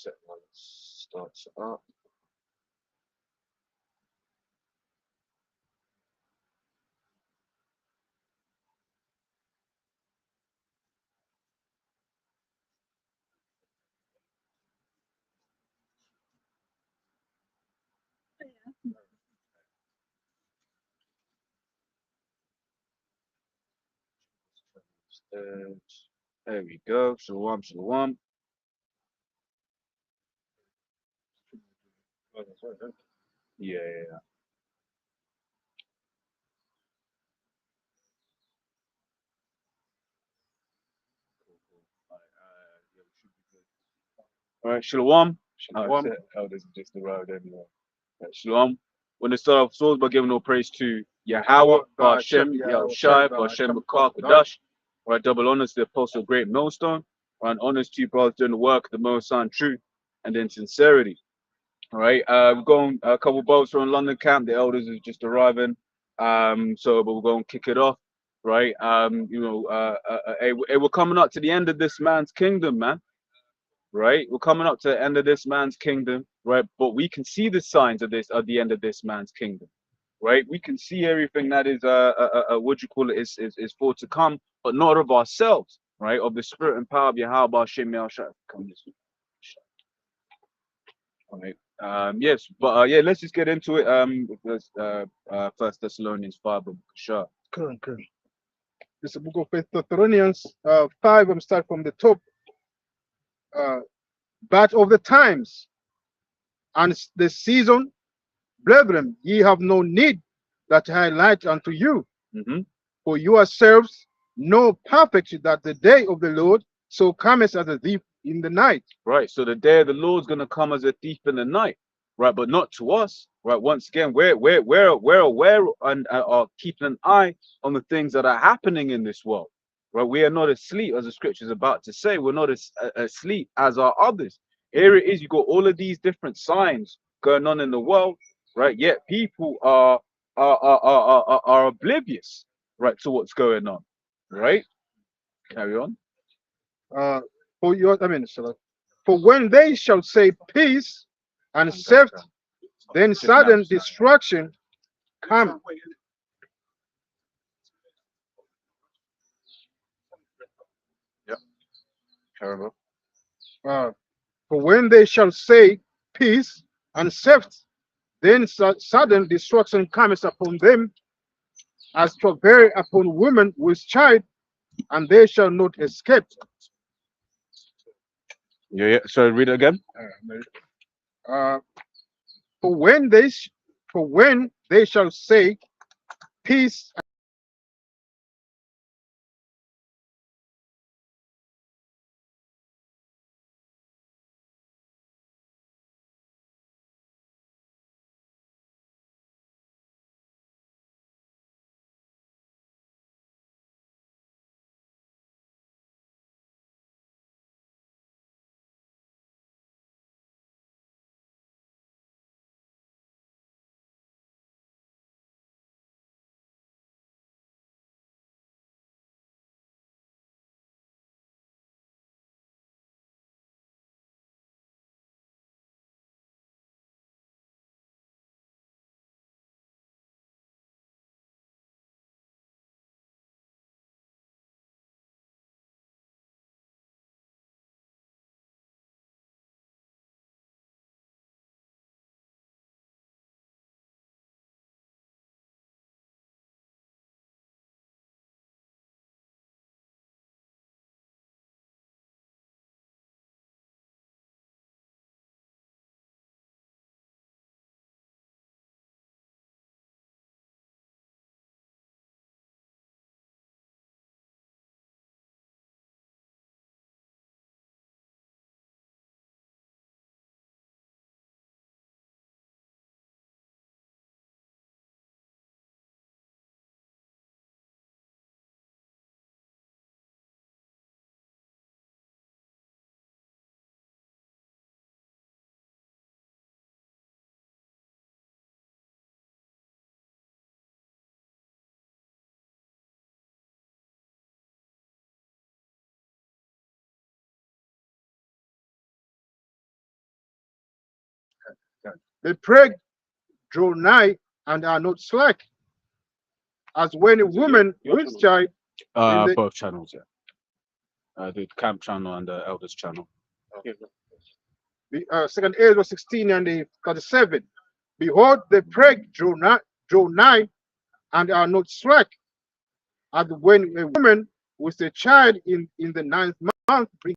set one starts up. There we go. Shalom, shalom. Yeah, yeah, yeah. All right, shalom. Shalom. Elders just arrived anyway. Shalom. When the start of souls by giving no praise to Yahweh, Hashem, Yahushai, Hashem, Makar, Kadash. Right, double honors to the apostle of great millstone. Right, honors to you brothers doing the work of the most high and truth and in sincerity. All right, we're going a couple boats from London camp. The elders is just arriving. But we're going to kick it off. Right, we're coming up to the end of this man's kingdom, man. Right, we're coming up to the end of this man's kingdom, right? But we can see the signs of this at the end of this man's kingdom, right? We can see everything that is what you call it is for to come, but not of ourselves, right? Of the spirit and power of Yahweh Hashem Yahushua. Come this way. All right. Yes, but yeah, let's just get into it. First Thessalonians 5, sure. Correct. It's the book of First Thessalonians 5. I'm start from the top. But of the times and the season, brethren, ye have no need that I write unto you. For yourselves know perfectly that the day of the Lord so cometh as a thief in the night. Right. So the day of the Lord's gonna come as a thief in the night, right? But not to us, right? Once again, we're aware and are keeping an eye on the things that are happening in this world, right? We are not asleep, as the scripture is about to say. We're not asleep as are others. Here it is. You got all of these different signs going on in the world, right? Yet people are oblivious, right, to what's going on, right? Carry on. Uh, for when they shall say peace and safety, then sudden destruction come. Yep. Terrible. For when they shall say peace and safety, then sudden destruction comes upon them, as travail upon women with child, and they shall not escape. Yeah. So read it again. Uh, for when they shall say peace The plague draw nigh and are not slack, as when a woman with child. Both channels, yeah. The camp channel and the elders channel. Second Ezra 16 and the 37. Behold, the plague draw nigh and are not slack, as when a woman with a child in the 9th month brings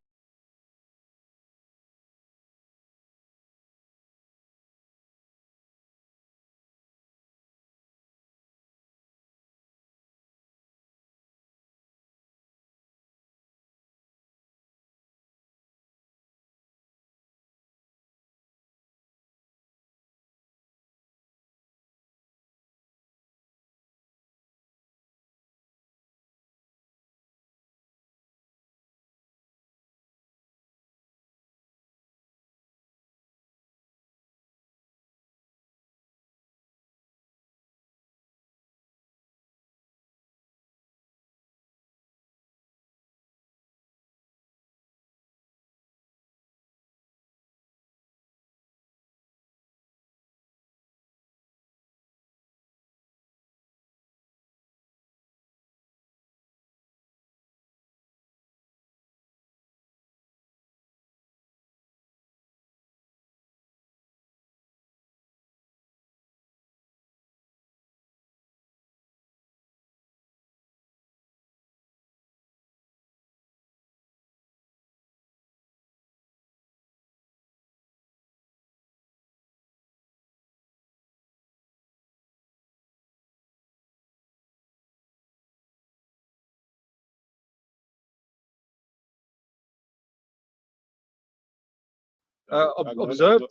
observed.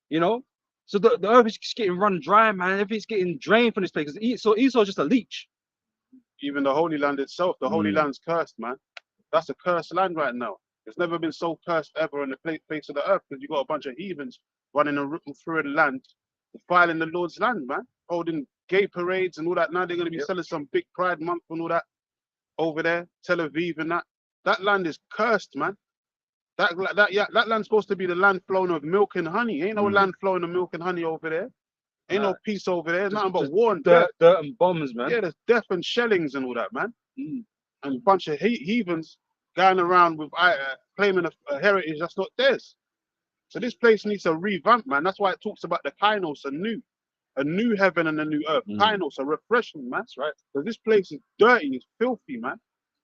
You know, so the earth is just getting run dry, man. Everything's getting drained from this place. So Esau's just a leech. Even the Holy Land itself, the Holy Land's cursed, man. That's a cursed land right now. It's never been so cursed ever on the face of the earth, because you got a bunch of heathens running through the land, defiling the Lord's land, man. Holding gay parades and all that. Now they're going to be selling some big Pride Month and all that over there, Tel Aviv and that. That land is cursed, man. That land's supposed to be the land flowing of milk and honey. Ain't no land flowing of milk and honey over there. Ain't no peace over there. Nothing but war and dirt and bombs, man. Yeah, there's death and shellings and all that, man. And a bunch of heathens going around with claiming a heritage that's not theirs. So this place needs a revamp, man. That's why it talks about the kainos, a new heaven and a new earth. Kainos, a refreshing, man. That's right. Because this place is dirty, it's filthy, man.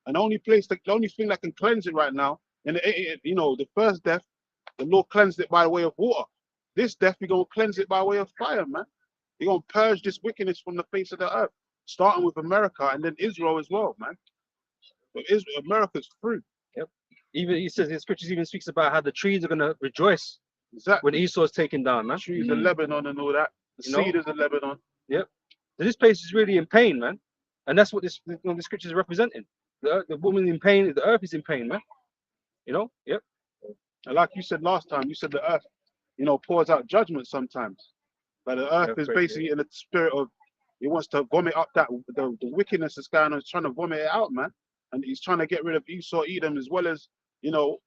And the only thing that can cleanse it right now, and the first death, the Lord cleansed it by way of water. This death, you're gonna cleanse it by way of fire, man. You're gonna purge this wickedness from the face of the earth, starting with America and then Israel as well, man. But America's free. Yep. Even he says the scriptures even speaks about how the trees are gonna rejoice when Esau is taken down, man. Trees of Lebanon and all that. The cedars of Lebanon. Yep. So this place is really in pain, man, and that's what the scriptures are representing. The woman in pain, the earth is in pain, man. Yep. And like you said last time, you said the earth, pours out judgment sometimes. But the earth is basically in the spirit of, he wants to vomit up the wickedness that's going on. He's trying to vomit it out, man. And he's trying to get rid of Esau, Edom, as well as,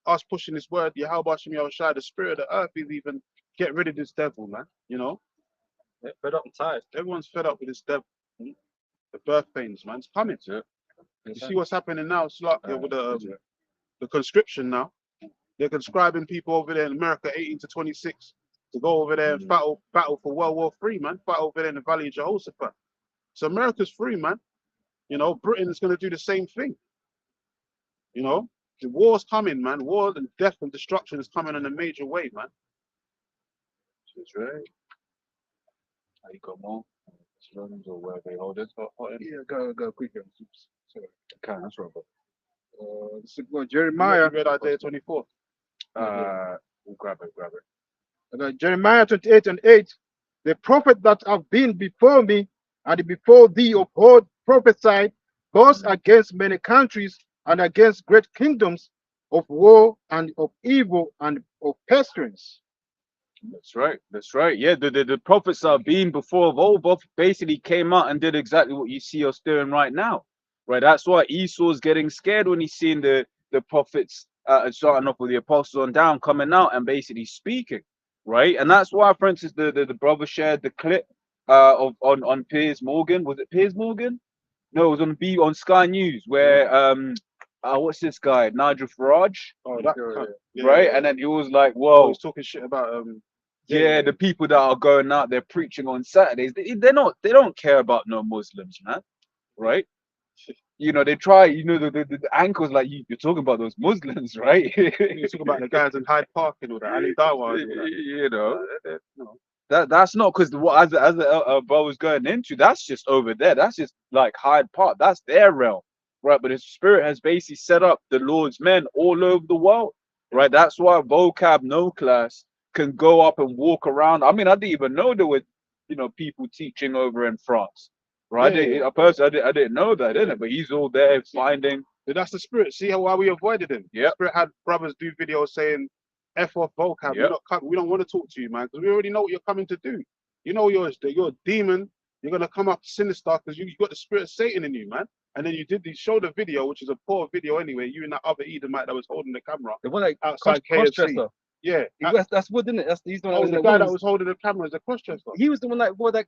us pushing this word, Yahweh Hashem Yahushua, the spirit of the earth is even get rid of this devil, man. They're fed up and tired. Everyone's fed up with this devil. The birth pains, man. It's coming. Yeah. You see what's happening now? It's like with the conscription now. They're conscribing people over there in America, 18 to 26, to go over there and battle for World War III, man. Fight over there in the Valley of Jehoshaphat. So America's free, man. Britain is going to do the same thing. The war's coming, man. War and death and destruction is coming in a major way, man. That's right. How you got more? Or where they hold it? Yeah, go quicker. Sorry. That's right, bro. Jeremiah. Read Isaiah 24. We'll grab it. Jeremiah 28:8. The prophet that have been before me and before thee of old prophesied both against many countries and against great kingdoms, of war and of evil and of pestilence. That's right. Yeah, the prophets are being before of old both basically came out and did exactly what you see us doing right now. Right. That's why Esau's getting scared when he's seeing the prophets starting off with the apostles on down coming out and basically speaking. right? And that's why, for instance, the brother shared the clip of on Piers Morgan. Was it Piers Morgan? No, it was on Sky News where what's this guy? Nigel Farage, Oh, that Yeah, cunt. Yeah, right? yeah. And then he was like, Oh, well, he's talking shit about yeah, the people that are going out there preaching on Saturdays, they don't care about no Muslims, man, right? You know, they try, you know, the ankles like you're talking about those Muslims, right? You talk about the guys in Hyde Park and all that, Ali Dawa and all that. You know, No. that's not because as the bro was going into, that's just over there. That's just like Hyde Park. That's their realm, right? But the Spirit has basically set up the Lord's men all over the world, right? That's why vocab no class can go up and walk around. I mean, I didn't even know there were, you know, people teaching over in France, right? Yeah. I didn't know that, didn't it? But he's all there finding. But that's the Spirit. See why we avoided him? Yep. Spirit had brothers do videos saying, F off vocab. Yep. We don't want to talk to you, man, because we already know what you're coming to do. You know you're a demon. You're gonna come up sinister because you got the spirit of Satan in you, man. And then you showed the video, which is a poor video anyway. You and that other Edomite that was holding the camera The one that outside cross KFC. dresser. Yeah. That's Wood, isn't it? He's the one. The guy that was holding the camera is a cross-dresser. He was the one that wore that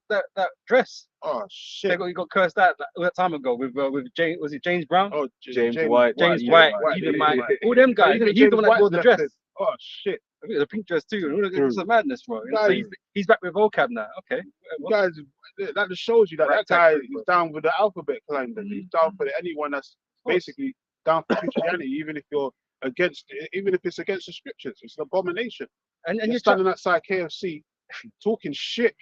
dress. Oh shit. He got cursed out that time ago with James. Was it James Brown? Oh, James White. James Yeah, White. White, Edomite. yeah. All them guys. He's the one that wore the dress. Oh shit. I think it was a pink dress too. And all it's a madness, bro. Guys- So he's back with vocab now. Okay. Guys, that just shows you that Right, that guy exactly, is down with the alphabet clan. He's down for anyone that's basically down for Christianity, even if it's against the scriptures. It's an abomination. And You're you're standing outside KFC talking shit,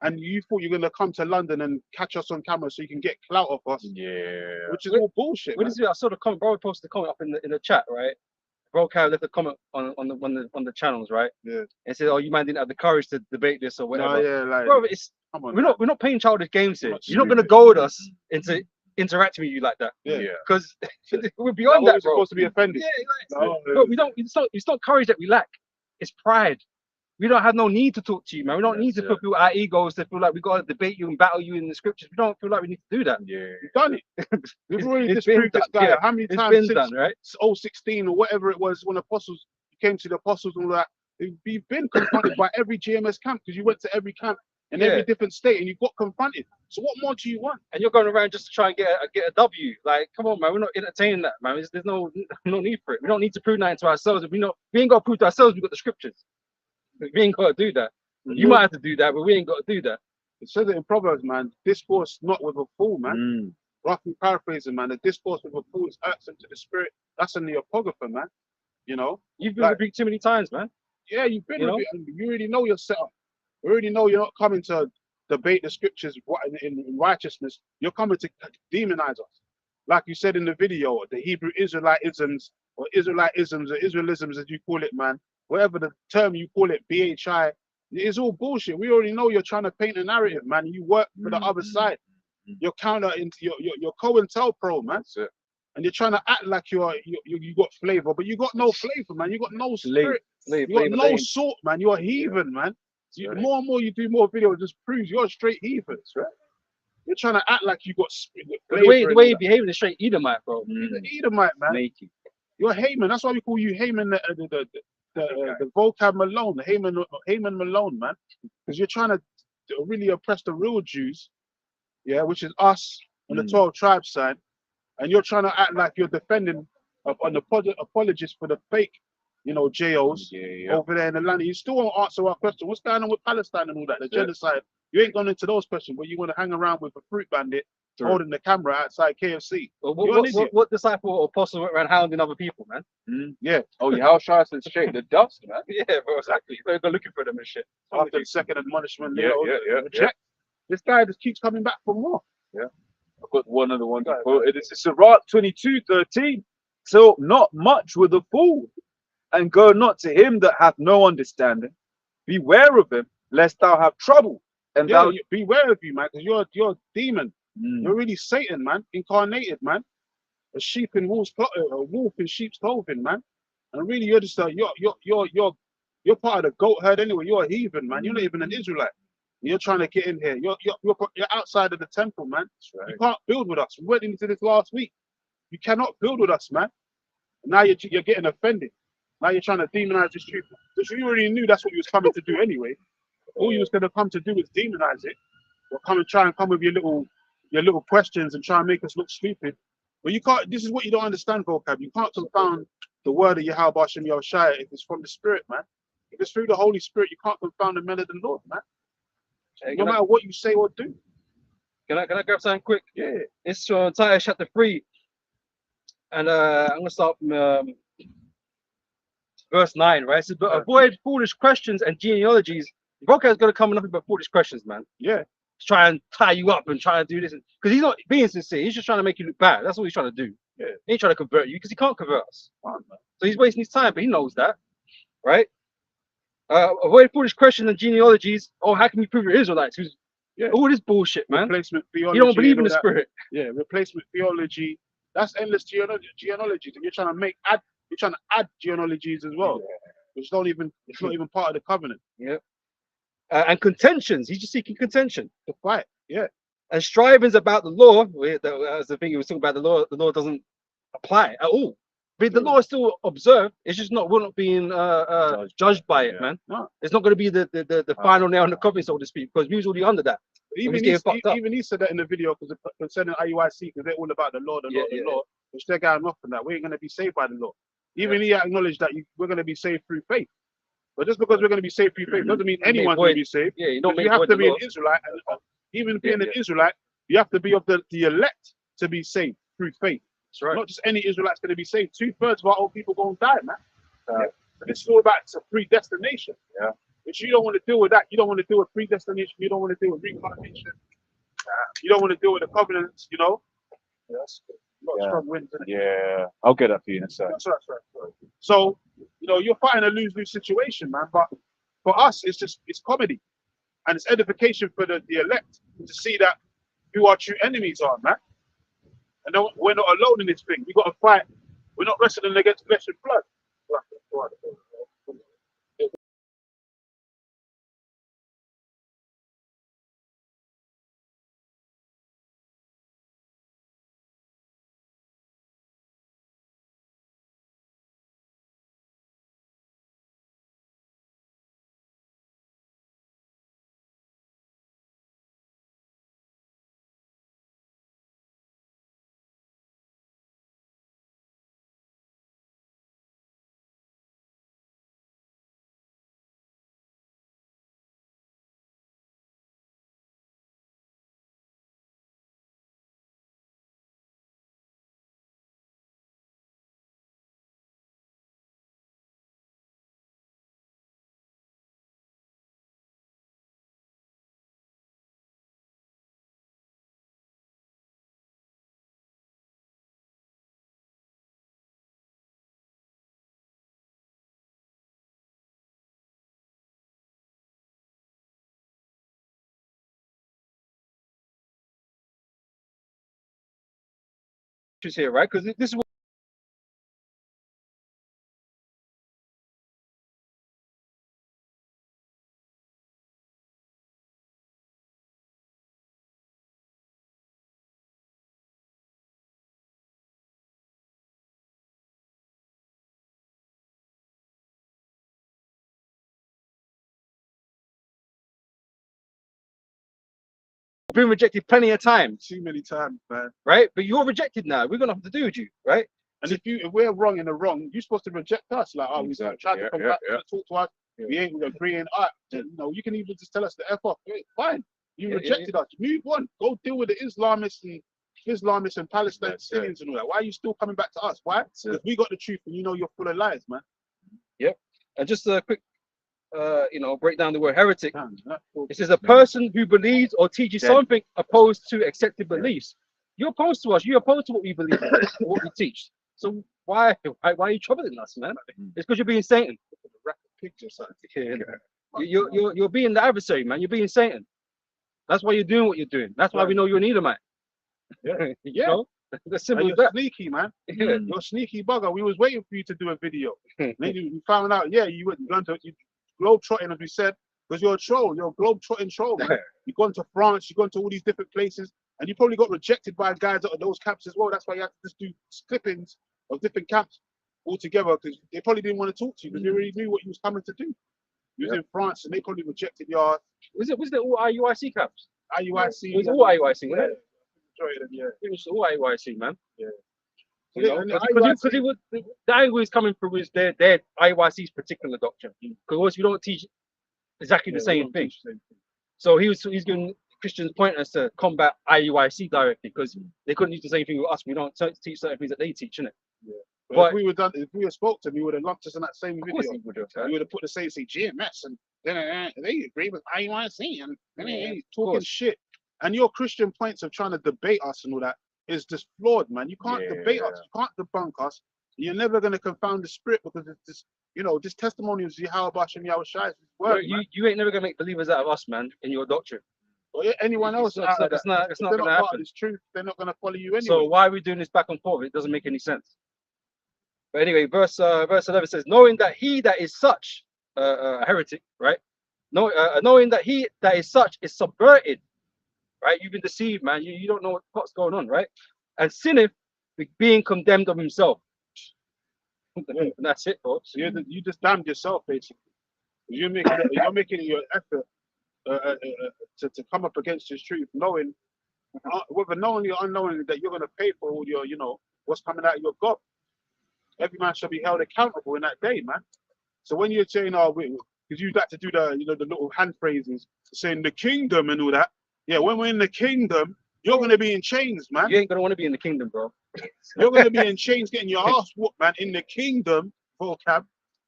and you thought you're gonna come to London and catch us on camera so you can get clout off us, Yeah. which is all bullshit. What man. is it? I saw the comment. Bro posted the comment up in the chat, right? Vocab left a comment on the channels, right? Yeah. And said, "Oh, you man didn't have the courage to debate this or whatever." No, yeah, like, Bro, it's come on. we're not playing childish games here. Not You're not gonna stupid. goad us into interacting with you like that, Yeah. because we're Like, beyond what that, was bro. supposed to be offended. Yeah, No, bro, we don't. It's not courage that we lack. It's pride. We don't have no need to talk to you, man. We don't need to fulfill our egos to feel like we got to debate you and battle you in the scriptures. We don't feel like we need to do that. Yeah. We've done it. We've already It's been disproved this done, guy yeah. how many It's times been since done, right? 016 or whatever it was when apostles came to the apostles and all that. You've been confronted by every GMS camp because you went to every camp in every different state and you got confronted. So what more do you want? And you're going around just to try and get a W. Like, come on, man. We're not entertaining that, man. There's no need for it. We don't need to prove nothing to ourselves. We ain't got to prove to ourselves. We got the scriptures. We ain't got to do that. You might have to do that, but we ain't got to do that. It says it in Proverbs, man. Discourse not with a fool, man. Roughly paraphrasing, man. The discourse with a fool is irksome to the spirit. That's in the apocrypha, man. You know? You've been Like- rebuked too many times, man. Yeah, you've been You know? with it, and you already know your setup. You already know you're not coming to debate the scriptures in righteousness. You're coming to demonize us. Like you said in the video, the Hebrew Israelitisms or Israelitisms or Israelisms, as you call it, man. Whatever the term you call it, BHI, it's all bullshit. We already know you're trying to paint a narrative, man. You work for the other side. You're you're COINTELPRO, man. That's it. And you're trying to act like you got flavor, but you got no flavor, man. You got no spirit. You got no salt, man. You're a heathen, man. More and more you do more videos, just proves you're a straight heathen, right? You're trying to act like you got The way you behave is straight Edomite, bro. You're an Edomite, man. You're Haman. That's why we call you Haman, the vocab Malone, the Haman Malone, man. Because you're trying to really oppress the real Jews, yeah, which is us on the 12 tribe side, and you're trying to act like you're defending an apologist for the fake, JOs over there in the land. You still won't answer our question. What's going on with Palestine and all that, the genocide? You ain't gone into those questions, but you want to hang around with a fruit bandit holding the camera outside KFC. Well, what disciple or apostle went around hounding other people, man? Yeah. Oh, yeah. How shy and straight the dust, man. Yeah, bro, exactly. They're looking for them and shit. After the second admonishment, Yeah. reject. This guy just keeps coming back for more. Yeah. I've got one other one to quote. It is Sirach 22:13. So not much with a fool, and go not to him that hath no understanding. Beware of him, lest thou have trouble. And thou beware of you, man, because you're a demon. You're really Satan, man, incarnated, man. A wolf in sheep's clothing, man. And really, you're just you're part of the goat herd anyway. You're a heathen, man. You're not even an Israelite. You're trying to get in here. You're outside of the temple, man. Right. You can't build with us. We went into this last week. You cannot build with us, man. Now you're getting offended. Now you're trying to demonize this truth. Because you already knew that's what you was coming to do anyway. All you was going to come to do is demonize it, or try and come with your little questions and try and make us look stupid. But you can't. This is what you don't understand, vocab. You can't confound the word of Yahweh Hashem Yahushua if it's from the Spirit, man. If it's through the Holy Spirit, you can't confound the men of the Lord, man. No matter what you say or do. Can I grab something quick? Yeah. It's from Titus chapter 3, and I'm gonna start from verse 9, right? It says, but avoid foolish questions and genealogies. Vocab's gonna come with nothing but foolish questions, man. Yeah. He's trying to tie you up and trying to do this, because he's not being sincere. He's just trying to make you look bad. That's what he's trying to do. Yeah. He ain't trying to convert you because he can't convert us. So he's wasting his time, but he knows that, right? Avoid foolish questions and genealogies. Oh, how can you prove you're Israelites? Yeah. All this bullshit, man. Replacement theology. You don't believe in the that. Spirit. Yeah, replacement theology. That's endless genealogies, and you're trying to add genealogies as well, which it's not even part of the covenant. Yeah. And contentions. He's just seeking contention. To fight. Yeah. And strivings about the law. That's the thing he was talking about. The law doesn't apply at all. But the law is still observed. It's just we're not being judged by it, man. No. It's not going to be the final nail in the coffin, so to speak, because we was already under that. Even he said that in the video because concerning IUIC, because they're all about the law, the law, which they're going off on that. We ain't going to be saved by the law. Even he acknowledged that we're going to be saved through faith. But just because we're going to be saved through faith doesn't mean anyone's going to be saved. Yeah, you don't you have to be an Israelite. And even being an Israelite, you have to be of the elect to be saved through faith. That's right. Not just any Israelite's going to be saved. 2/3 of our old people going to die, man. And this is all about predestination. Yeah. But you don't want to deal with that. You don't want to deal with predestination. You don't want to deal with reincarnation. You don't want to deal with the covenants, you know. Yeah. Strong winds, isn't it? Yeah, I'll get that for you in a sec. That's right. So, you're fighting a lose-lose situation, man. But for us, it's comedy. And it's edification for the elect to see that who our true enemies are, man. And we're not alone in this thing. We got to fight. We're not wrestling against flesh and blood. Here, right? Because this is what been rejected plenty of times. Too many times, man. Right? But you're rejected now. We're gonna have to do with you, right? And if we're wrong in the wrong, you're supposed to reject us. Like, we tried to come back to talk to us. We ain't agreeing. You can even just tell us to F off. Fine. You rejected us. Move on. Go deal with the Islamists and Palestinians and all that. Why are you still coming back to us? Why? Because we got the truth and you're full of lies, man. Yep. And just a quick break down the word heretic. It says a person who believes or teaches something opposed to accepted beliefs. You're opposed to us. You're opposed to what we believe in, what we teach. So why are you troubling us, man? It's because you're being Satan. You're being the adversary, man. You're being Satan. That's why you're doing what you're doing. That's why we know you're an Edomite. Yeah. That's simple as you're that. sneaky, man. You're a sneaky bugger. We was waiting for you to do a video. Then you found out, you went to globe trotting, as we said, because you're a troll. You're a globe trotting troll, man. You've gone to France. You've gone to all these different places, and you probably got rejected by guys out of those camps as well. That's why you have to just do clippings of different camps. altogether because they probably didn't want to talk to you because they already knew what you was coming to do. You was in France and they probably rejected your Was it all IUIC camps? IUIC. It was all IUIC, wasn't it? Yeah. It was all IUIC, man. Yeah. You know, And the because it was the angle he's coming from was their IUIC's particular doctrine. Because we don't teach exactly the same thing. So he's giving Christians pointers to combat IUIC directly because they couldn't use the same thing with us. We don't teach certain things that they teach, innit? Yeah. But if we had spoke to him, he would have lumped us in that same video. He would have. We would have put the same say GMS and then they agree with IUIC and then they talking shit. And your Christian points of trying to debate us and all that is just flawed, man. You can't debate us, you can't debunk us. You're never gonna confound the spirit because it's just, you know, this testimony of Yahweh Hashem Yahweh Shai. You ain't never gonna make believers out of us, man, in your doctrine. Or anyone else out of that. It's not gonna happen. It's truth. They're not gonna follow you anyway. So why are we doing this back and forth? It doesn't make any sense. But anyway, verse 11 says, knowing that he that is such a heretic, right? Knowing that he that is such is subverted, right? You've been deceived, man. You don't know what's going on, right? And sinneth, being condemned of himself. And that's it, folks. So you just damned yourself, basically. You're making your effort to come up against this truth, knowing, whether knowingly or unknowingly, that you're going to pay for all your, you know, what's coming out of your gob. Every man shall be held accountable in that day, man. So when you're saying, oh, because you got to do the, you know, the little hand phrases, saying the kingdom and all that. Yeah, when we're in the kingdom, you're going to be in chains, man. You ain't going to want to be in the kingdom, bro. You're going to be in chains, getting your ass whooped, man, in the kingdom, vocab,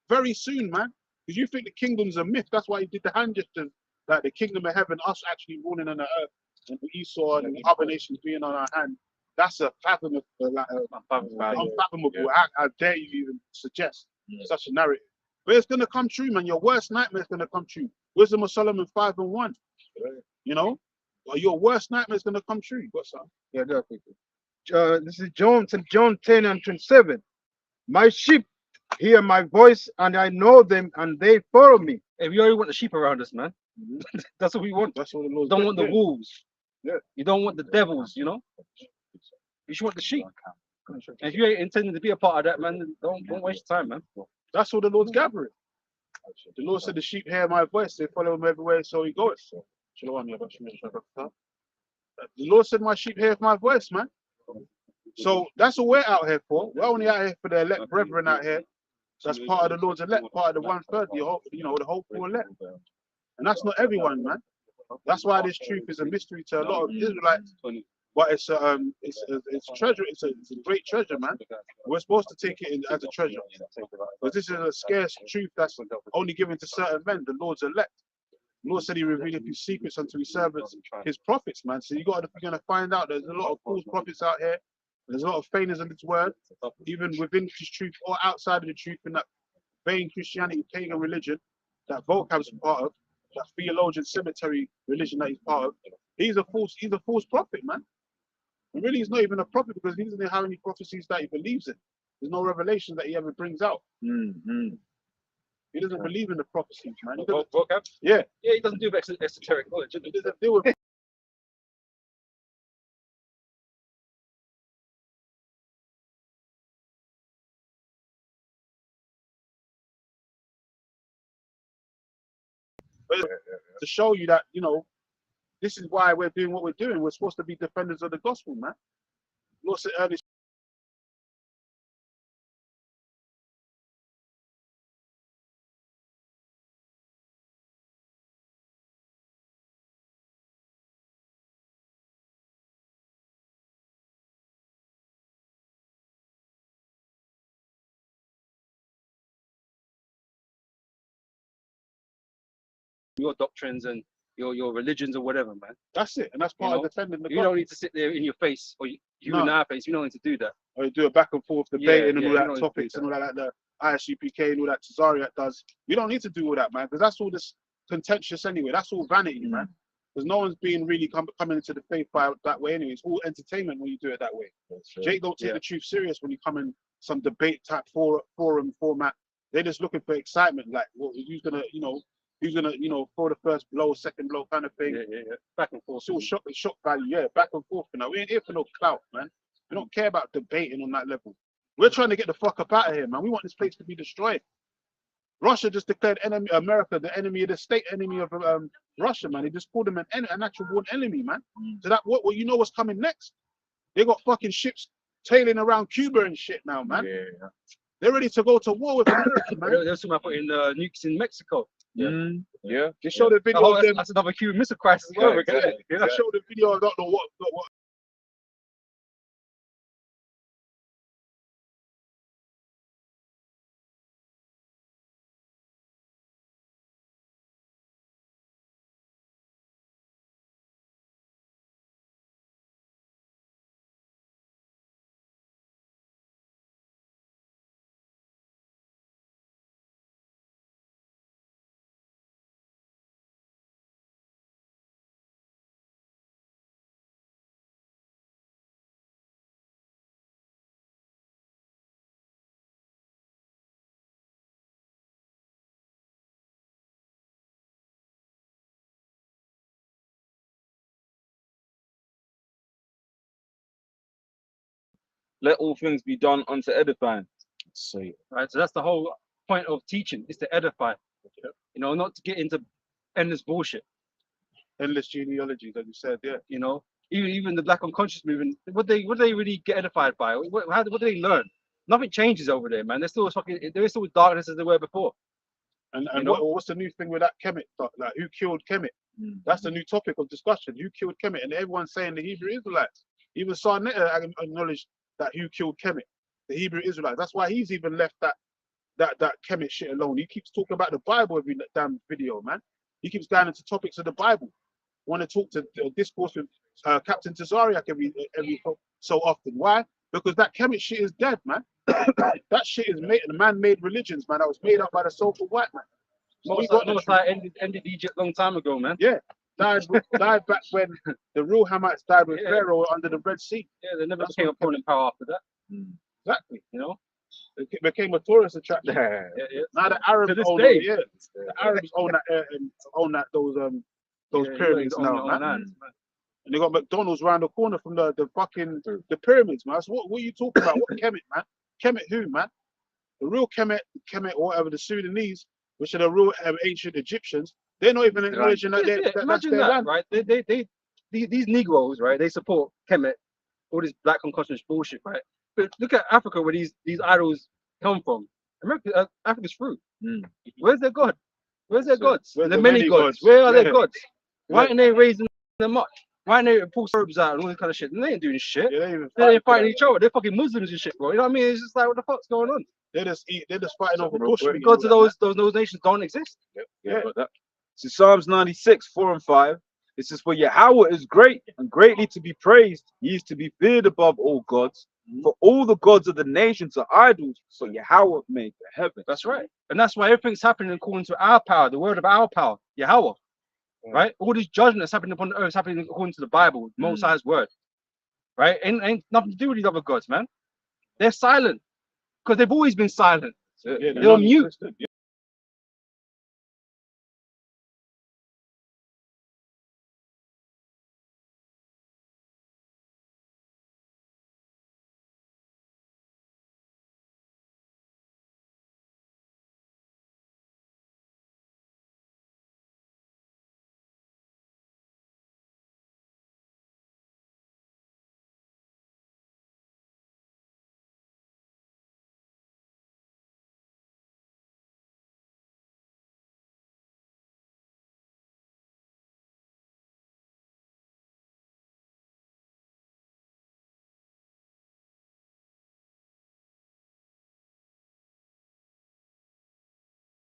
very soon, man. Because you think the kingdom's a myth. That's why you did the hand gestures, like the kingdom of heaven, us actually ruling on the earth, and Esau and the other nations being on our hand. That's a unfathomable. How dare you even suggest such a narrative? But it's going to come true, man. Your worst nightmare is going to come true. Wisdom of Solomon 5:1. You know, your worst nightmare is going to come true. What's up? Yeah, this is John 10:27. My sheep hear my voice, and I know them, and they follow me. Hey, we already want the sheep around us, man. That's what we want. That's what the Lord Don't want the wolves. Yeah. You don't want the devils, you know. You should want the sheep. And if you ain't intending to be a part of that, man, don't waste your time, man. That's what the Lord's gathering. The Lord said, the sheep hear my voice, they follow him everywhere, so he goes. The Lord said, my sheep hear my voice, man. So that's what we're out here for. We're only out here for the elect brethren out here. That's part of the Lord's elect, part of the 1/3, the whole full elect. And that's not everyone, man. That's why this truth is a mystery to a lot of Israelites. But it's treasure. It's a great treasure, man. We're supposed to take it as a treasure, because this is a scarce truth that's only given to certain men, the Lord's elect. The Lord said He revealed His secrets unto His servants, His prophets, man. So you're gonna find out there's a lot of false prophets out here. There's a lot of feigners in this word, even within this truth or outside of the truth, in that vain Christianity, pagan religion that Vocab's part of, that theologian cemetery religion that he's part of. He's a false prophet, man. And really, he's not even a prophet because he doesn't have any prophecies that he believes in. There's no revelation that he ever brings out. He doesn't believe in the prophecies, man. Vocab? Yeah, he doesn't do esoteric knowledge. he doesn't deal with. To show you that, you know, this is why we're doing what we're doing. We're supposed to be defenders of the gospel, man. Lord said earlier. Your doctrines and your religions or whatever, man. That's it, and that's part of defending the gospel. You don't need to sit there in your face or you in our face. You don't need to do that. Or you do a back and forth debating and all that topics and all that, like the ISUPK and all that Tazariak does. We don't need to do all that, man, because that's all this contentious anyway. That's all vanity, man. Because no one's being really coming into the faith by that way anyway. It's all entertainment when you do it that way. Jake don't take the truth serious when you come in some debate type forum format. They're just looking for excitement, like, well, who's gonna, throw the first blow, second blow kind of thing. Back and forth. It's all shock value, back and forth. You know, we ain't here for no clout, man. We don't care about debating on that level. We're trying to get the fuck up out of here, man. We want this place to be destroyed. Russia just declared enemy America the enemy of the state, enemy of Russia, man. They just called them an actual born enemy, man. So that what you know what's coming next? They got fucking ships tailing around Cuba and shit now, man. Yeah. They're ready to go to war with America, man. They're talking about putting nukes in Mexico. Yeah. They showed the video of them. That's another Cuban Missile Crisis. Yeah, over exactly. again. They showed the video. I don't know what Let all things be done unto edifying. So Right, so that's the whole point of teaching, is to edify. You know, not to get into endless bullshit. endless genealogies, as you said, yeah. You know, even the Black Unconscious movement, what they really get edified by? What do they learn? Nothing changes over there, man. There's still there is still darkness as there were before. And You know? what's the new thing with that Kemet stuff? Like, who killed Kemet? That's the new topic of discussion. Who killed Kemet? And everyone's saying the Hebrew Israelites. Even Sarnetta acknowledged that who killed Kemet, the Hebrew Israelites. That's why he's even left that Kemet shit alone. He keeps talking about the Bible every damn video, man. He keeps going into topics of the Bible. Want to talk to discourse with Captain Tazariak every so often. Why? Because that Kemet shit is dead, man. That shit is man-made religions, man. That was made up by the so-called white man. So we got the truth. Ended Egypt long time ago, man. Yeah, died back when the real Hamites died with Pharaoh under the Red Sea. Yeah, they never became a point in power after that. Exactly. You know, It became a tourist attraction. yeah. Now the Arabs To this own day. it. Yeah, the Arabs own that those pyramids now, man. And they got McDonald's around the corner from the pyramids, man. So what are you talking about? What Kemet, man? Kemet who, man? The real Kemet or whatever, the Sudanese, which are the real ancient Egyptians, they're not even acknowledging that that's imagine their that, land. right? These Negroes, right? They support Kemet, all this Black unconscious bullshit, right? But look at Africa, where these idols come from. America, Africa's fruit. Where's their God? Where's their gods? Where's The many gods. Where are their gods? Why aren't they raising them up? Why aren't they pull robes out and all this kind of shit? And they ain't doing shit. Yeah, they even They ain't fighting each other. They're fucking Muslims and shit, bro. You know what I mean? It's just like, what the fuck's going on? They're just fighting over real bush. quick. meat and Gods of all that, those nations don't exist. Yeah. Got that. So Psalms 96, 4 and 5. It says, for Yahweh is great and greatly to be praised. He is to be feared above all gods. For all the gods of the nations are idols. So Yahweh made the heaven. That's right. And that's why everything's happening according to our power, the word of our power, Yahweh. Right? All this judgment that's happening upon the earth is happening according to the Bible, Most High's word. Right? Ain't nothing to do with these other gods, man. They're silent. Because they've always been silent. Yeah, They're on mute. non-existent.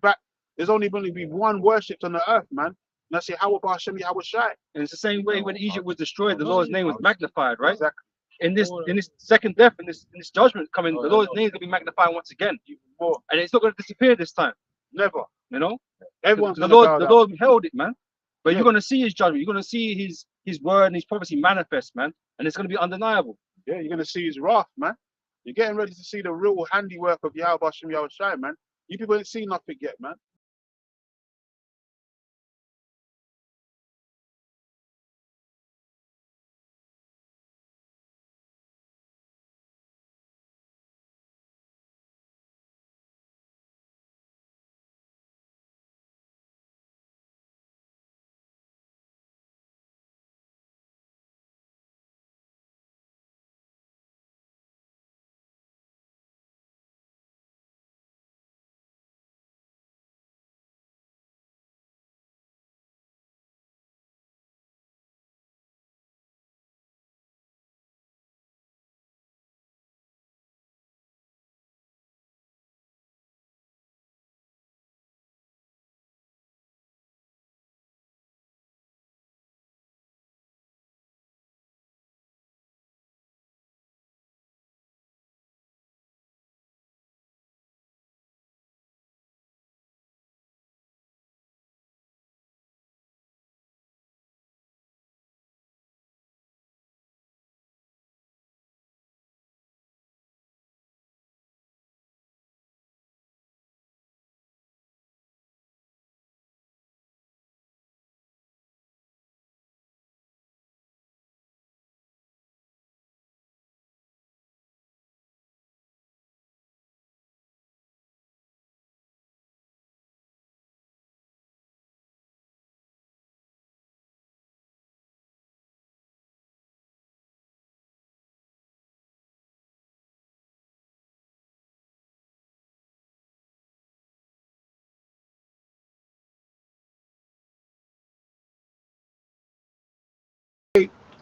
Back, there's only going to be one worshipped on the earth, man. And that's Yahweh Hashem, Yahweh Shai. And it's the same way when Egypt was destroyed, the Lord's name was magnified, right? Exactly. In this second death, in this judgment coming, the Lord's name is gonna be magnified once again. More. And it's not gonna disappear this time, Never. you know? Everyone's The gonna bow down. Lord held it, man. But Yeah. you're gonna see his judgment, you're gonna see his word and his prophecy manifest, man. And it's gonna be undeniable. Yeah, you're gonna see his wrath, man. You're getting ready to see the real handiwork of Yahweh Hashem, Yahweh Shai, man. You people ain't seen nothing yet, man.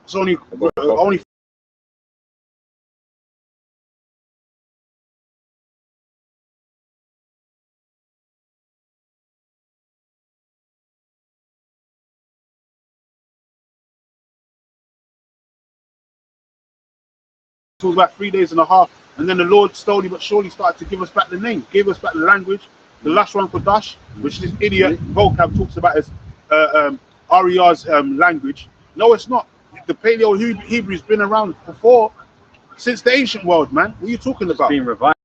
It's only it was about 3.5 days, and then the Lord slowly but surely started to give us back the name, gave us back the language, the Lashon Kodash, which this idiot vocab talks about as Ariya's language. No, it's not. The Paleo Hebrew's been around before, since the ancient world, man. What are you talking about? Being revived.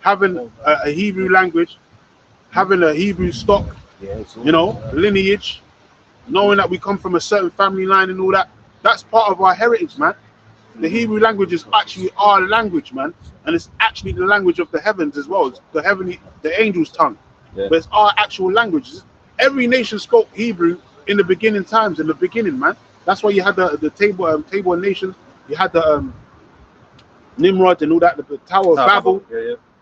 Having a Hebrew language, having a Hebrew stock, you know, lineage, knowing that we come from a certain family line and all that, that's part of our heritage, man. The Hebrew language is actually our language, man, and it's actually the language of the heavens as well. It's the angel's tongue, but it's our actual language. Every nation spoke Hebrew in the beginning times, in the beginning, man. That's why you had the table of nations, you had the Nimrod and all that, the Tower of Babel.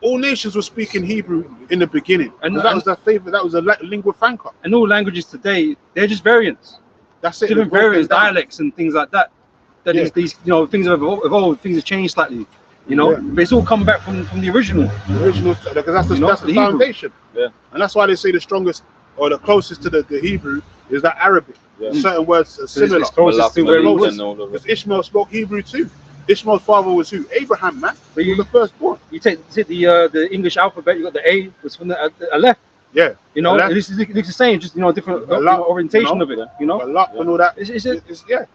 All nations were speaking Hebrew in the beginning, and that was their favorite. That was a lingua franca. And all languages today, they're just variants. That's it. Different variants, dialects, and things like that. These you know, things have evolved, things have changed slightly. You know, but it's all come back from the original. The original, because that's the foundation. Yeah. And that's why they say the strongest or the closest to the Hebrew is that Arabic. Yeah. Certain words are similar. It's closest to where because Ishmael spoke Hebrew too. Ishmael's father was who? Abraham, man. He was the firstborn. You take the English alphabet. You got the A was from the Aleph. Yeah. You know, this is the same, just different orientation of it. You know, and all that. It's yeah.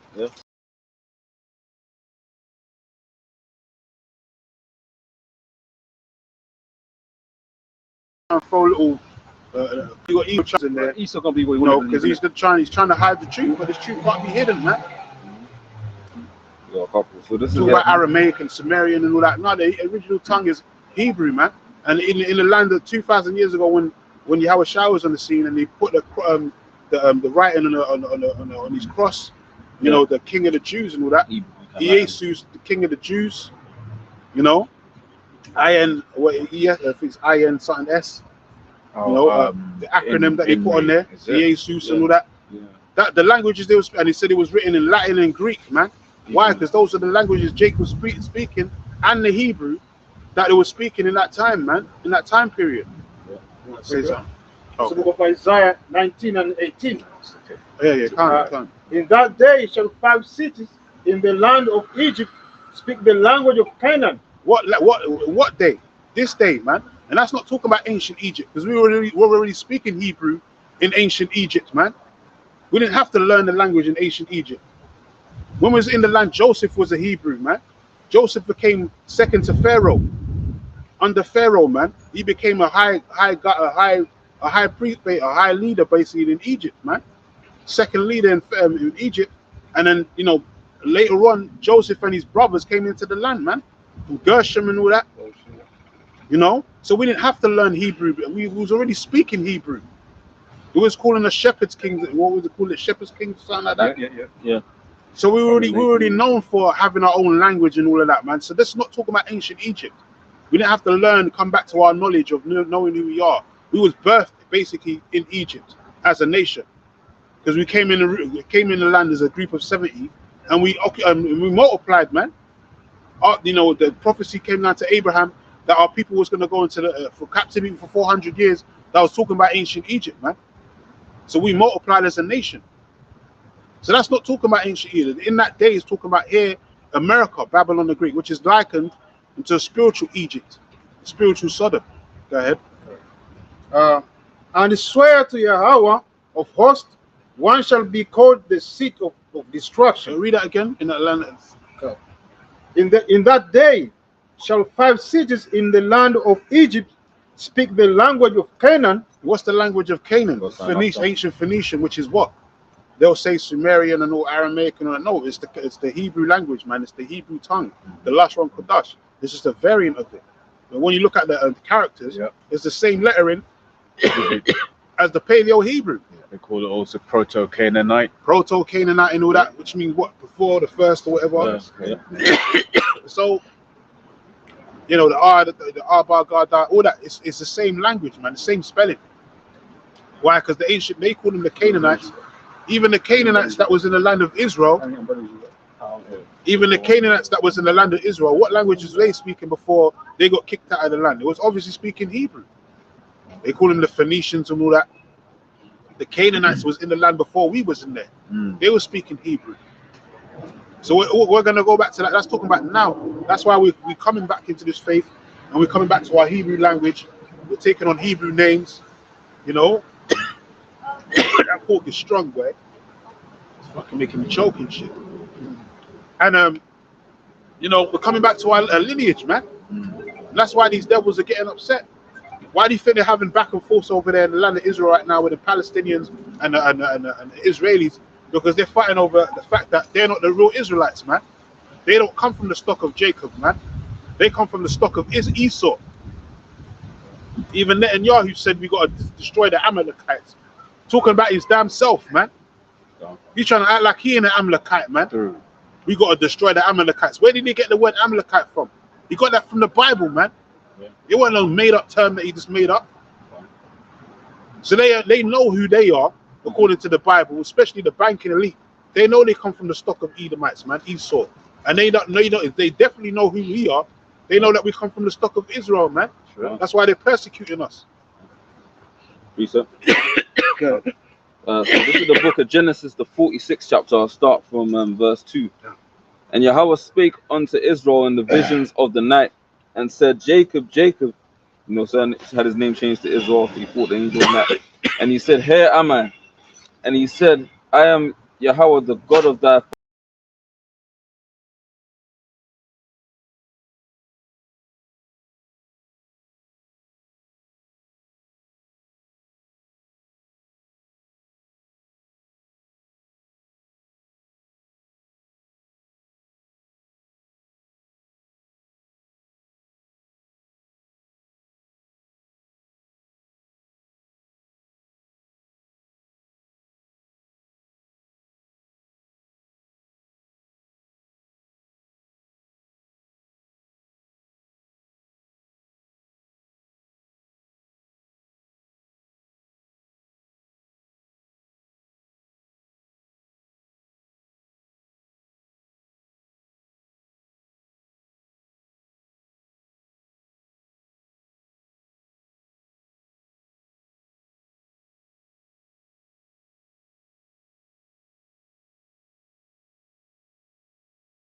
Throw a little. You got Esau in there. Esau gonna be what because he's trying to hide the truth, but the truth can't be hidden, man. So this talk about Aramaic and Sumerian and all that. No, the original tongue is Hebrew, man. And in the land of 2,000 years ago, when Yahweh Shai was on the scene and they put the writing on his cross, you know, the King of the Jews and all that. Jesus, the King of the Jews. You know, I think it's IN something S. You know, the acronym that they put on there, Jesus and all that. That the languages they was, and he said it was written in Latin and Greek, man. Why? Because those are the languages Jacob was speaking, and the Hebrew that they were speaking in that time, man, in that time period. So we go for Isaiah 19 and 18. Can't. In that day shall 5 cities in the land of Egypt speak the language of Canaan. What day? This day, man. And that's not talking about ancient Egypt, because we were already speaking Hebrew in ancient Egypt, man. We didn't have to learn the language in ancient Egypt. When we was in the land, Joseph was a Hebrew, man. Joseph became second to Pharaoh. Under Pharaoh, man, he became a high priest, a high leader, basically in Egypt, man. Second leader in Egypt, and then later on, Joseph and his brothers came into the land, man, from Gershom and all that. So we didn't have to learn Hebrew. We was already speaking Hebrew. It was calling us shepherds kings. What was it called? Shepherds kings, something like that. Yeah. So we were already known for having our own language and all of that, man. So this is not talking about ancient Egypt. We didn't have to learn, come back to our knowledge of knowing who we are. We was birthed basically in Egypt as a nation, because we came in the land as a group of 70, and we multiplied, man. The prophecy came down to Abraham that our people was going to go into for captivity for 400 years. That was talking about ancient Egypt, man. So we multiplied as a nation. So that's not talking about ancient Egypt. In that day, it's talking about here, America, Babylon the Great, which is likened into a spiritual Egypt, spiritual Sodom. Go ahead. And swear to Yahweh of hosts, one shall be called the seat of destruction. So read that again in that land. In that day shall 5 cities in the land of Egypt speak the language of Canaan. What's the language of Canaan? Ancient Phoenician, which is what? They'll say Sumerian and all Aramaic and all that. No, it's the Hebrew language, man. It's the Hebrew tongue, the Lashon Kodash. It's just a variant of it. But when you look at the characters, it's the same lettering as the Paleo Hebrew. They call it also Proto-Canaanite. Proto-Canaanite and all that, which means what? Before the first or whatever. So, you know, the Arba Gada, all that, it's the same language, man, the same spelling. Why? Because the ancient, they call them the Canaanites. Even the Canaanites that was in the land of Israel, what languages were they speaking before they got kicked out of the land? It was obviously speaking Hebrew. They call them the Phoenicians and all that. The Canaanites was in the land before we was in there. They were speaking Hebrew. So we're going to go back to that. That's talking about now. That's why we're coming back into this faith, and we're coming back to our Hebrew language. We're taking on Hebrew names, you know. That pork is strong, boy. It's fucking making me choke and shit. And you know, we're coming back to our lineage, man. And that's why these devils are getting upset. Why do you think they're having back and forth over there in the land of Israel right now with the Palestinians and the Israelis? Because they're fighting over the fact that they're not the real Israelites, man. They don't come from the stock of Jacob, man. They come from the stock of Esau. Even Netanyahu said we got to destroy the Amalekites. Talking about his damn self, man. He's trying to act like he ain't an Amalekite, man. We got to destroy the Amalekites. Where did he get the word Amalekite from? He got that from the Bible, man. It wasn't a made-up term that he just made up. So they know who they are, according to the Bible, especially the banking elite. They know they come from the stock of Edomites, man, Esau. And they definitely know who we are. They know that we come from the stock of Israel, man. Sure. That's why they're persecuting us. So this is the book of Genesis, the 46th chapter. I'll start from verse 2. And Yahweh spake unto Israel in the visions of the night, and said, Jacob, Jacob. You know, so he had his name changed to Israel. He fought the angel in that. And he said, Here am I. And he said, I am Yahweh, the God of thy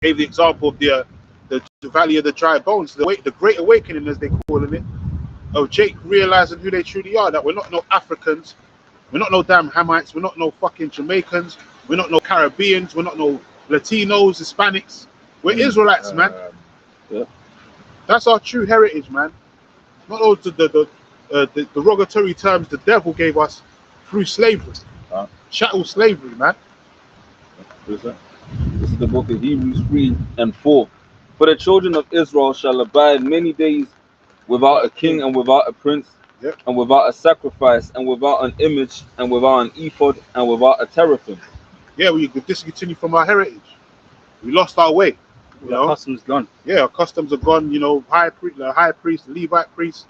Gave the example of the Valley of the Dry Bones, the Great Awakening, as they call it, of Jake realizing who they truly are, that we're not no Africans, we're not no damn Hamites, we're not no fucking Jamaicans, we're not no Caribbeans, we're not no Latinos, Hispanics, we're Israelites, man. That's our true heritage, man. Not all the derogatory terms the devil gave us through slavery, chattel slavery, man. This is the book of Hebrews 3 and 4. For the children of Israel shall abide many days without a king and without a prince, and without a sacrifice, and without an image, and without an ephod, and without a teraphim. Yeah, we discontinue from our heritage. We lost our way. Our customs gone. Yeah, our customs are gone. You know, high priest, Levite priest,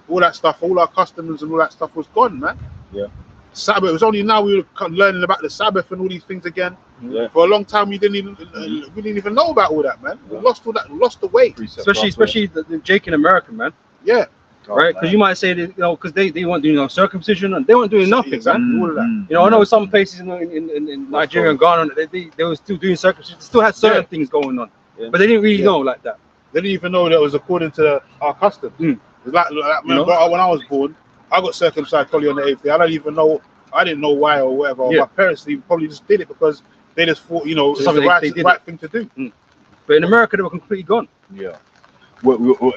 all that stuff, all our customs and all that stuff was gone, man. Yeah. Sabbath. It was only now we were learning about the Sabbath and all these things again. Yeah. For a long time, we didn't even know about all that, man. We lost all that. We lost the way. Especially the Jake in America, man. Yeah. Right, because you might say that, you know, because they weren't doing circumcision and they weren't doing nothing, man. All of that. You know, I know some places in Nigeria and Ghana, they were still doing circumcision. They still had certain things going on, but they didn't really know like that. They didn't even know that it was according to our customs. It's like man, when I was born, I got circumcised probably on the 8th day. I didn't know why or whatever. My parents probably just did it because they just thought, you know, it's the right thing to do. But in America, they were completely gone. Yeah.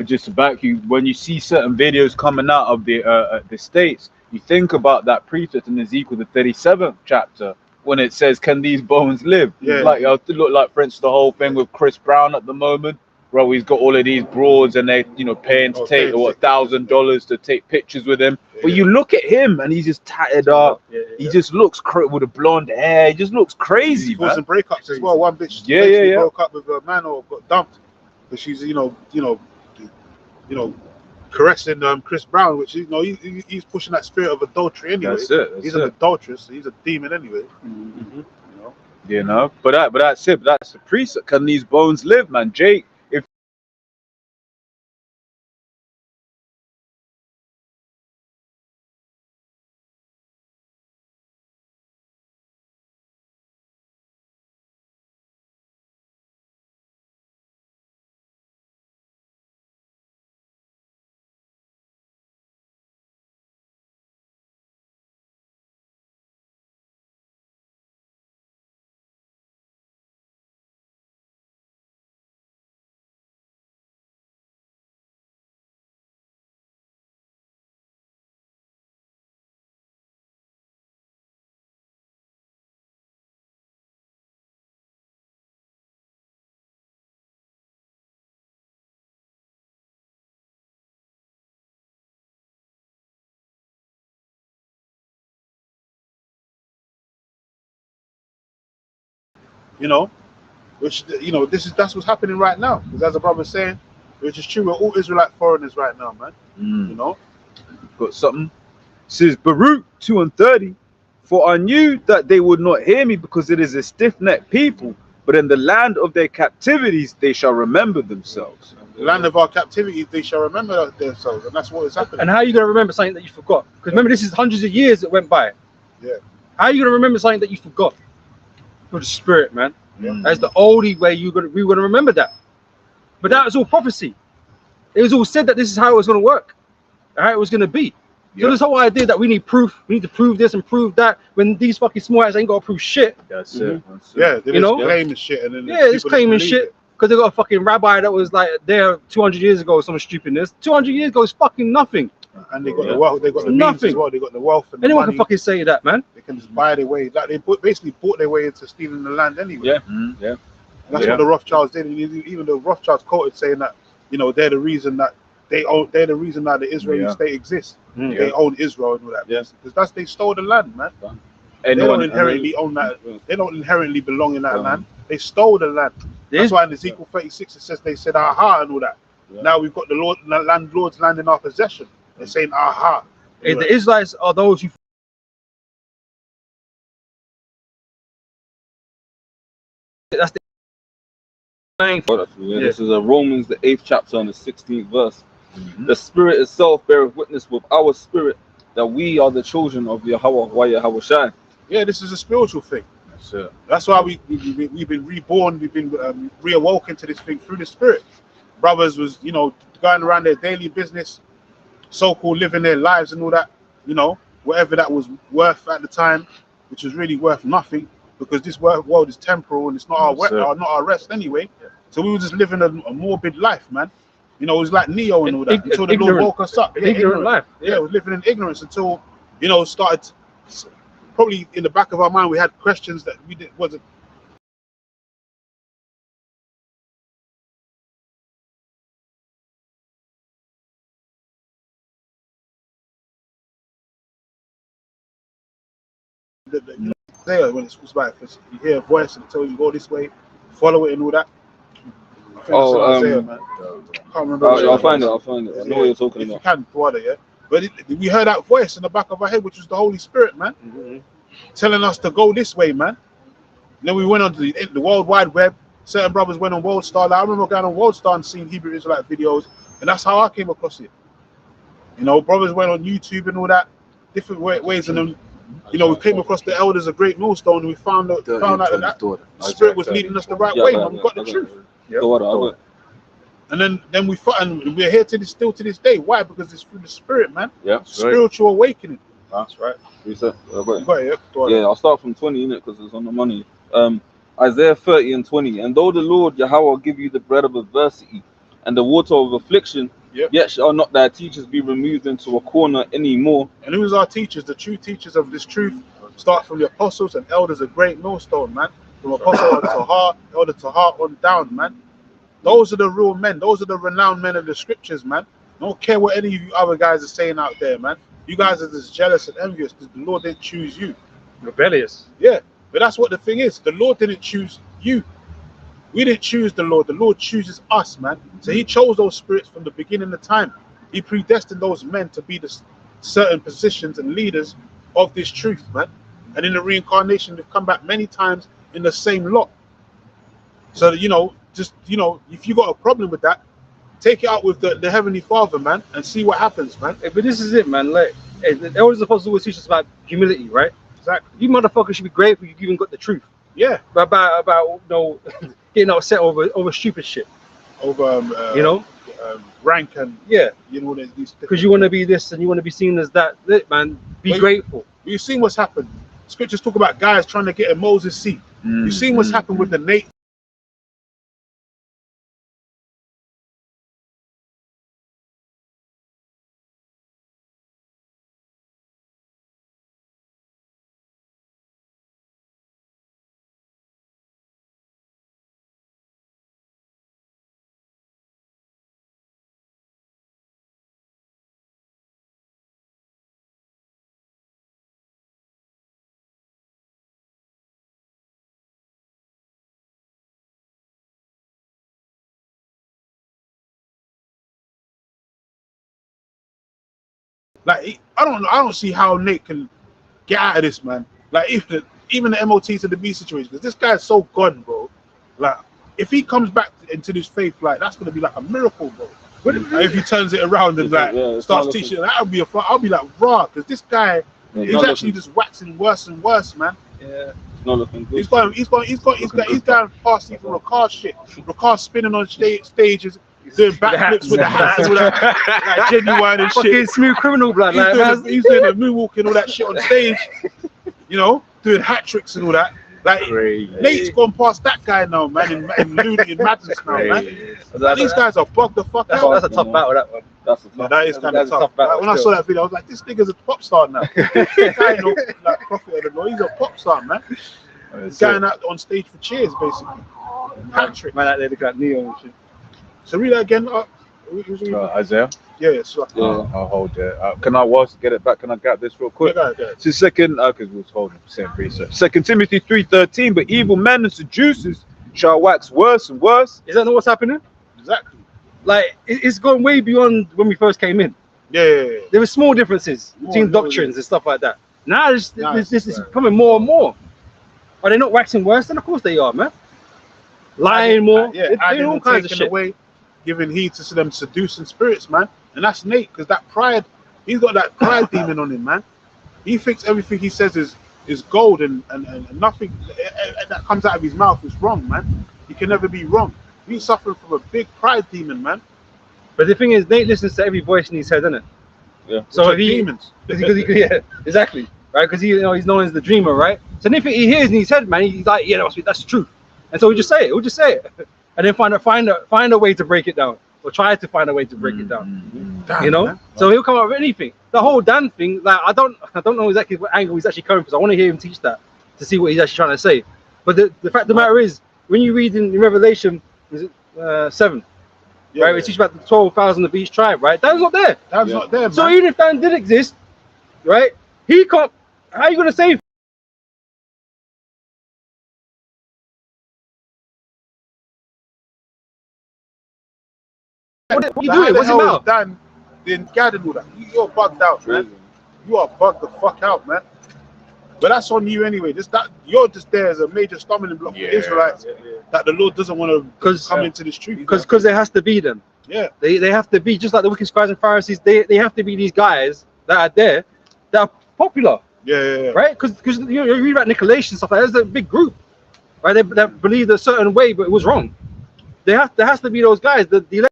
Just to back you, when you see certain videos coming out of the States, you think about that precept in Ezekiel, the 37th chapter, when it says, "Can these bones live?" Yeah. Like, it look like, for instance, the whole thing with Chris Brown at the moment. bro, he's got all of these broads and they, you know, paying to take what $1,000 to take pictures with him. But you look at him and he's just tatted up. He just looks with a blonde hair. He just looks crazy, He's man. causing breakups as well. One bitch broke up with a man or got dumped because she's you know caressing Chris Brown, which he's pushing that spirit of adultery anyway. That's it. He's an adulteress. He's a demon anyway. You know, but that's it. That's the precept. Can these bones live, man? Jake, if that's what's happening right now. Because as the brother's saying, which is true, we're all Israelite foreigners right now, man. You know, got something. Says Baruch 2:30. For I knew that they would not hear me because it is a stiff-necked people, but in the land of their captivities they shall remember themselves. the land of our captivity, they shall remember themselves, and that's what is happening. And how are you going to remember something that you forgot? Because remember, this is hundreds of years that went by. Yeah. How are you going to remember something that you forgot? For the spirit, man. Yeah. That's the only way we're going to remember that. But that was all prophecy. It was all said that this is how it was going to work, how it was going to be. So this whole idea that we need proof, we need to prove this and prove that, when these fucking small ass ain't got to prove shit. That's it. Yeah, they're just claiming shit, and then it's claiming shit because they got a fucking rabbi that was like there 200 years ago or some stupidness. 200 years ago is fucking nothing. And they got the wealth, they got the means as well. They got the wealth and anyone the can fucking say that, man. They can just buy their way. Like they basically bought their way into stealing the land anyway. Yeah. That's what the Rothschilds did. And even the Rothschilds quoted saying that they're the reason that they're the reason that the Israeli state exists. They own Israel and all that. Because they stole the land, man. They don't inherently own that. They don't inherently belong in that land. They stole the land. That's why in Ezekiel 36 it says they said aha and all that. Now we've got the landlord's land in our possession. They're saying aha. The Israelites are those who that's the This is Romans the 8th chapter and the 16th verse. The Spirit itself beareth witness with our spirit that we are the children of Yahweh Shai. Yeah, this is a spiritual thing. That's it. That's why we've been reborn. We've been reawoken to this thing through the Spirit. Brothers was going around their daily business, so-called living their lives and all that. Whatever that was worth at the time, which was really worth nothing, because this world is temporal and it's not our rest anyway. So we were just living a morbid life, man. It was like Neo and all that until the Lord woke us up. Ignorant life. Yeah, we was living in ignorance until started. Probably in the back of our mind, we had questions that wasn't. When it's like you hear a voice and it tells you go this way, follow it and all that. Man. Can't remember. I'll find it. I know what you're talking about. You can, brother, yeah. But we heard that voice in the back of our head, which was the Holy Spirit, man, telling us to go this way, man. And then we went on to the World Wide Web. Certain brothers went on World Star. Like, I remember going on World Star and seeing Hebrew Israelite videos, and that's how I came across it. Brothers went on YouTube and all that, different ways, and then we came across the elders of Great Millstone, and we found out that the Spirit was leading us the right way, man. We got the truth. And then we're here still to this day. Why? Because it's through the Spirit, man. Yeah. Spiritual awakening. That's right. I'll start from 20 in it because it's on the money. Isaiah 30 and 20. And though the Lord Yahweh give you the bread of adversity and the water of affliction, yet shall not thy teachers be removed into a corner anymore. And who's our teachers? The true teachers of this truth start from the apostles and elders of Great Millstone, man. From apostle to heart, elder to heart on down, man. Those are the real men. Those are the renowned men of the scriptures, man. Don't care what any of you other guys are saying out there, man. You guys are just jealous and envious because the Lord didn't choose you. Rebellious. Yeah, but that's what the thing is. The Lord didn't choose you. We didn't choose the Lord. The Lord chooses us, man. So he chose those spirits from the beginning of time. He predestined those men to be the certain positions and leaders of this truth, man. And in the reincarnation, they've come back many times in the same lot. So, you know, just, you know, if you got a problem with that, take it out with the Heavenly Father, man, and see what happens, man. But this is it, man. Like, the elders are supposed to always teach us about humility, right? Exactly. You motherfuckers should be grateful you even got the truth. Yeah. About you know, getting upset over stupid shit. Over, you know, rank and, yeah, you know, these because you want to be this and you want to be seen as that. Man, be grateful. You've seen what's happened. Scriptures talk about guys trying to get a Moses seat. You've seen what's happened with the Nate. Like, I don't see how Nate can get out of this, man. Like, even the MOT to the B situation, because this guy's so gone, bro. Like, if he comes back into this faith, like, that's gonna be like a miracle, bro. Like, if he turns it around and like starts teaching, I'll be like, raw, because this guy is actually just waxing worse and worse, man. Yeah. Not looking good. He's going past even Ricard shit. Ricard spinning on stages, doing backflips with the hats and all that, like Genuine and shit. Fucking Smooth Criminal, blood. He's doing the moonwalk and all that shit on stage. You know, doing hat tricks and all that. Like, Nate's gone past that guy now, man, in Looney Madness now, man. Like, these guys are bugged the fuck out. That's a tough battle, that one. That is kind of tough. battle, Like, when I saw that video, I was like, this nigga's a pop star now. This guy ain't no like prophet of the law. He's a pop star, man. He's going out on stage for cheers, basically. Hat trick. Man, out there looking like Neo and shit. So read that again. Isaiah. Yeah, so I'll hold it. Can I whilst get it back? Can I get this real quick? go ahead. So second, because we was holding same research. 2 Timothy 3:13. But evil men and seducers shall wax worse and worse. Is that not what's happening? Exactly. Like, it's gone way beyond when we first came in. Yeah. There were small differences between doctrines and stuff like that. Now this is becoming more and more. Are they not waxing worse? Then of course they are, man. Lying more. Yeah, They're doing all kinds of shit. Away, giving heed to them seducing spirits, man. And that's Nate, because that pride, he's got that pride demon on him, man. He thinks everything he says is gold and nothing that comes out of his mouth is wrong, man. He can never be wrong. He's suffering from a big pride demon, man. But the thing is, Nate listens to every voice in his head, isn't it? Yeah. So if demons. yeah, exactly, right? Because he's known as the dreamer, right? So anything he hears in his head, man, he's like, yeah, that's the truth. And so we just say it. We'll just say it, and then find a way to break it down, or try to find a way to break it down. Damn, You know, man. so he'll come up with anything. The whole Dan thing, like I don't know exactly what angle he's actually coming from. So I want to hear him teach that to see what he's actually trying to say. But the fact of the matter is, when you read in Revelation, is it 7? Yeah, right, we teach about the 12,000 of each tribe, right? Dan's not there. That's not there, man. So even if Dan did exist, right, he can't. How are you gonna save? What are you doing? What's it now? Dan, then Gad and all that. You're bugged out, man. You are bugged the fuck out, man. But that's on you anyway. You're just there as a major stumbling block for Israelites that the Lord doesn't want to come into this truth. Because there has to be them. Yeah. They have to be just like the wicked scribes and Pharisees. They have to be these guys that are there that are popular. Yeah. Right? Because you read about Nicolaitans and stuff like that. There's a big group, right? That believed a certain way, but it was wrong. There has to be those guys. The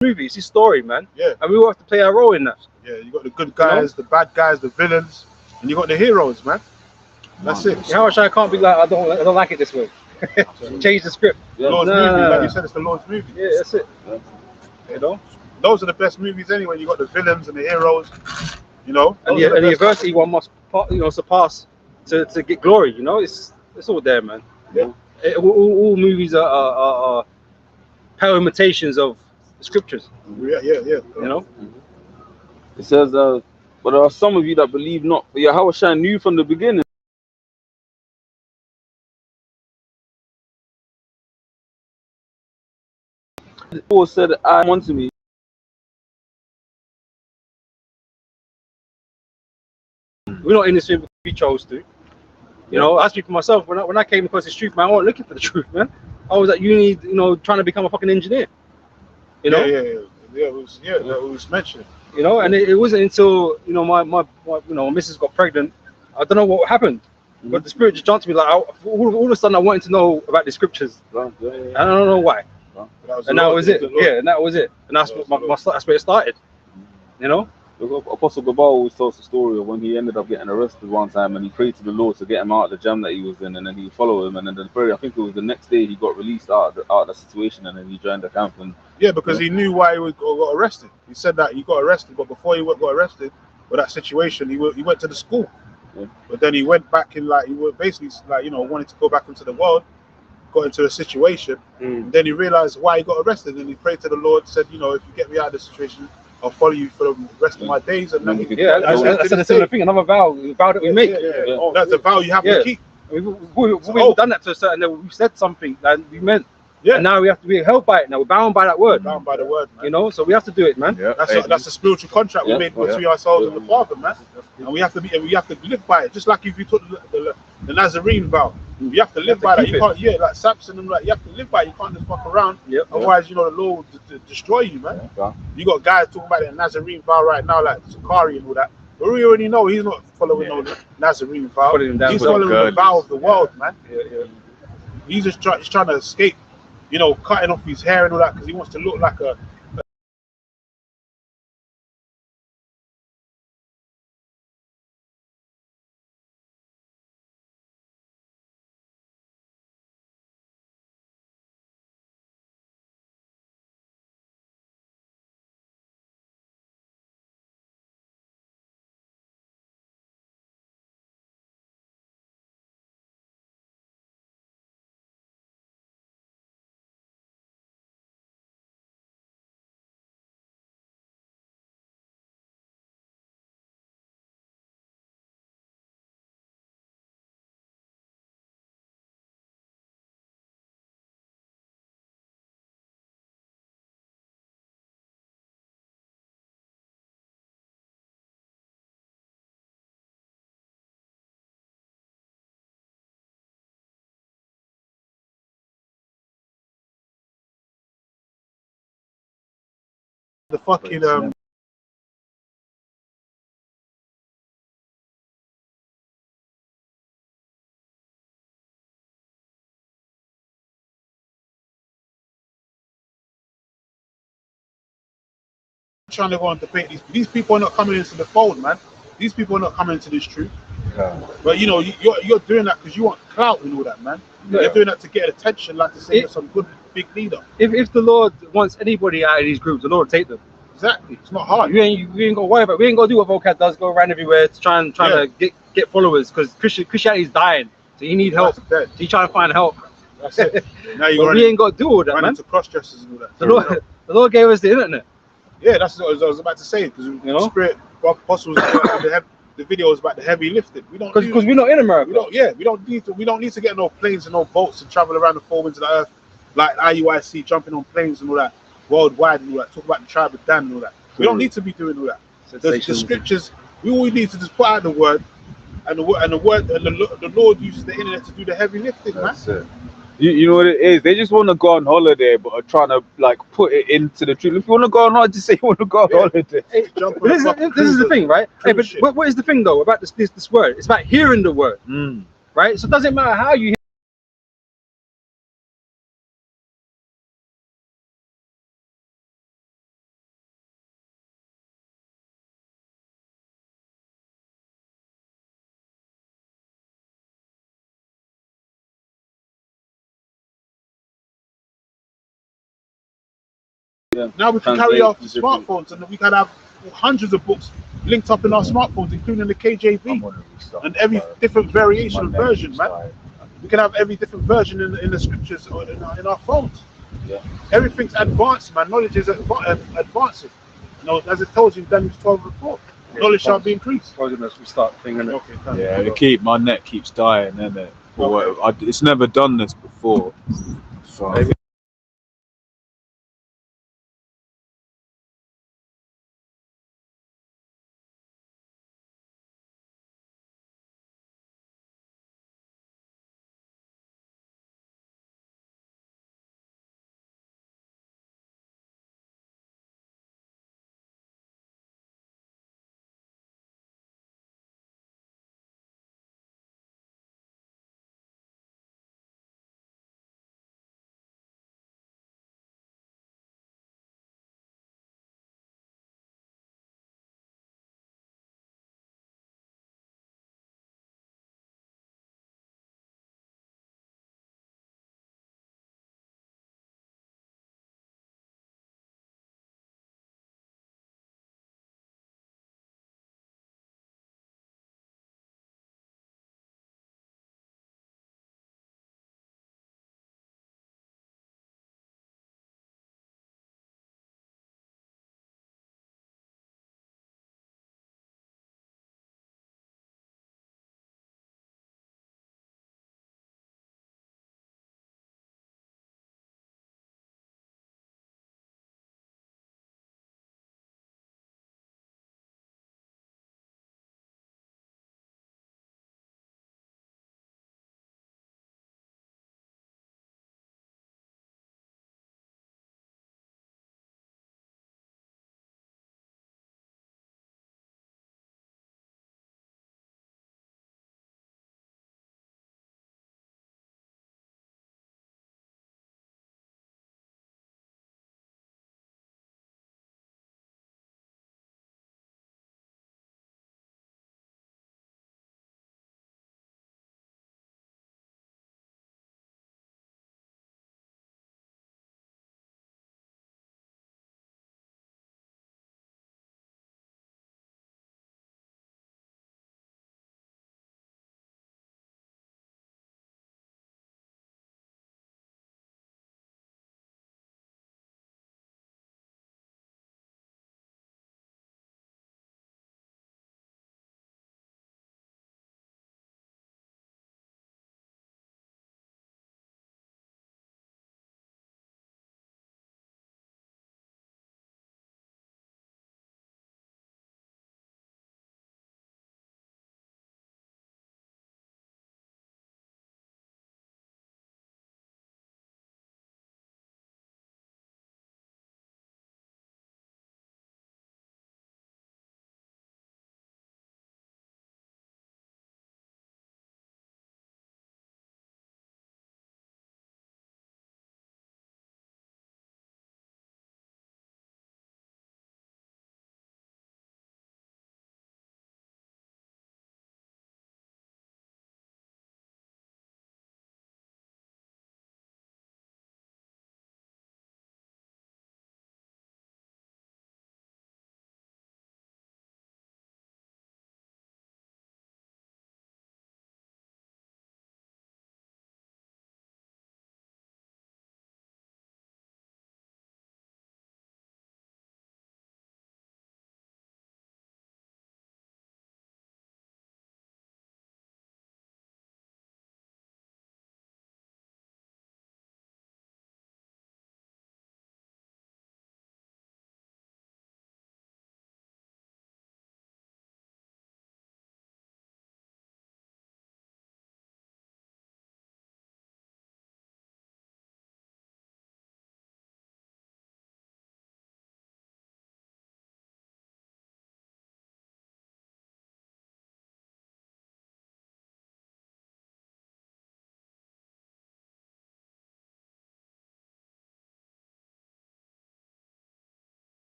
movie, it's his story, man. Yeah. And we all have to play our role in that. Yeah, you got the good guys, the bad guys, the villains, and you got the heroes, man. That's it. How much I can't be like, I don't like it this way. Change the script. Lord's movie, like you said, it's the Lord's movie. Yeah, that's it. You know? Those are the best movies anyway. You got the villains and the heroes, you know. And Those are the best. adversity one must, surpass to get glory. You know, it's all there, man. Yeah. All movies are pale imitations of the scriptures. Yeah. You know. It says, but there are some of you that believe not. But Yahweh knew from the beginning. Paul said, I want to me. We're not in this film because we chose to. You know, I speak for myself. When I came across this truth, man, I wasn't looking for the truth, man. I was at uni, you know, trying to become a fucking engineer. You know? Yeah. It was mentioned. You know, and it wasn't until, you know, my missus got pregnant. I don't know what happened, but the spirit just jumped to me like all of a sudden I wanted to know about the scriptures. And I don't know why. And that was it. Yeah, and that was it. And that's that's where it started. You know. Apostle Gabal always tells the story of when he ended up getting arrested one time and he prayed to the Lord to get him out of the jam that he was in, and then he followed him, and then I think it was the next day he got released out of the situation, and then he joined the camp. And yeah, because he knew why he got arrested. He said that he got arrested, but before he got arrested with that situation, he went to the school. Yeah. But then he went back in, like, he was basically like, you know, wanted to go back into the world, got into a situation, and then he realized why he got arrested, and he prayed to the Lord, said, you know, if you get me out of this situation, I'll follow you for the rest of my days. And then I said a similar thing. Another vow that we make. Oh, that's a vow you have to keep. We've done that to a certain level. We've said something that we meant. Yeah. And now we have to be held by it. Now we're bound by that word. Bound by the word, man. You know, so we have to do it, man. Yeah. That's a spiritual contract we made between ourselves and the Father, man. And we have to live by it. Just like if you took the Nazarene vow, you have to live by that. You can't, like Samson and you have to live by it. You can't just fuck around. Otherwise, you know, the Lord will destroy you, man. You got guys talking about the Nazarene vow right now, like Sakari and all that. But we already know he's not following no Nazarene vow. He's following the vow of the world, man. He's just trying to escape, you know, cutting off his hair and all that because he wants to look like a the fucking trying to go on debate. These people are not coming into the fold, man. These people are not coming into this truth. But you know, you're doing that because you want clout and all that, man. You're doing that to get attention, like to say you're some good big leader. If the Lord wants anybody out of these groups, the Lord will take them. Exactly. It's not hard. We ain't got to worry about it. We ain't got to do what Vocab does, go around everywhere to try to get followers, because Christianity is dying. So you need help. So you try to find help. That's it. Now But we ain't got to do all that, man. into cross-dressers and all that. The Lord gave us the internet. Yeah, that's what I was about to say, because Spirit Apostles the video is about the heavy lifting. We don't because we're not in America. We don't need to get no planes and no boats and travel around the four winds of the earth like IUIC, jumping on planes and all that worldwide and all that. Talk about the tribe of Dan and all that. We don't need to be doing all that. The scriptures, we all need to just put out the word, and the Lord uses the internet to do the heavy lifting, man. That's it. You know what it is? They just want to go on holiday, but are trying to like put it into the truth. If you want to go on holiday, just say you want to go on holiday. Hey, this is the thing, right? Hey, but what is the thing though about this word? It's about hearing the word, right? So it doesn't matter how you Yeah. Now we can carry Translate our from different- smartphones, and we can have hundreds of books linked up in our smartphones, including the KJV and every different variation and version, man. We can have every different version in the scriptures or in our phones. Yeah. Everything's advanced, man. Knowledge is advancing. You know, as it tells you in Daniel 12:4, knowledge shall be increased. As we start thinking, Okay, Yeah, my net keeps dying, innit? It's never done this before. So I think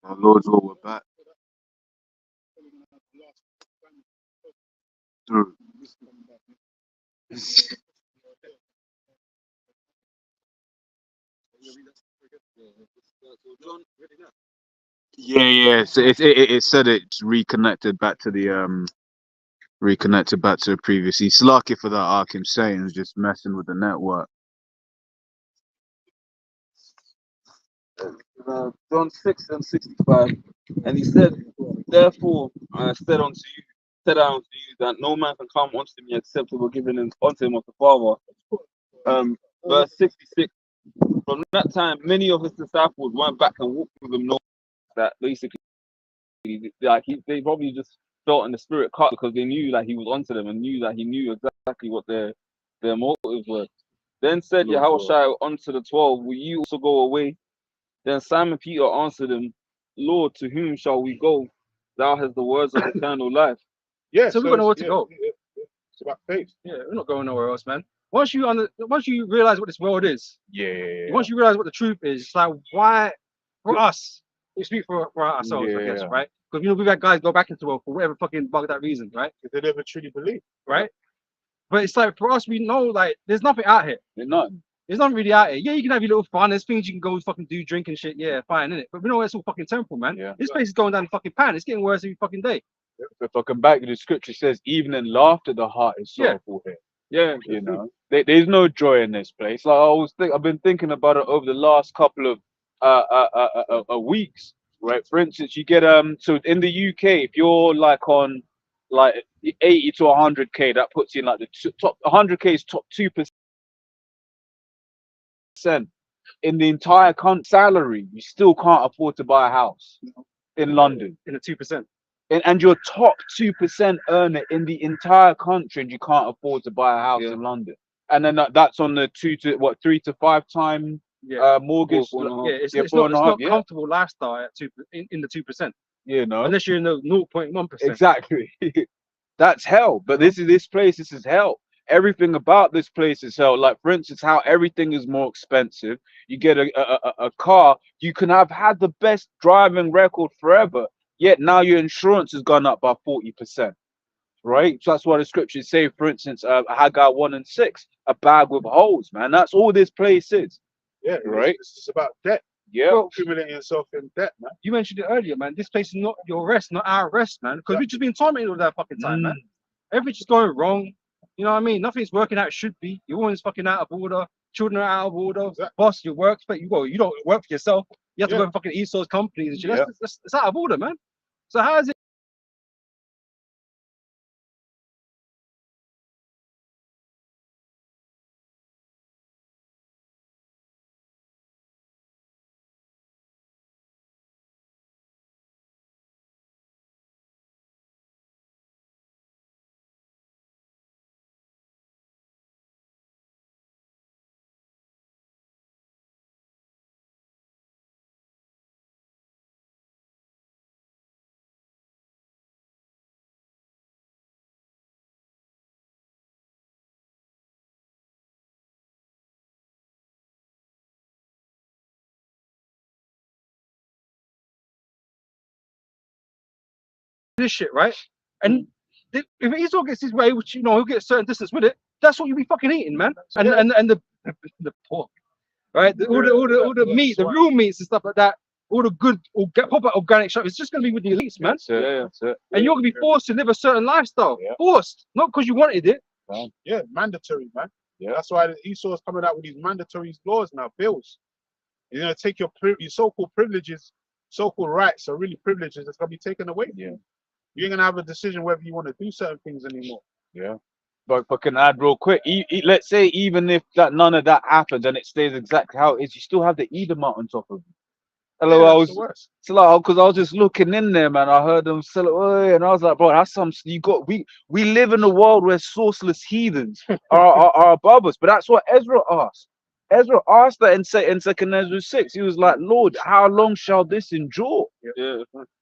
our Lord's will, we're back. through. Yeah. So it said it's reconnected back to the previous. He's lucky for that arc. Him saying it's just messing with the network. John 6:65, and he said, "Therefore I said unto you that no man can come unto me except it were given unto him of the Father." Verse 66. From that time, many of his disciples went back and walked with him. Know that basically, they probably just felt in the spirit cut because they knew that he was onto them and knew that he knew exactly what their motives were. Then said Yahushua unto the 12, "Will you also go away?" Then Simon Peter answered him, "Lord, to whom shall we go? Thou hast the words of eternal life." Yeah, So we've got nowhere to yeah, go. it's about faith. Yeah, we're not going nowhere else, man. Once you realize what this world is, once you realize what the truth is, it's like, why for us? We speak for ourselves, I guess, right? Because we've had guys go back into the world for whatever fucking bug that reason, right? If they never truly believe, right? But it's like for us, we know like there's nothing out here. There's nothing really out here. Yeah, you can have your little fun. There's things you can go fucking do, drink and shit. Yeah, fine, innit? But we know it's all fucking temporal, man. Yeah. This place is going down the fucking pan. It's getting worse every fucking day. If I come back to the scripture, says even in laughter the heart is sorrowful here. Yeah, You know, there's no joy in this place. Like I've been thinking about it over the last couple of weeks, right? For instance, you get so in the UK, if you're like on like 80 to 100k, that puts you in like the top 100k is top 2% in the entire country. Salary, you still can't afford to buy a house in London. In the 2%. And you're top 2% earner in the entire country, and you can't afford to buy a house in London. And then that's on the 3 to 5 time mortgage. It's four and a half, not comfortable lifestyle at in the 2%. You know, unless you're in the 0.1%. Exactly. That's hell. But this is hell. Everything about this place is hell. Like, for instance, how everything is more expensive. You get a car, you can have had the best driving record forever, yet now your insurance has gone up by 40%. Right? So that's why the scriptures say, for instance, Haggai 1:6, a bag with holes, man. That's all this place is. Yeah, right. It's about debt. Yeah, Accumulating yourself in debt, man. You mentioned it earlier, man. This place is not your rest, not our rest, man. Because we've just been tormented all that fucking time, man. Everything's just going wrong. You know what I mean? Nothing's working out it should be. You're always fucking out of order. Children are out of order. Exactly. Boss, you work, but you don't work for yourself. You have to work for fucking e-source companies and shit. That's out of order, man. So how is it? This shit, right? And if Esau gets his way, which he'll get a certain distance with it, that's what you'll be fucking eating, man. And the pork, right? All the meat, the real meats and stuff like that, all the good proper organic stuff, it's just gonna be with the elites, man. That's it. And you're gonna be forced to live a certain lifestyle. Forced, not because you wanted it. Yeah, mandatory, man. Yeah, that's why Esau is coming out with these mandatory laws now, bills. You're gonna take your so-called privileges, so-called rights, are really privileges that's gonna be taken away from you. You ain't gonna have a decision whether you want to do certain things anymore. Yeah. But can I add real quick? Let's say even if none of that happens and it stays exactly how it is, you still have the Edomite on top of you. Hello, because I was just looking in there, man. I heard them sell it, and I was like, bro, that's some. We live in a world where sourceless heathens are above us. But that's what Ezra asked. Ezra asked that in 2nd Ezra 6. He was like, Lord, how long shall this endure?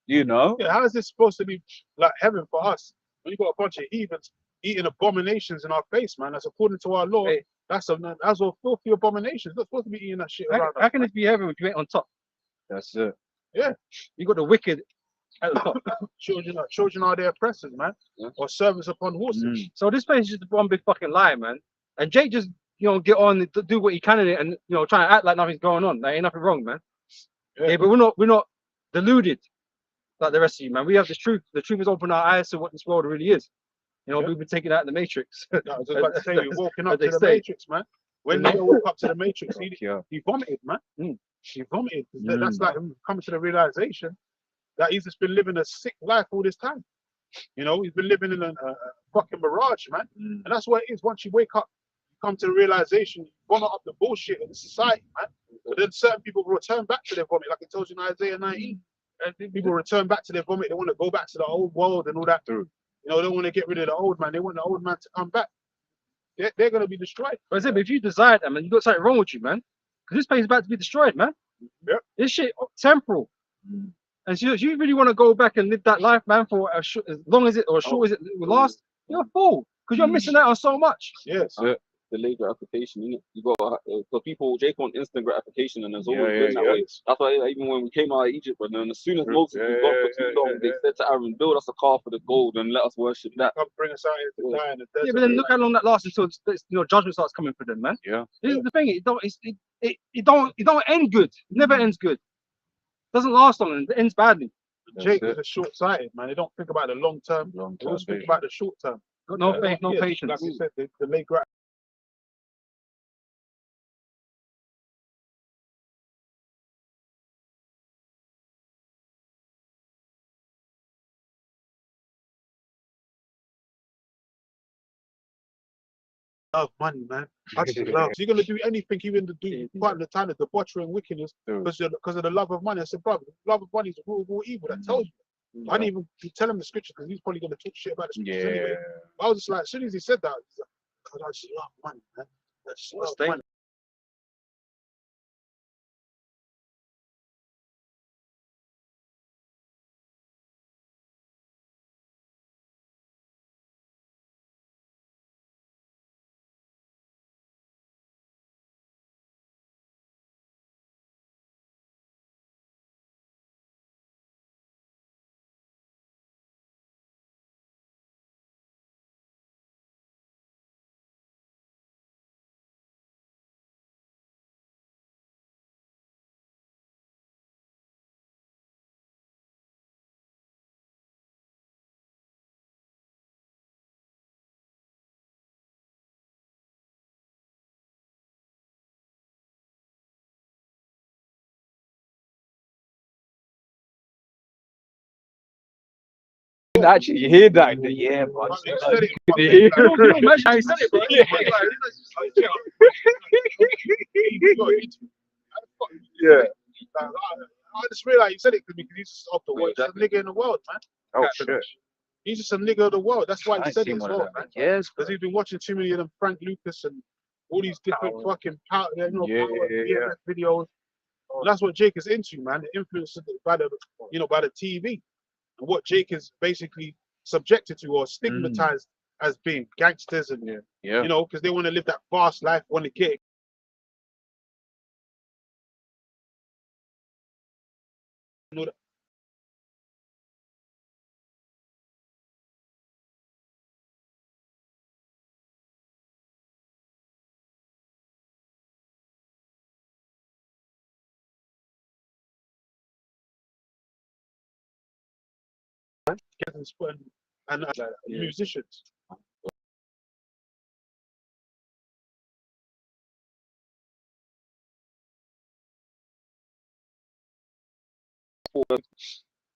You know? Yeah, how is this supposed to be like heaven for us? When you got a bunch of heathens eating abominations in our face, man. That's according to our law. Hey. That's a filthy abominations. Not supposed to be eating that shit around. How can it be heaven if you ain't on top? That's it. Yeah. You got the wicked Children are their oppressors, man, or servants upon horses. So this place is just one big fucking lie, man. And Jake just, get on and do what he can in it, and try to act like nothing's going on. There ain't nothing wrong, man. Yeah, but we're not deluded like the rest of you, man. We have the truth. The truth has opened our eyes to what this world really is. We've been taking out in the Matrix. I was just about to say, you're walking up to the Matrix, man. When Neo woke up to the Matrix, he vomited, man. He vomited. That's like him coming to the realization that he's just been living a sick life all this time. He's been living in a fucking mirage, man. And that's what it is. Once you wake up, you come to the realization, you vomit up the bullshit of the society, man. But then certain people return back to their vomit, like it tells you in Isaiah 19. And people return back to their vomit. They want to go back to the old world and all that. They don't want to get rid of the old man. They want the old man to come back. They're going to be destroyed. But if you desire that, man, you got something wrong with you, man. Because this place is about to be destroyed, man. Yep. This shit temporal. And so if you really want to go back and live that life, man, for as long as it or as short as it will last, you're a fool. Because you're missing out on so much. Yes. Delayed gratification, you got for people. Jake want instant gratification, and there's always been that way. That's why even when we came out of Egypt, but then as soon as Moses was gone for too long, they said to Aaron, "Build us a car for the gold and let us worship that." Come bring us out here to die in the desert. Yeah, but then look how long that lasts until judgment starts coming for them, man. Yeah. This is the thing. It don't end good. It never ends good. It doesn't last long and it ends badly. Jake is a short-sighted, man. They don't think about the long term. They just think about the short term. Got no faith, no patience. Like you said, the late gratification. Love money, man. I just love. So you're gonna do anything, even to do part of the time of debauchery and wickedness, because of the love of money. I said, brother, love of money is the root of all evil. That tells you. I didn't even tell him the scripture because he's probably gonna talk shit about the scriptures anyway. But I was just like, as soon as he said that, he's like, God, I just love money, man. I just love money. Actually, you hear that? Yeah, bro. You don't imagine how he said it, bro. Yeah. I just realized you said it because he's just off the world. He's a nigga in the world, man. Oh shit. He's just a nigga of the world. That's why he said it as well, man. Yes, because he's been watching too many of them Frank Lucas and all these different fucking power, BMF videos. And that's what Jake is into, man. The influence by the by the TV. And what Jake is basically subjected to or stigmatized as being gangsters and because they want to live that fast life, want to get and musicians.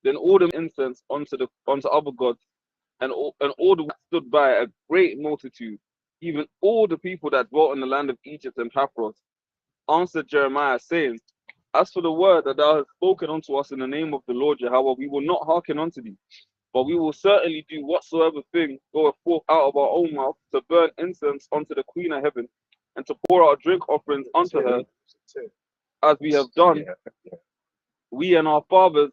Then all them incense onto other gods, and all the stood by a great multitude, even all the people that dwelt in the land of Egypt and Paphros, answered Jeremiah, saying, As for the word that thou hast spoken unto us in the name of the Lord Jehovah, we will not hearken unto thee, but we will certainly do whatsoever thing goeth forth out of our own mouth, to burn incense unto the Queen of Heaven, and to pour out drink offerings unto her, as we have done, we and our fathers,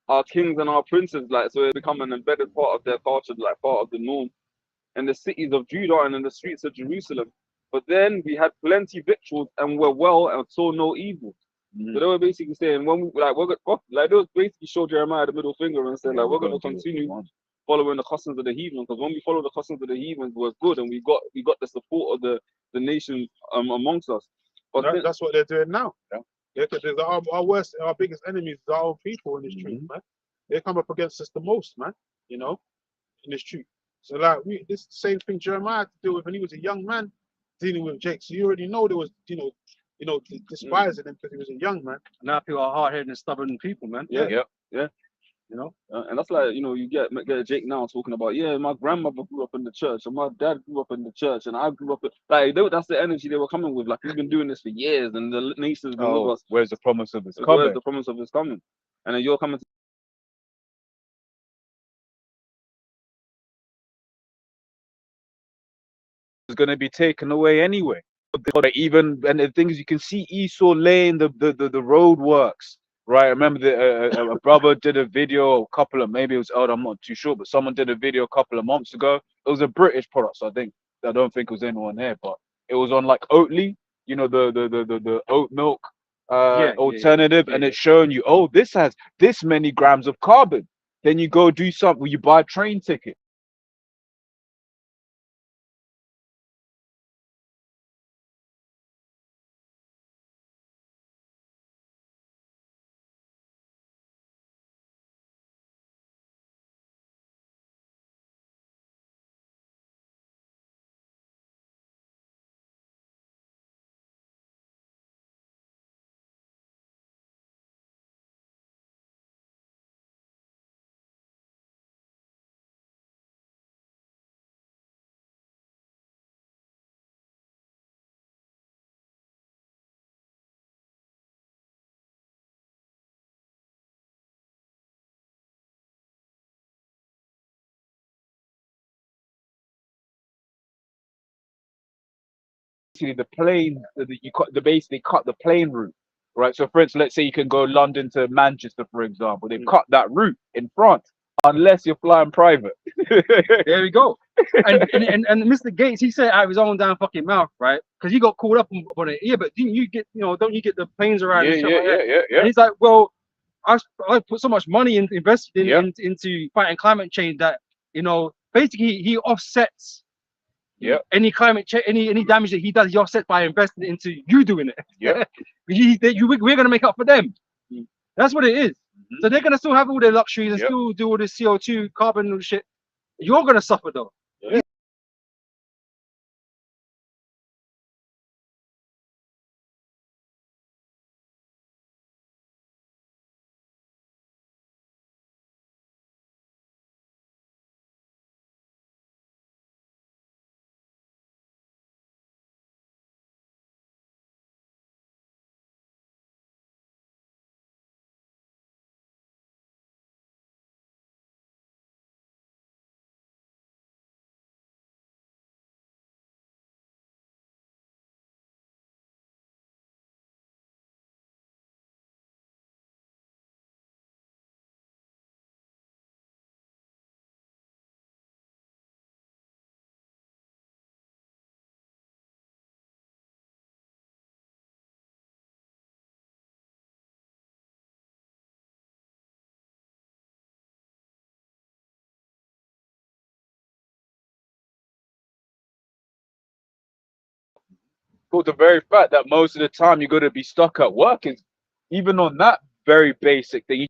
our kings and our princes, so it's become an embedded part of their culture, part of the norm, in the cities of Judah and in the streets of Jerusalem. But then we had plenty victuals and were well and saw no evil. So they were basically saying when we like like they was basically showed Jeremiah the middle finger and said like we're gonna continue following the customs of the heathen, because when we follow the customs of the heathen was good, and we got the support of the nation amongst us. But that's what they're doing now. Yeah, because our biggest enemies is our own people in this truth, man. They come up against us the most, man. You know, in this truth. So like this same thing Jeremiah had to deal with when he was a young man dealing with Jake. So you already know there was, despising him because he was a young man. Now people are hard-headed and stubborn people, man. Yeah. You know, and that's like, you get Jake now talking about, my grandmother grew up in the church and my dad grew up in the church and I grew up in, that's the energy they were coming with. Like, we've been doing this for years and the nation's been with us. Where's the promise of his coming? Where's the promise of his coming? And then you're coming to is going to be taken away anyway. Even and the things you can see Esau laying the road works. Right, I remember a brother did a video maybe it was out, I'm not too sure, but someone did a video a couple of months ago. It was a British product, so I don't think it was anyone here, but it was on like Oatly, the oat milk alternative, and it's showing you, oh, this has this many grams of carbon. Then you go do something, you buy a train ticket. The plane, basically cut the plane route, right? So, for instance, let's say you can go London to Manchester, for example. They've cut that route in France, unless you're flying private. There we go. And Mr. Gates, he said it out of his own damn fucking mouth, right? Because he got caught up on it. Yeah, but don't you get the planes around? Yeah. And he's like, well, I put so much money invested into fighting climate change that basically he offsets. Yeah. Any climate change, any damage that he does, he offsets by investing into you doing it. Yeah. We're gonna make up for them. That's what it is. So they're gonna still have all their luxuries and still do all this CO2, carbon shit. You're gonna suffer though. Yeah. But the very fact that most of the time you're going to be stuck at work is, even on that very basic thing.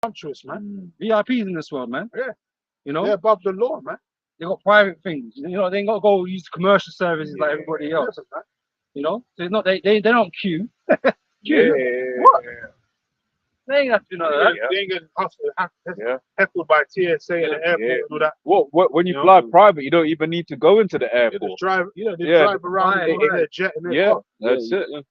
Sumptuous, man. VIPs in this world, man. Yeah. They're above the law, man. They got private things. They ain't got to go use commercial services like everybody else. So it's not they don't queue. What? They ain't have to do none of that. They ain't getting Yeah. heckled by TSA at the airport Yeah. and all that. What when you You fly know? private, you don't even need to go into the They airport. just drive, they Yeah. drive around Right, in their jet and their Yeah, car. that's it. You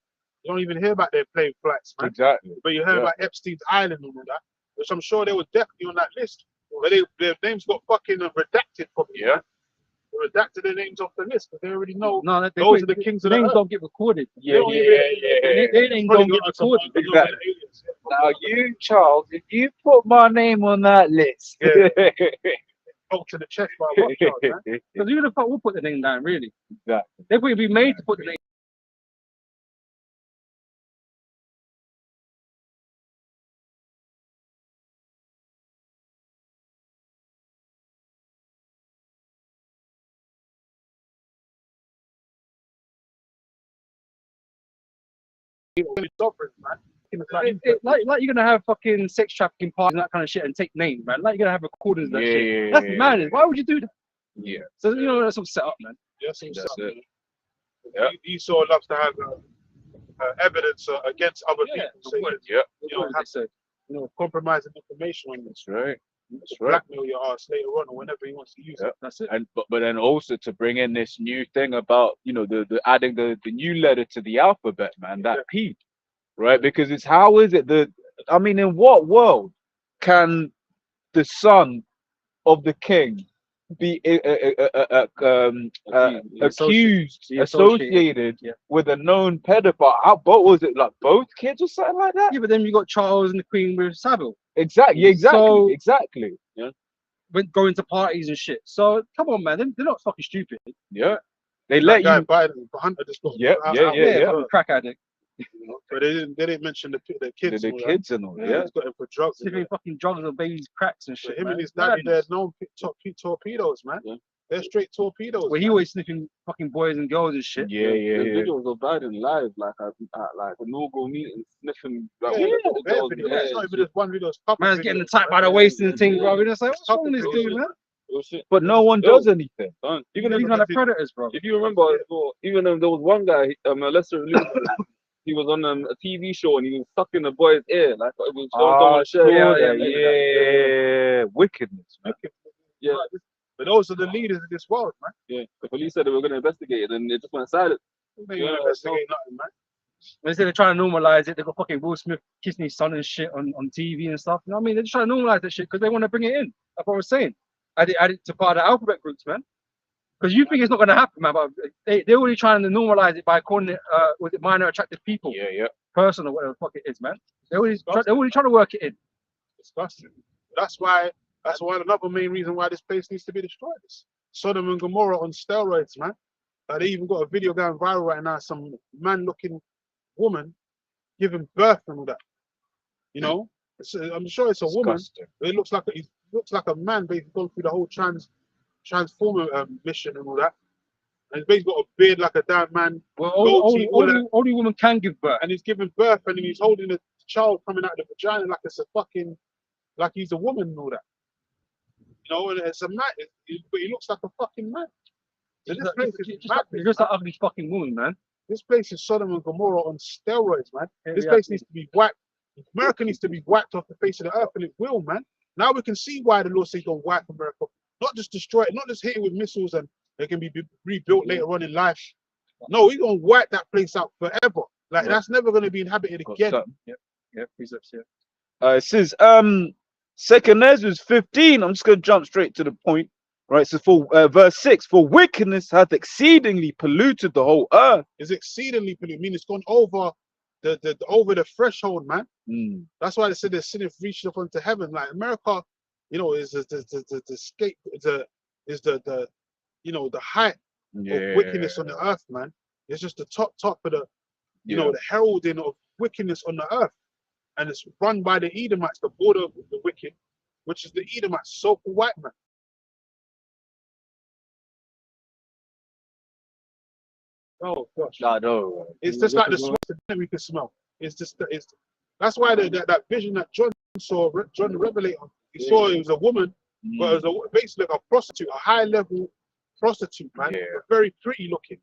don't even hear about their plane flights, man. Exactly. But you heard Yeah. about Epstein's Island and all that, which I'm sure they were definitely on that list. But their names got fucking redacted from it. Yeah. Man. They redacted their names off the list because they already know No, they those put- are the kings of the names earth. don't get recorded. Yeah, They don't yeah, even- yeah. They names Probably don't get got some recorded. unknown aliens. Now you, Charles, if you put my name on that list, Yeah. Talk to the chest by what, Charles, man? Because who the fuck will put the name down, really? Exactly. They probably be made to put the name. Sovereign, man. Like you're gonna have fucking sex trafficking parties and that kind of shit and take names, man. Like you're gonna have recordings of that shit. Yeah. That's madness. Why would you do that? Yeah. So you know that's all set up, man. Yes, That's exactly. it. Yeah. Esau loves to have evidence against other Yeah, people. So of Yeah. you don't have to. compromising information on That's right. That's to right. blackmail your ass later on or whenever he wants to use Yeah. it. That's it. And but then also to bring in this new thing about the adding the new letter to the alphabet, man, that Yeah. P, right? Because it's how is it in what world can the son of the king be accused, Be associated. associated Yeah. with a known pedophile? What was it, like both kids or something like that? Yeah, but then you got Charles and the Queen with Savile. Exactly, So- exactly. Went going to parties and shit. So come on, man. They're not fucking stupid. Yeah, they That let guy you. Biden, Hunter just got Yeah, out, yeah, out yeah, with yeah. fucking crack addict. But they didn't mention the kids. The and all that. kids and all that. Yeah, Yeah, he's got him for drugs. and all Sipping that. fucking drugs or babies cracks and So shit. him man. and his daddy, Madness. they're known torpedoes, man. Yeah. They're straight torpedoes. Well, he man. always sniffing fucking boys and girls and shit. yeah, The yeah. videos of Biden live, like at like a no-go meeting, sniffing like Yeah, with look the at their girls video. there It's not and even just one video. It's a couple Man's videos, getting attacked by man. the waist and the thing, bro. Yeah. We're just like, what's wrong with this Couple dude, man? Oh, shit. But no one Yo. does anything. Done. Even These if are the it- predators, bro. If you remember, even there was one guy, Lester Lewis, he was on a TV show and he was sucking a boy's ear, like it was someone sharing. Yeah, wickedness, man. Yeah. But those are the leaders of this world, man. Yeah, the police said they were going to investigate it, and they just went silent. They ain't gonna investigate nothing, man. Instead of trying to normalize it, they got fucking Will Smith kissing his son and shit on TV and stuff. You know what I mean? They're just trying to normalize that shit because they want to bring it in. That's what I was saying. Add it to part of the alphabet groups, man. Because you think it's not going to happen, man. But they're already trying to normalize it by calling it, was it minor attractive people, Yeah. person or whatever the fuck it is, man. They're already trying to work it in. Disgusting. That's why. That's one another main reason why this place needs to be destroyed. It's Sodom and Gomorrah on steroids, man. They even got a video going viral right now. Some man-looking woman giving birth and all that. You know, I'm sure it's a woman. Disgusting. But it looks like a man basically going through the whole transformer mission and all that. And he's basically got a beard like a damn man, Well, goatee, all that. only woman can give birth. And he's giving birth, and then he's holding a child coming out of the vagina like it's a fucking, like he's a woman and all that. You know, and it's a man, but he looks like a fucking man. So this place is madness, Just man. an ugly fucking woman, man. This place is Sodom and Gomorrah on steroids, man. This Yeah, place needs to be wiped. America needs to be wiped off the face of the earth, and it will, man. Now we can see why the Lord says don't wipe America. Not just destroy it, not just hit it with missiles and it can be rebuilt later on in life. No, we're gonna wipe that place out forever. Like that's never gonna be inhabited Got again. something. Yeah, precepts, yeah. It says Second Ezra 15. I'm just gonna jump straight to the point. Right, so for verse 6, for wickedness hath exceedingly polluted the whole earth. It's exceedingly polluted. I mean, it's gone over the threshold, man. That's why they said the sin have reached up into heaven. Like America, you know, is the scape, is the you know, the height of wickedness on the earth, man. It's just the top of the, you know, the heralding of wickedness on the earth. And it's run by the Edomites, the border of the wicked, which is the Edomites, so-called white man. Oh gosh. I know. It's just like the sweat that we can smell. It's just that's why that vision that John saw, John the Revelator, he saw it was a woman, but it was basically like a prostitute, a high level prostitute, man. But very pretty looking.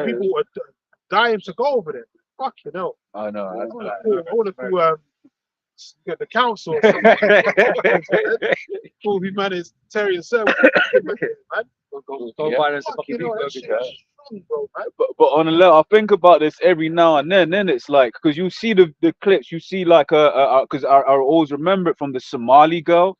People are dying to go over there. Fucking hell. I know. I want to call get the council or something. Call humanitarian service. Go finance a fucking Fucking hell, that beef shit burger. is strong, bro, man. But on a level, I think about this every now and then it's like, because you see the clips, you see like because I always remember it from the Somali girl.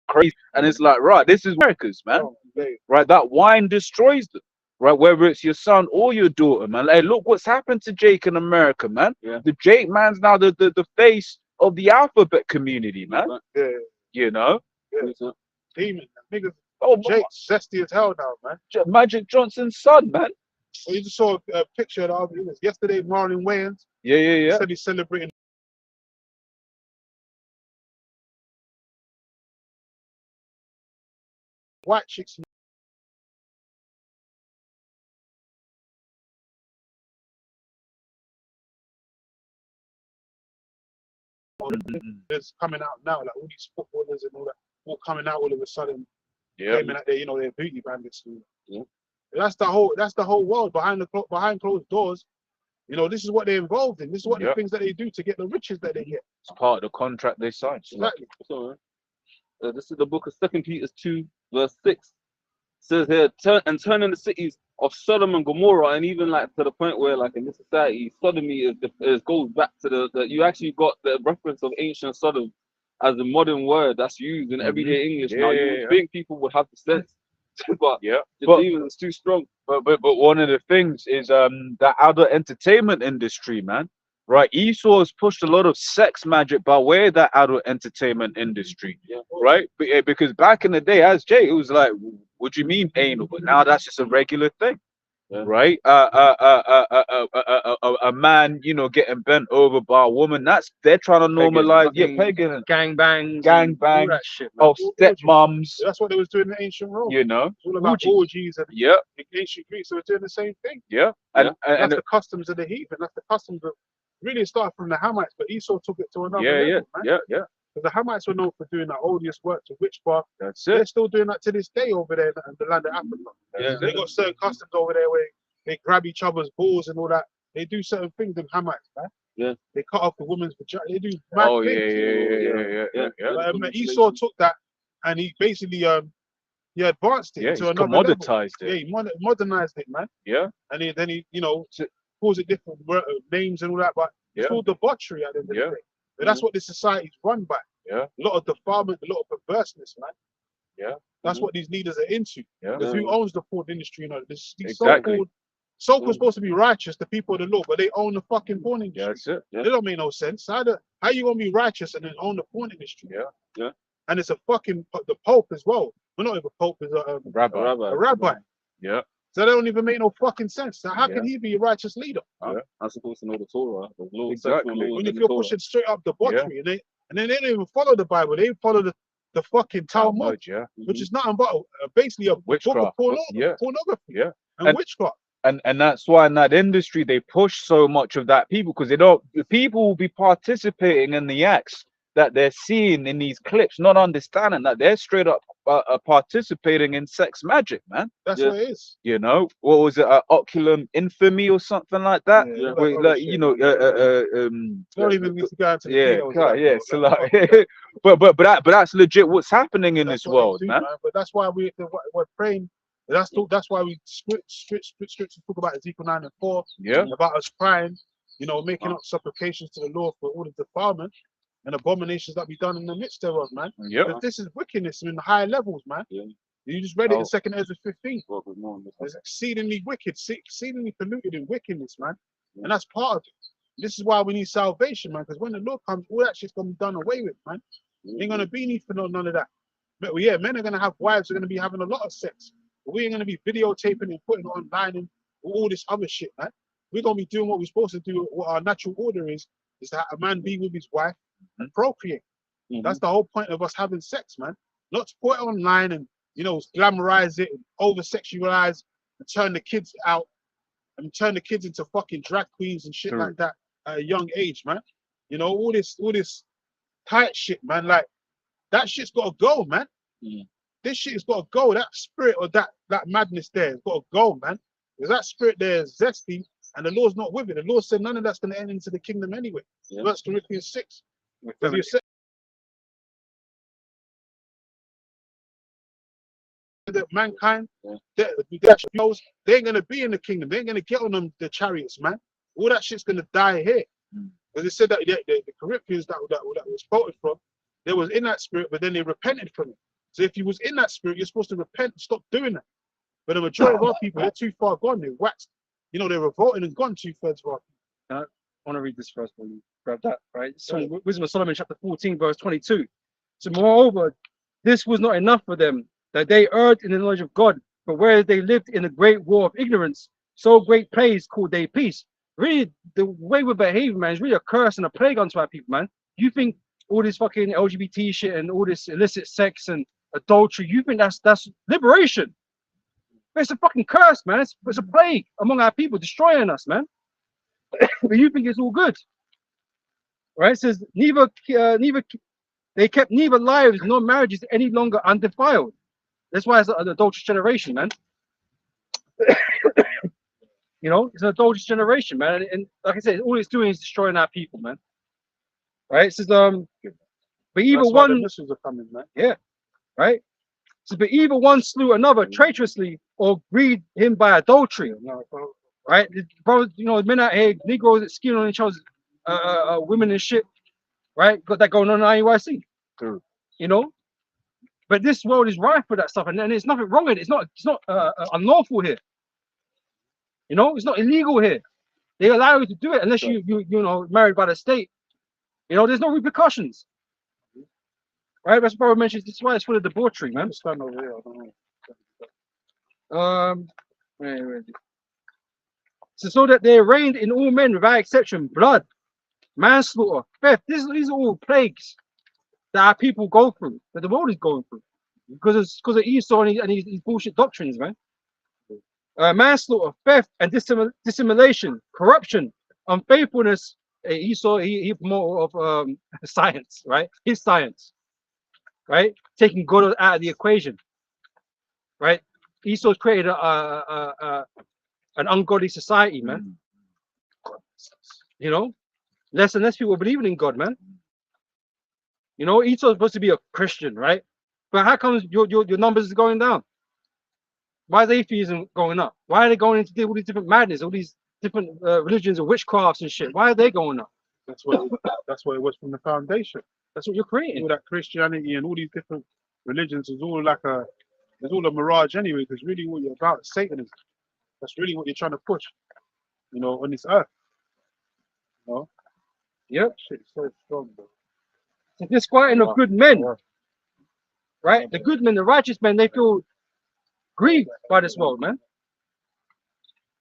Crazy, and it's like, right, this is America's, man. Oh, mate. Right, that wine destroys them. Right, whether it's your son or your daughter, man. Hey, look what's happened to Jake in America, man. Yeah. The Jake man's now the face of the alphabet community, man. Yeah, You know. demon. Niggas, Oh, Jake's zesty as hell now, man. Magic Johnson's son, man. So you just saw a picture of it was yesterday. Marlon Wayans Yeah. said he's celebrating white chicks. Is coming out now, like all these footballers and all that, all coming out all of a sudden, claiming that they, they're beauty bandits. Yeah. That's the whole world behind closed doors. This is what they're involved in. This is what the things that they do to get the riches that they get. It's part of the contract they signed. Exactly. So, this is the book of 2 Peter 2, verse 6. It says here, turning the cities of Sodom and Gomorrah, and even like to the point where, like in this society, sodomy goes back to the you actually got the reference of ancient Sodom as a modern word that's used in everyday English now. You would think people would have the sense, but the demon is too strong. But one of the things is the adult entertainment industry, man. Right, Esau has pushed a lot of sex magic by way of that adult entertainment industry. Right, because back in the day, as Jay, it was like, what do you mean anal? But now that's just a regular thing. Right, a man, getting bent over by a woman. They're trying to normalize, pagan, Gangbangs, gangbang, all that shit, man. stepmoms. That's what they was doing in ancient Rome. You know, It's all about orgies and yeah, ancient Greece. So they're doing the same thing. yeah, And that's the customs of the heathen. That's the customs of really started from the Hamites, but Esau took it to another level, man. yeah. Because the Hamites were known for doing the odious work to witchcraft. That's They're it. still doing that to this day over there in the land of Africa. They got certain customs over there where they grab each other's balls and all that. They do certain things in Hamites, man. Yeah. They cut off the woman's vagina. They do mad things. Yeah. Esau took that and he basically he advanced it to another level. Commoditized it. Yeah, he modernized it, man. Yeah. And then he calls it different names and all that, but it's all debauchery at the end of the day. And that's what this society's run by. Yeah. A lot of defilement, a lot of perverseness, man. Yeah. That's what these leaders are into. Yeah. Because who owns the porn industry? These Exactly. so-called supposed to be righteous, the people of the law, but they own the fucking porn industry. Yeah, that's it. It don't make no sense. How you gonna be righteous and then own the porn industry? Yeah. And it's a fucking the Pope as well. Well, not even Pope, is a rabbi. Yeah. So that don't even make no fucking sense. So how can he be a righteous leader? I'm supposed to know the Torah. The law, Exactly. When if you're pushing straight up debauchery, and then they don't even follow the Bible, they follow the fucking Talmud, which is nothing but basically a witchcraft. book of pornography. Yeah. And witchcraft. And that's why in that industry they push so much of that people, because the people will be participating in the acts that they're seeing in these clips, not understanding that they're straight up participating in sex magic, man. That's what it is. What was it, oculum infamy or something like that? Yeah, Where, like, don't even need to go into the details. So like, but that's legit what's happening in this world, man. But that's why we're praying. That's why we scriptures talk about Ezekiel 9 and 4. Yeah. About us crying, making up supplications to the Lord for all the defilement and abominations that be done in the midst thereof, man. Yeah. But this is wickedness in the higher levels, man. Yeah. You just read it in 2 Ezra 15. It's It's exceedingly wicked, exceedingly polluted in wickedness, man. And that's part of it. This is why we need salvation, man. Because when the Lord comes, all that shit's gonna be done away with, man. Ain't gonna be need for none of that. But men are gonna have wives. Are gonna be having a lot of sex. But we ain't gonna be videotaping and putting it online and all this other shit, man. We're gonna be doing what we're supposed to do. What our natural order is that a man be with his wife and procreate. That's the whole point of us having sex, man. Not to put it online and you know, glamorize it, over sexualize, and turn the kids out, and turn the kids into fucking drag queens and shit like that at a young age, man. You know, all this tight shit, man. Like that shit's got to go, man. This shit has got to go. That spirit or that madness there has got to go, man. Because that spirit there is zesty, and the Lord's not with it. The Lord said none of that's going to end into the kingdom anyway. 1 Corinthians 6. Because you said that mankind, they ain't going to be in the kingdom. They ain't going to get on them the chariots, man. All that shit's going to die here. Because it said that the Corinthians that was quoted from, they was in that spirit, but then they repented from it. So if you was in that spirit, you're supposed to repent and stop doing that. But the majority of our people, they're too far gone. They're waxed. You know, they're revolting and gone 2/3 of our people. I want to read this first for you. Grab that, right? So Wisdom of Solomon, chapter 14, verse 22. So moreover, this was not enough for them, that they erred in the knowledge of God, but whereas they lived in a great war of ignorance, so great plagues called they peace. Really, the way we're behaving, man, is really a curse and a plague unto our people, man. You think all this fucking LGBT shit and all this illicit sex and adultery, you think that's liberation? But it's a fucking curse, man. It's a plague among our people, destroying us, man. But you think it's all good, right? It says they kept neither lives nor marriages any longer undefiled. That's why it's an adulterous generation, man. You know, it's an adulterous generation, man. And like I said, all it's doing is destroying our people, man. Right? It says but either That's why one the missiles are coming, man. Yeah, right. So, but either one slew another traitorously or greed him by adultery. Right? Bro, you know, men out here, Negroes skin on each other's women and shit. Right? Got that going on in IUIC. You know? But this world is rife for that stuff, and there's nothing wrong with it. It's not unlawful here. You know, it's not illegal here. They allow you to do it unless you know, married by the state. You know, there's no repercussions. Right, that's what mentions. This is why it's full of debauchery, man. Stand over here. I don't know. So that they reigned in all men without exception, blood, manslaughter, theft. These are all plagues that our people go through, that the world is going through, because of Esau and his bullshit doctrines, man. Manslaughter, theft, and dissimulation, corruption, unfaithfulness. Esau, he promoted of science, right? His science. Right, taking God out of the equation. Right, Esau's created an ungodly society, man. You know, less and less people believing in God, man. You know, Esau's supposed to be a Christian, right? But how come your numbers are going down? Why is atheism going up? Why are they going into all these different madness, all these different religions and witchcrafts and shit? Why are they going up? That's what it was from the foundation. That's what you're creating. All that Christianity and all these different religions is all like it's all a mirage anyway, because really what you're about is Satanism. That's really what you're trying to push, you know, on this earth. You know? Yep. Shit's so strong, bro. The disquieting of good men. Right? The good men, the righteous men, they feel grieved by this world, man.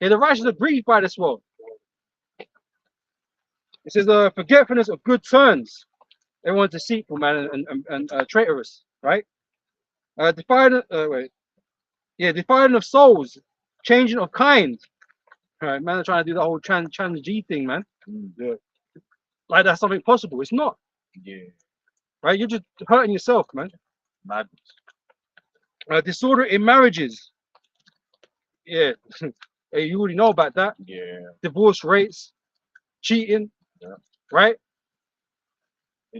Yeah, the righteous are grieved by this world. It says the forgetfulness of good turns. Everyone's deceitful, man, and traitorous, right? Defiant of souls, changing of kind. All right, man, are trying to do the whole trans G thing, man. Yeah. Like that's something possible. It's not. Yeah. Right? You're just hurting yourself, man. Madness. Disorder in marriages. Yeah. You already know about that. Yeah. Divorce rates, cheating. Yeah. Right?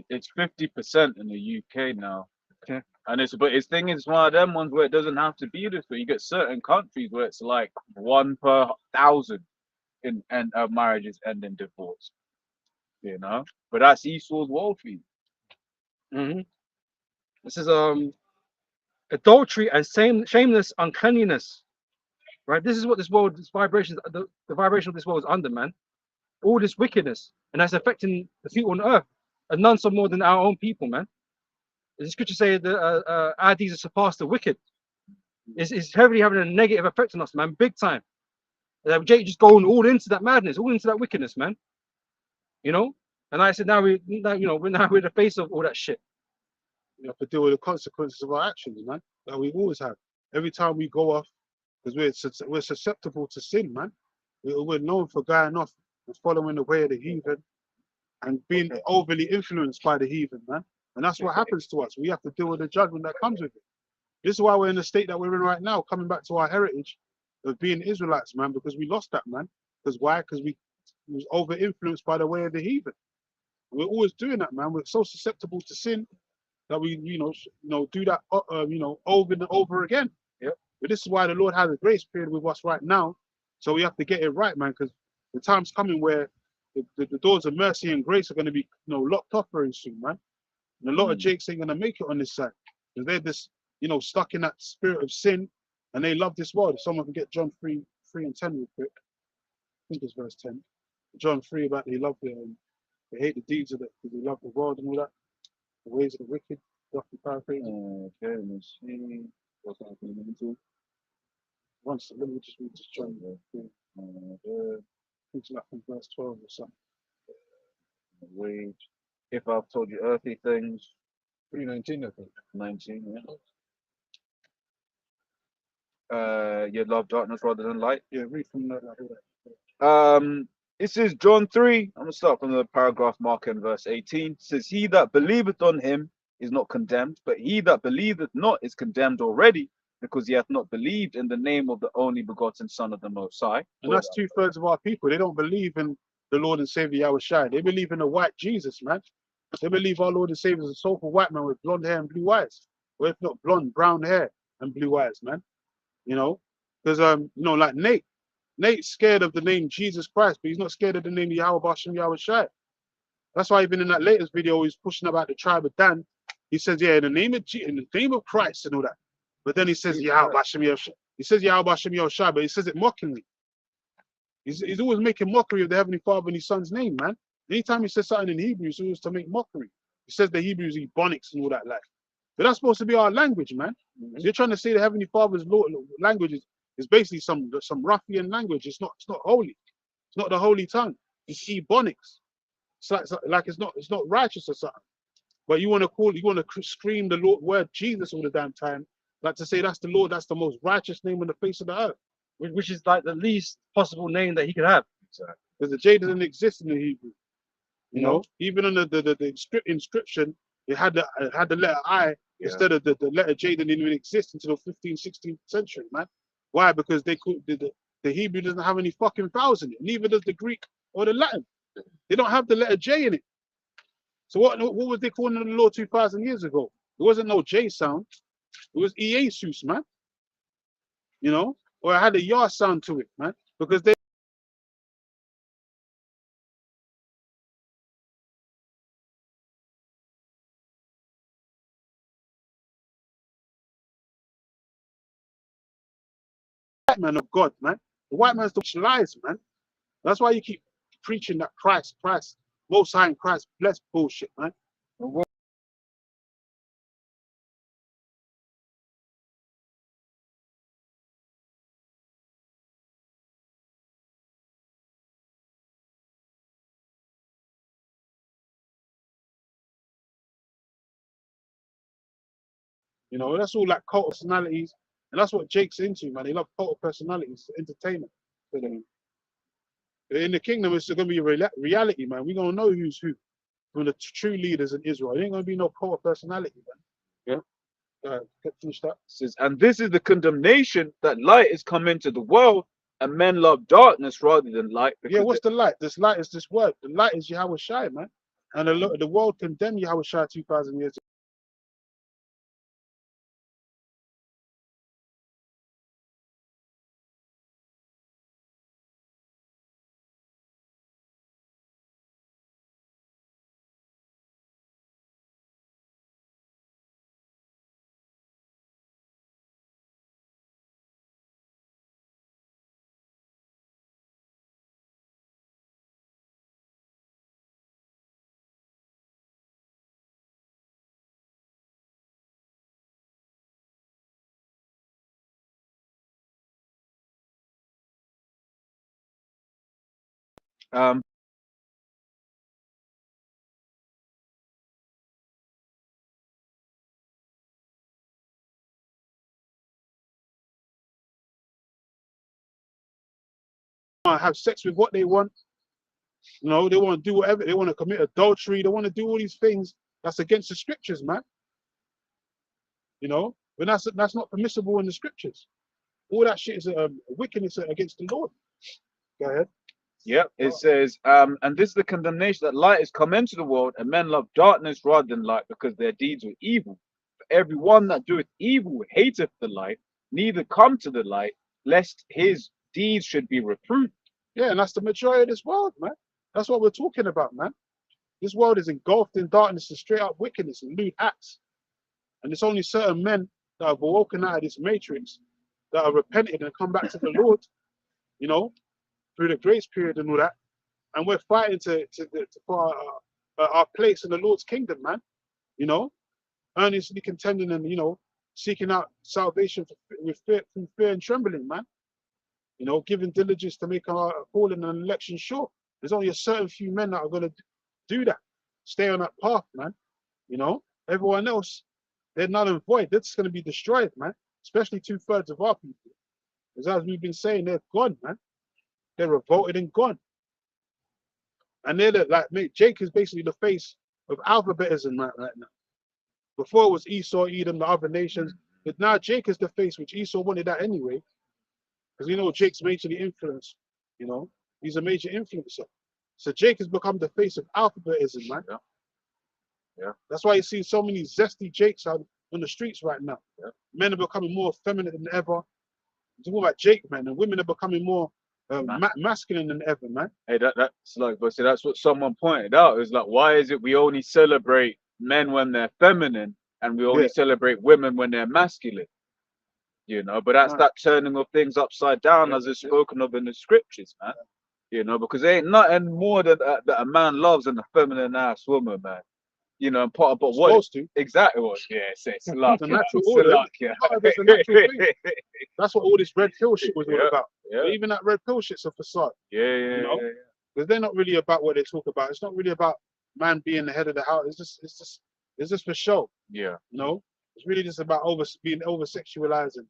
It's 50% in the UK now. Okay. And it's thing is one of them ones where it doesn't have to be this way. You get certain countries where it's like 1 per 1,000 in marriages end in divorce. You know? But that's Esau's world for you. This is adultery and shameless uncleanliness. Right? This is what this world, this vibration, the vibration of this world is under, man. All this wickedness, and that's affecting the people on earth, and none so more than our own people, man. The scripture say that our deeds have surpassed the wicked. It's heavily having a negative effect on us, man, big time. That Jake just going all into that madness, all into that wickedness, man. You know. And like I said, we're in the face of all that shit. You have to deal with the consequences of our actions, man. that we always have. Every time we go off, because we're susceptible to sin, man. We're known for going off and following the way of the heathen and being overly influenced by the heathen, man. And that's what happens to us. We have to deal with the judgment that comes with it. This is why we're in the state that we're in right now, coming back to our heritage of being Israelites, man, because we lost that, man. Because why? Because we was over influenced by the way of the heathen. We're always doing that, man. We're so susceptible to sin that we, do that, over and over again. Yep. But this is why the Lord has a grace period with us right now. So we have to get it right, man, because the time's coming where the doors of mercy and grace are going to be, locked up very soon, man. And a lot of Jakes ain't going to make it on this side because they're just, stuck in that spirit of sin, and they love this world. If someone can get John 3:10 real quick, I think it's verse 10. John 3 about they hate the deeds of it because they love the world and all that, the ways of the wicked. Roughly paraphrasing. Okay, let me see. What's that going into? Once, let me just read this John. It's like from verse 12 or something. Wait. If I've told you earthly things, 3:19, I think. 19, yeah. You love darkness rather than light. Yeah, read from that. This is John 3. I'm gonna start from the paragraph marker in verse 18. It says, "He that believeth on him is not condemned, but he that believeth not is condemned already, because he hath not believed in the name of the only begotten Son of the Most High." And that's 2/3 of our people. They don't believe in the Lord and Savior Yahweh Shai. They believe in the white Jesus, man. They believe our Lord and Savior is a soulful white man with blonde hair and blue eyes. Or if not blonde, brown hair and blue eyes, man. Because like Nate's scared of the name Jesus Christ, but he's not scared of the name Yahweh Bashem Yahweh Shai. That's why even in that latest video, he's pushing about the tribe of Dan. He says, yeah, in the name of Christ and all that. But then he says Yahweh Bashem Yahweh Shai. He says Yahweh Bashem Yahweh Shai, but he says it mockingly. He's always making mockery of the Heavenly Father and his Son's name, man. Anytime he says something in Hebrew, it's always to make mockery. He says the Hebrews Ebonics and all that like. But that's supposed to be our language, man. So you're trying to say the Heavenly Father's language is basically some ruffian language. It's not holy. It's not the holy tongue. It's Ebonics. It's like it's not righteous or something. But you want to scream the Lord word Jesus all the damn time, like to say that's the Lord, that's the most righteous name on the face of the earth. Which is like the least possible name that he could have. Because the J doesn't exist in the Hebrew. Even on the inscription, it had the letter I instead of the letter J didn't even exist until the 15th, 16th century, man. Why? Because the Hebrew doesn't have any fucking vowels in it. Neither does the Greek or the Latin. They don't have the letter J in it. So what was they calling the law 2,000 years ago? It wasn't no J sound. It was Jesus, man. Or it had a Yah sound to it, man. Because they white man of God, man. The white man's the lies, man. That's why you keep preaching that Christ, Most High and Christ blessed bullshit, man. That's all like cult personalities, and that's what Jake's into, man. They love cult personalities, entertainment. In the kingdom, it's going to be reality, man. We're going to know who's who from the true leaders in Israel. There ain't going to be no cult personality, man. Yeah. Finish that. It says, "And this is the condemnation, that light is come into the world, and men love darkness rather than light." Yeah, what's the light? This light is this word. The light is Yahweh Shai, man. And the world condemned Yahweh Shai 2,000 years ago. Um, want to have sex with what they want. You know, they want to do whatever. They want to commit adultery. They want to do all these things that's against the scriptures, man. You know, but that's not permissible in the scriptures. All that shit is wickedness against the Lord. Go ahead. Yep, it says, and this is the condemnation that light has come into the world, and men love darkness rather than light, because their deeds were evil. For everyone that doeth evil hateth the light, neither come to the light, lest his deeds should be reproved. Yeah, and that's the majority of this world, man. That's what we're talking about, man. This world is engulfed in darkness and straight up wickedness and lewd acts. And it's only certain men that have awoken out of this matrix, that are repented and come back to the Lord, you know, through the grace period and all that. And we're fighting for our place in the Lord's kingdom, man. You know, earnestly contending and, you know, seeking out salvation through fear and trembling, man. You know, giving diligence to make our calling and election sure. There's only a certain few men that are going to do that. Stay on that path, man. You know, everyone else, they're null and void. That's going to be destroyed, man. Especially 2/3 of our people. Because as we've been saying, they're gone, man. They're revolted and gone. And they're like, mate, Jake is basically the face of alphabetism right now. Before it was Esau, Edom, the other nations. But now Jake is the face, which Esau wanted that anyway. Because you know Jake's majorly influenced, you know, he's a major influencer. So Jake has become the face of alphabetism, man. Yeah. Yeah. That's why you see so many zesty Jakes out on the streets right now. Yeah. Men are becoming more feminine than ever. Talking about Jake, man, and women are becoming more masculine than ever, man. Hey, that's like, but see, that's what someone pointed out. Is like, why is it we only celebrate men when they're feminine, and we only celebrate women when they're masculine? You know, but that's that turning of things upside down, as is spoken of in the scriptures, man. You know, because there ain't nothing more that a man loves than a feminine ass woman, man. You know, and part of what exactly what? Yeah, it's luck. It's a natural order. Yeah. It's a natural thing. That's what all this red pill shit was all about. Yeah. But even that red pill shit's a facade. Yeah. You know? Because they're not really about what they talk about. It's not really about man being the head of the house. It's just for show. Yeah. You know, it's really just about being over sexualized and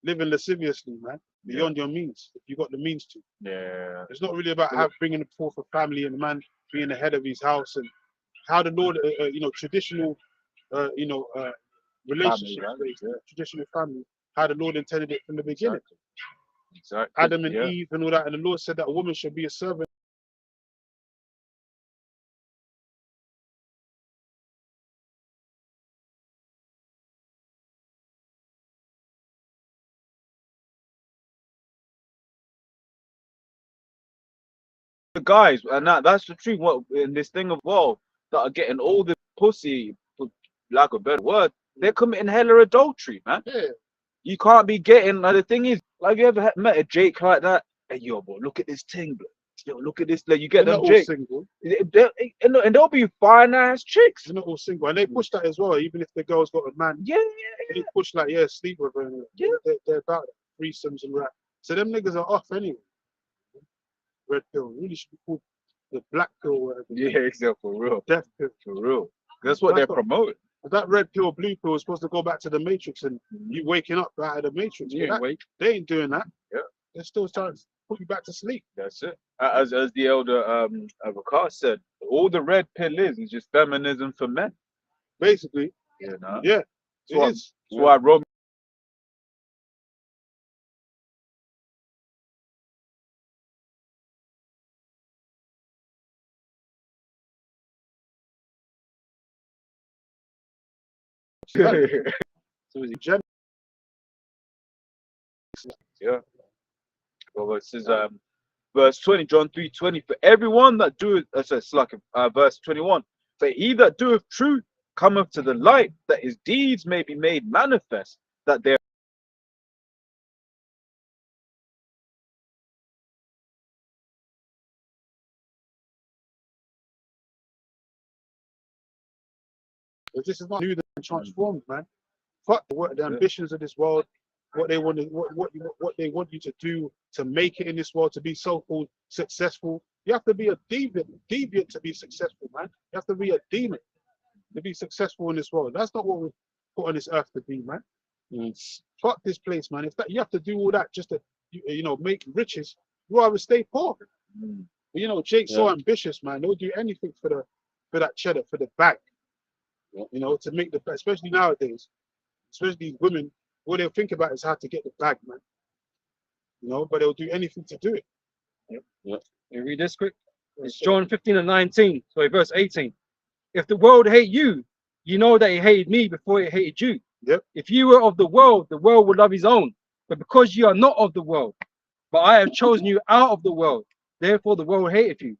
living lasciviously, man, beyond your means, if you got the means to. Yeah. It's not really about bringing forth a family and a man being the head of his house and how the Lord, you know, traditional, you know, relationship, traditional family, how the Lord intended it from the beginning. Exactly. Adam and Eve and all that, and the Lord said that a woman should be a servant. The guys, and that's the truth. What in this thing of that are getting all the pussy, for lack of a better word, they're committing hella adultery, man. Yeah. You can't be getting. Like, the thing is, like, you ever met a Jake like that? Hey, yo, boy, look at this thing, bro. Yo, look at this. Like, you get They're them not all Jake. single. And they'll be fine ass chicks. They're not all single, and they push that as well. Even if the girl's got a man, they push like, sleep with her. They're about it. Threesomes and that. So them niggas are off anyway. Red pill really should be called the black pill or whatever. Yeah, exactly, for real. Death pill. For real. That's what they're promoting. That red pill, blue pill is supposed to go back to the matrix and you waking up out of the matrix. They ain't doing that. Yeah. They're still trying to put you back to sleep. That's it. As the elder Avakar said, all the red pill is just feminism for men. Basically. You know? Yeah. That's why Romeo. So is it Yeah. Well, it says verse 20, John 3:20, for everyone that doeth, it's like verse 21, for he that doeth truth cometh to the light, that his deeds may be made manifest, that they This is not new and transformed, man. Fuck the ambitions of this world, what they want you to do to make it in this world, to be so-called successful. You have to be a deviant to be successful, man. You have to be a demon to be successful in this world. That's not what we're put on this earth to be, man. Fuck this place, man. If that you have to do all that just to, you know, make riches, rather stay poor. Mm. But, you know, Jake's so ambitious, man. They'll do anything for that cheddar, for the bag. Yeah. You know, to make the, especially nowadays, especially these women, all they'll think about is how to get the bag, man. You know, but they'll do anything to do it. You read this quick. It's John 15:19. Sorry, verse 18. If the world hate you, you know that it hated me before it hated you. Yep. If you were of the world would love his own. But because you are not of the world, but I have chosen you out of the world, therefore the world hated you.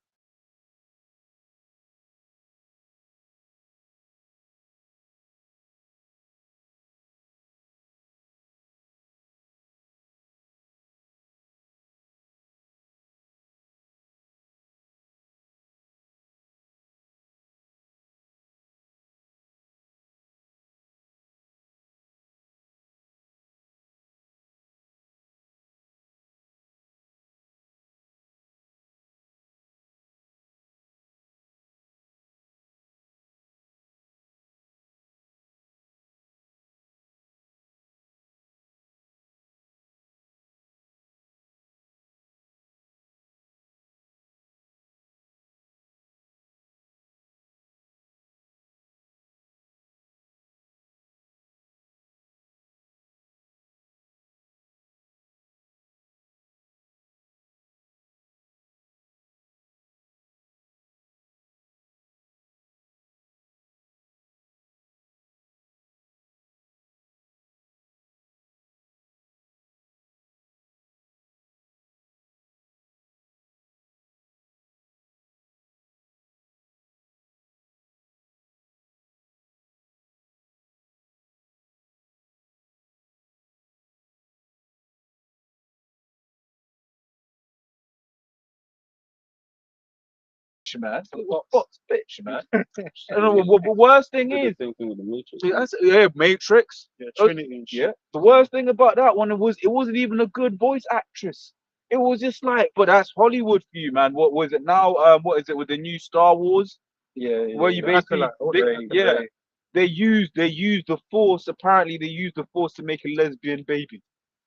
Man. What bitch, man. And the worst thing Did is, the same thing with the Matrix. yeah, Matrix. Yeah, Trinity and shit. Yeah. The worst thing about that one was it wasn't even a good voice actress. It was just like, but that's Hollywood for you, man. What was it now? What is it with the new Star Wars? Where you the basically, Acolyte, they used the Force. Apparently, they used the Force to make a lesbian baby.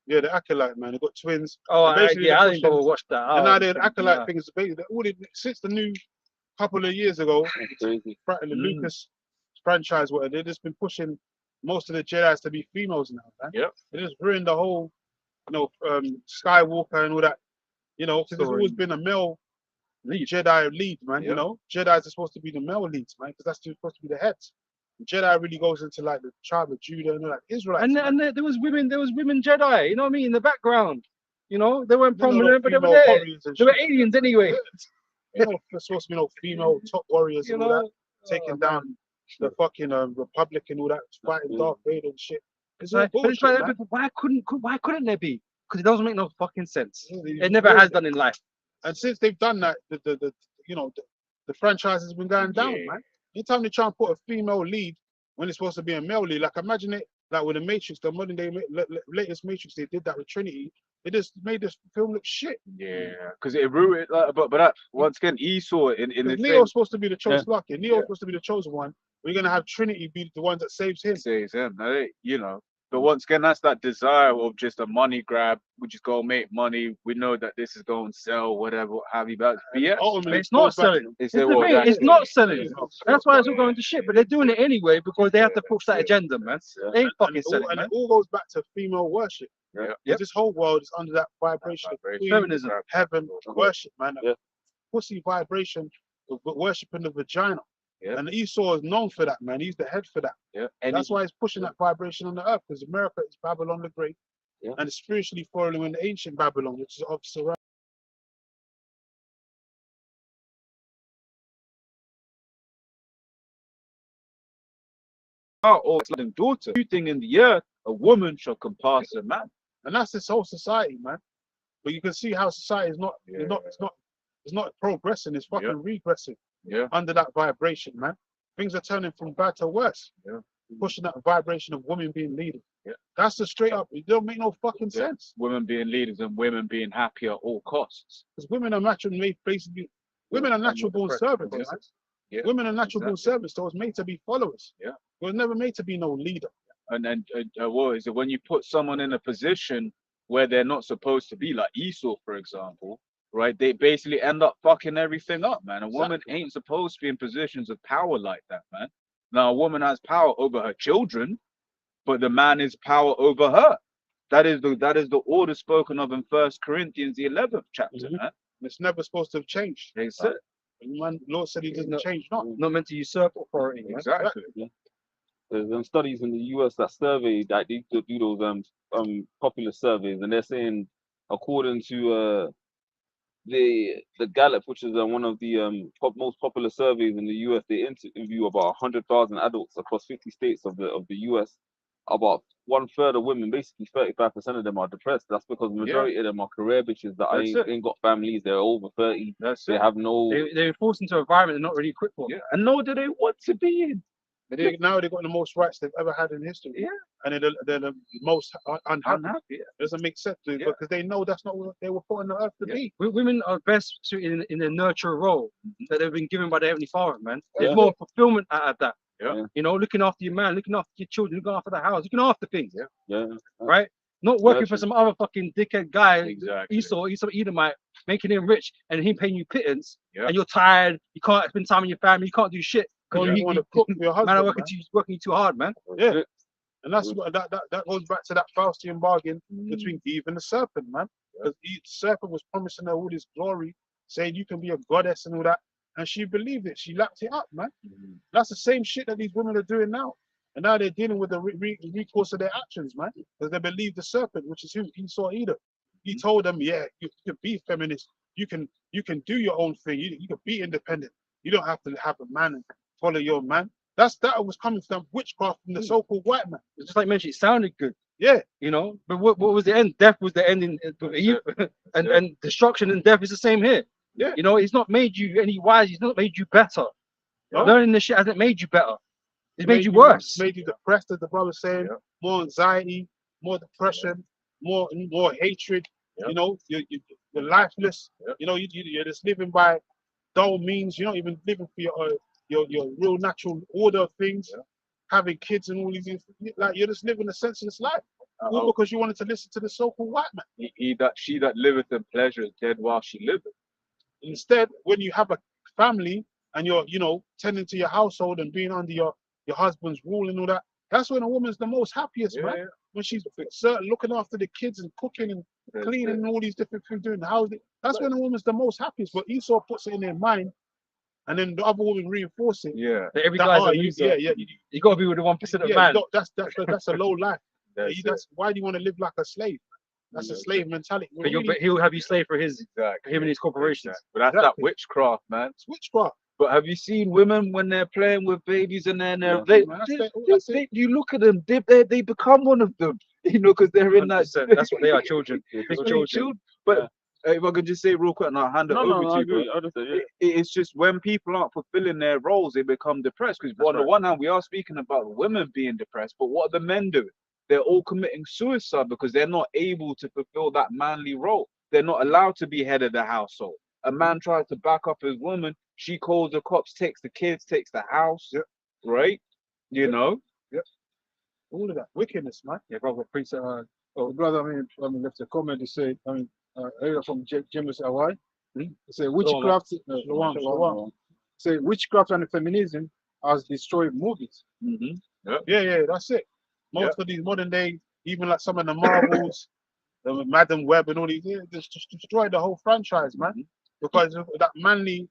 Yeah, the Acolyte, man. They got twins. Oh, And basically yeah, I they're didn't bother pushing- watch that. And Oh, now the Acolyte yeah. thing is basically all it, since the new couple of years ago, That's crazy. the Lucas franchise, where they've just been pushing most of the Jedi's to be females now, man. Yep. They just ruined the whole, Skywalker and all that, because there's always been a male Jedi lead, man. Yep. Jedi's are supposed to be the male leads, man, because that's supposed to be the heads. The Jedi really goes into like the tribe of Judah and all that Israelites. And, man. and there was women Jedi, you know what I mean, in the background. You know, they weren't You know, prominent, but they were female there. warriors and They were shit. aliens anyway. There's supposed to be no female top warriors You and all that, know, taking down the fucking Republic and all that, fighting Darth Vader and shit. It's all but it's bullshit, like, man. but why couldn't there be? Because it doesn't make no fucking sense. Yeah, It never has done in life. And since they've done that, the franchise has been going down, Yeah. man. Anytime they try and put a female lead when it's supposed to be a male lead, like imagine it like with the Matrix, the modern day latest Matrix, they did that with Trinity. It just made this film look shit. Yeah, because it ruined. But that once again, Esau in the Because same Neo's supposed to be the chosen luck. Neo's Yeah. supposed to be the chosen one. We're gonna have Trinity be the one that saves him. says him, But once again, that's that desire of just a money grab. We just go make money. We know that this is going to sell, whatever, what have you. But yeah, Ultimately, It's not goes back to- selling. it's It's the thing, it's not selling. That's why it's all going to shit. But they're doing it anyway because they have to push that agenda, man. They ain't fucking selling, and man. it all goes back to female worship. Yeah. 'Cause this whole world is under that vibration of queen, Feminism. heaven, worship, man. Yeah. Pussy vibration of worshipping the vagina. Yeah. And Esau is known for that, man. He's the head for that. Yeah, That's why he's pushing that vibration on the earth, because America is Babylon the Great. Yeah. And it's spiritually following the ancient Babylon, which is of surround. or son and daughter, everything in the earth, a woman shall compass a man. And that's this whole society, man. But you can see how society is not, it's not progressing, it's fucking regressing Yeah, under that vibration, man. Things are turning from bad to worse. Yeah. Pushing that vibration of women being leaders. Yeah. That's the straight up, it don't make no fucking Yeah. sense. women being leaders and women being happy at all costs. Because women are natural made basically, women are natural born servants, man. Yeah. Women are natural born Exactly. servants, so it's made to be followers. Yeah. It was never made to be no leader. And then what is it when you put someone in a position where they're not supposed to be, like Esau, for example? right? They basically end up fucking everything up, man. A woman ain't supposed to be in positions of power like that, man. Now, a woman has power over her children, but the man is power over her. That is the order spoken of in First Corinthians, the 11th chapter, man. It's never supposed to have changed. They said Man, Lord said he doesn't change, not. Not meant to usurp authority. Man. exactly. There's studies in the US that survey that they do those popular surveys, and they're saying according to the Gallup, which is one of the most popular surveys in the US, they interview about 100,000 adults across 50 states of the US. About 1/3 of women, basically 35% of them, are depressed. That's because the majority of them are career bitches that ain't got families. They're over 30. They have no. They're forced into an environment they're not really equipped for. Yeah, and nor do they want to be in. Now they've got the most rights they've ever had in history. Yeah. And they're the most unhappy. Unhappy. Doesn't make sense to because they know that's not what they were put on the earth to be. Women are best suited in the nurture role that they've been given by their Heavenly Father, man. There's more fulfillment out of that. Yeah. You know, looking after your man, looking after your children, looking after the house, looking after things. Yeah. Right? Not working for some other fucking dickhead guy, Exactly. Esau Edomite, making him rich and him paying you pittance, Yeah. and you're tired, you can't spend time with your family, you can't do shit. Or you want to cook for your husband. Man, working too hard, man. Yeah. And that's what that goes back to that Faustian bargain between Eve and the serpent, man. Because the serpent was promising her all this glory, saying you can be a goddess and all that. And she believed it. She lapped it up, man. That's the same shit that these women are doing now. And now they're dealing with the recourse of their actions, man. Because they believe the serpent, which is who? Esau Edom. He told them, yeah, you can be feminist. You can do your own thing. You can be independent. You don't have to have a man and follow your man. That was coming from witchcraft from the so-called white man. It's just like mentioned, it sounded good. Yeah. You know, but what was the end? Death was the ending with Eve, and destruction and death is the same here. Yeah. You know, it's not made you any wise. It's not made you better. No. Learning this shit hasn't made you better. It's made you worse. Made you depressed, as the brother saying. More anxiety, more depression, more hatred. You know, you're lifeless. You know, you're just living by dull means. You're not even living for your real natural order of things. Having kids and all these things. Like you're just living a senseless life. All because you wanted to listen to the so-called white man. She that liveth in pleasure is dead while she liveth. Instead, when you have a family and you're, tending to your household and being under your husband's rule and all that, that's when a woman's the most happiest, man. Yeah. When she's looking after the kids and cooking and cleaning and all these different things, doing the house. That's when a woman's the most happiest. But Esau puts it in their mind, and then the other woman reinforces it. Yeah. Every guy's a loser. You got to be with the 1% of man. No, that's a low life. That's why do you want to live like a slave? That's a slave mentality. But he'll have you slave for his him and his corporations. But that's that witchcraft, man. It's witchcraft. But have you seen women when they're playing with babies and then you look at them, they become one of them, because they're in that. That's what they are, children. Children. But if I could just say real quick, and I'll hand it over to you. It's just when people aren't fulfilling their roles, they become depressed. Because on the one hand, we are speaking about women being depressed, but what are the men doing? They're all committing suicide because they're not able to fulfill that manly role. They're not allowed to be head of the household. A man tries to back up his woman. She calls the cops, takes the kids, takes the house. Yep. Right? You know? Yep. All of that wickedness, man. Yeah, brother. Brother, I mean, left a comment to say, earlier from James Hawaii. He said, witchcraft, say witchcraft and feminism has destroyed movies. Yeah, that's it. Most of these modern day, even like some of the Marvels, the Madam Web and all these, just destroyed the whole franchise, man. Because that manly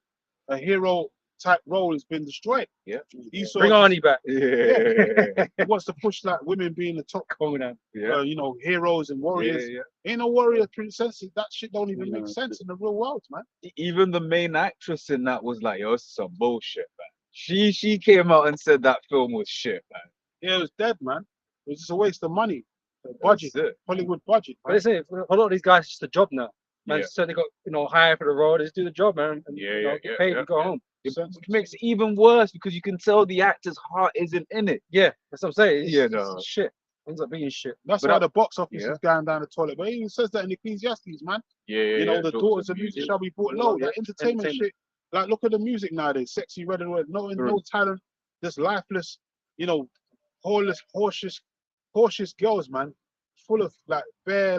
hero type role has been destroyed. Yeah. Bring Arnie back. Yeah. He wants to push like women being the top heroes and warriors. Ain't no warrior princess. That shit don't even make sense in the real world, man. Even the main actress in that was like, yo, it's some bullshit, man. She came out and said that film was shit, man. Yeah, it was dead, man. It was just a waste of money. Budget, Hollywood budget. But they say a lot of these guys, it's just a job now. Man, so they got hired for the role. They just do the job, man. And, get paid and go home. It makes it even worse because you can tell the actor's heart isn't in it. Yeah, that's what I'm saying. It's shit. Ends up being shit. That's why the box office is going down the toilet. But he even says that in Ecclesiastes, man. The daughters of music shall be brought low. That entertainment shit. Like, look at the music nowadays. Sexy red and red. No talent. Just lifeless. Horseless girls, man. Full of like bare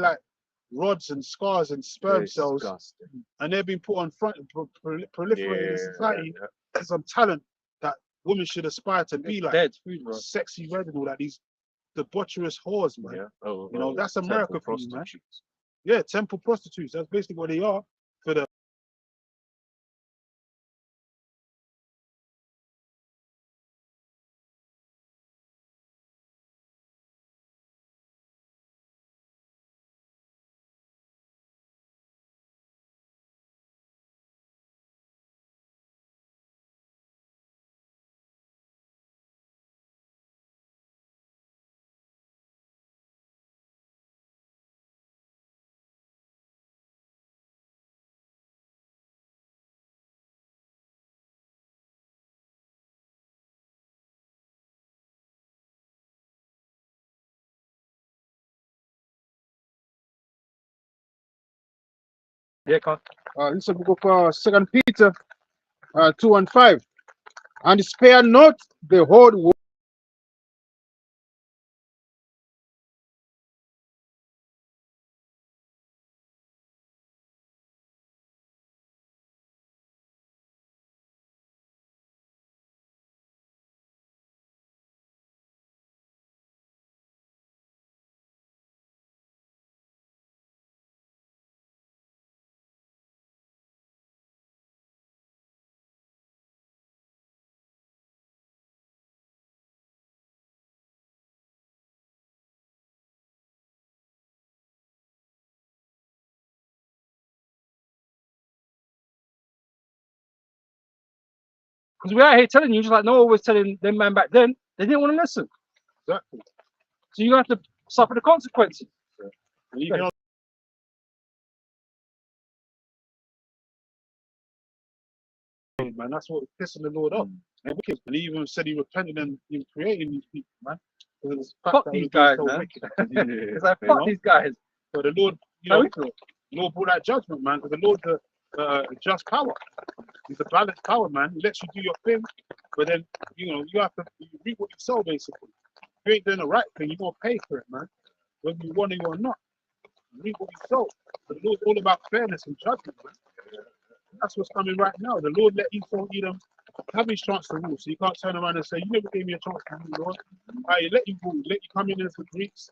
rods and scars and sperm cells, Disgusting. and they're being put on front, proliferated in society as some talent that women should aspire to be like. Dead food, bro. Sexy red and all that. These debaucherous whores, man. Yeah. Oh, You know, that's America for you, man. prostitutes. Yeah, temple prostitutes. That's basically what they are for the. Yeah, come. This will go for 2 Peter 2 and 5. And spare not the whole world. Because we're out here telling you, just like Noah was telling them man back then, they didn't want to listen. Exactly. So you have to suffer the consequences. And even on man, that's what was pissing the Lord off. And he even said he repented in creating these people, man. Because it's the fact Fuck that these we're guys, so man. wicked. It's like, You fuck know? these guys. So the Lord, you know, the Lord brought that judgment, man. Because the Lord's a just power. He's a balanced power, man. He lets you do your thing, but then you know you have to reap what you sow, basically. If you ain't doing the right thing, you're gonna pay for it, man. Whether you want it or not. Reap what you sow. But the Lord's all about fairness and judgment, man. That's what's coming right now. The Lord let Esau Edom have his chance to rule. So you can't turn around and say, you never gave me a chance to rule, Lord. He let you rule, let you come in as the Greeks,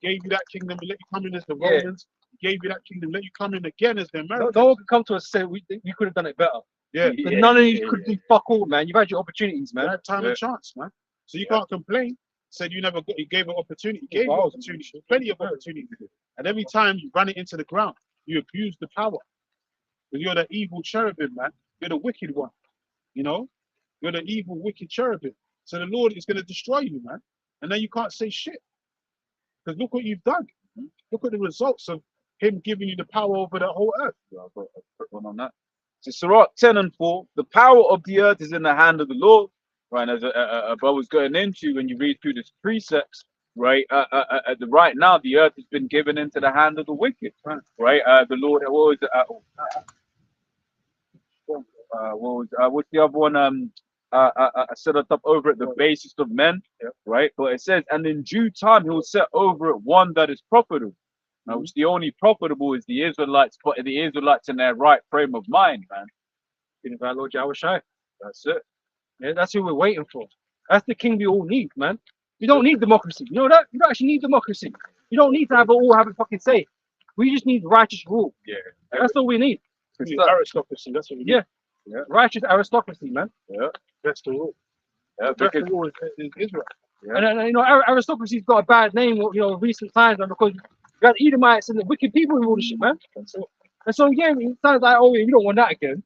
gave you that kingdom, he let you come in as the Yeah. Romans, he gave you that kingdom, let you come in again as the No, Americans. no one could come to us and say we could have done it better. Yeah, But none of you could do fuck all, man. You've had your opportunities, you man. had time and chance, man. So you can't complain. Said you never got, you gave an opportunity, you gave you Wow. opportunity, plenty of opportunities. And every time you run it into the ground, you abuse the power. Because you're the evil cherubim, man. You're the wicked one. You know? You're the evil, wicked cherubim. So the Lord is going to destroy you, man. And then you can't say shit. Because look what you've done. Look at the results of him giving you the power over the whole earth. I've got a quick one on that. So Sirach 10 and 4, the power of the earth is in the hand of the Lord. Right, as a brother's going into when you read through this precepts, right? Right now, the earth has been given into the hand of the wicked, right? The Lord, what was what's the other one? Set it up over at the basis of men, right? But it says, and in due time, he will set over it one that is profitable. Now, which the only profitable is the Israelites, but the Israelites in their right frame of mind, man. In our Lord Yahushua. That's it. Yeah, that's who we're waiting for. That's the king we all need, man. You don't need democracy. You know that? You don't actually need democracy. You don't need to have it all have a fucking say. We just need righteous rule. Yeah. That's all we need. You need aristocracy, that's what you need. Yeah. Yeah. Righteous aristocracy, man. Best of all. Yeah, Best because of all is Israel. Yeah. And you know, aristocracy's got a bad name, you know, in recent times, man, because you got Edomites and the wicked people who all this shit, man. And so yeah, it sounds like, oh, yeah, you don't want that again.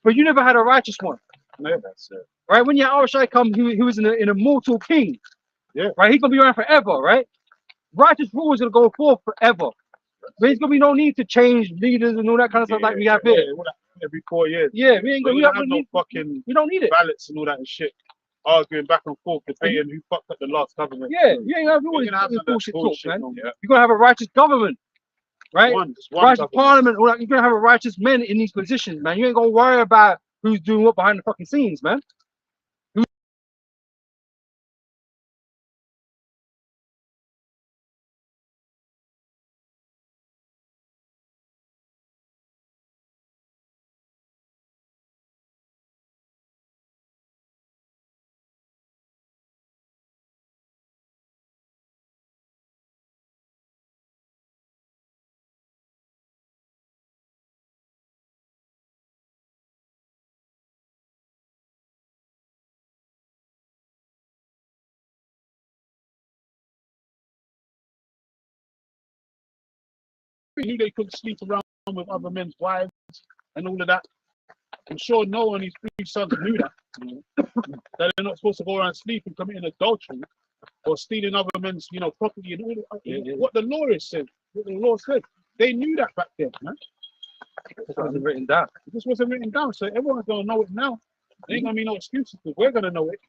But you never had a righteous one. Yeah. that's it. Right? When Yahushua comes, he was an immortal king. Yeah. Right? He's gonna be around forever, right? Righteous rule is gonna go forth forever. There's gonna be no need to change leaders and all that kind of stuff like we have here. Yeah, all that every 4 years. Yeah, we ain't We gonna don't have no need, fucking we don't need it. ballots and all that and shit. Arguing back and forth, debating who fucked up the last government. Yeah, you ain't gonna We're do gonna have all this none of bullshit that talk, bullshit man. no more. You're gonna have a righteous government, right? Just one Righteous government. parliament, all that. You're gonna have a righteous men in these positions, man. You ain't gonna worry about who's doing what behind the fucking scenes, man. knew they couldn't sleep around with other men's wives and all of that. I'm sure Noah and his 3 sons knew that. That they're not supposed to go around sleeping, committing adultery, or stealing other men's, property and all that. What the law is said, what the law said. They knew that back then, man. It wasn't written down. This wasn't written down, so everyone's gonna know it now. There ain't gonna be no excuses, because we're gonna know it.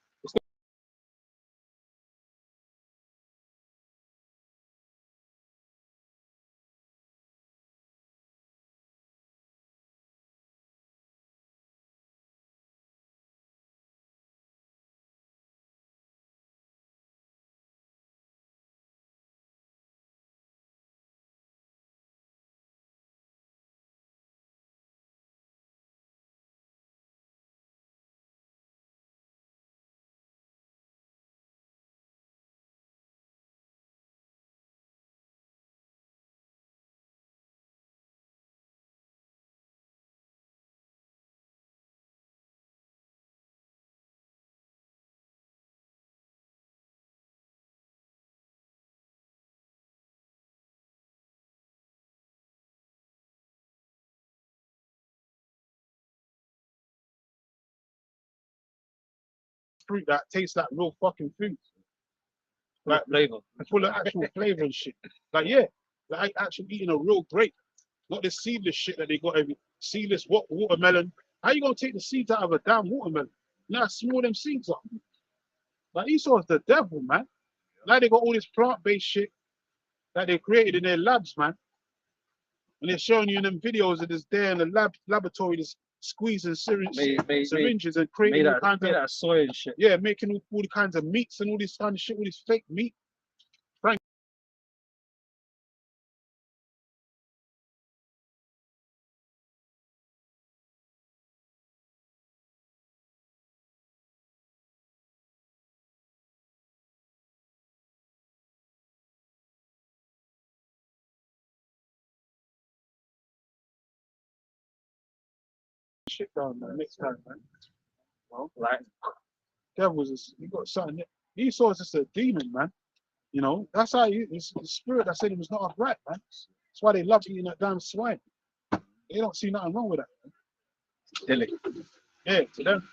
Fruit that tastes like real fucking food. Like Flavor. full of actual flavor and shit. Like, yeah, like actually eating a real grape. Not this seedless shit that they got every seedless watermelon. How you gonna take the seeds out of a damn watermelon? You know how small them seeds are. Like Esau's the devil, man. Now they got all this plant-based shit that they created in their labs, man. And they're showing you in them videos that is there in the laboratory, this squeezing syringes and creating all kinds of soy and shit. Yeah, making all the kinds of meats and all this kind of shit, all this fake meat. Frank. Shit down, man. Next time, man. Well, Like, you got something. Esau is just a demon, man. That's how it's the spirit that said he was not upright, man. That's why they love eating that damn swine. They don't see nothing wrong with that. Man. Silly. Yeah, to them.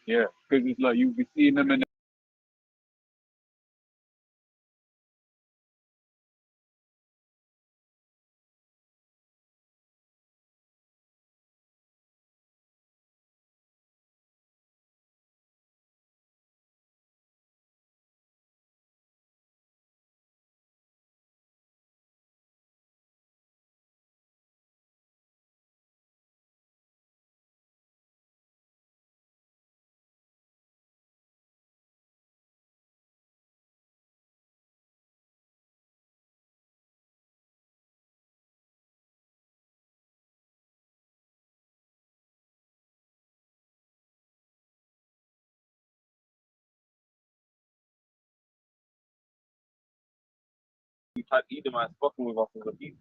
Yeah, because it's like you'll be seeing them in We've had Edomites fucking with us as a people.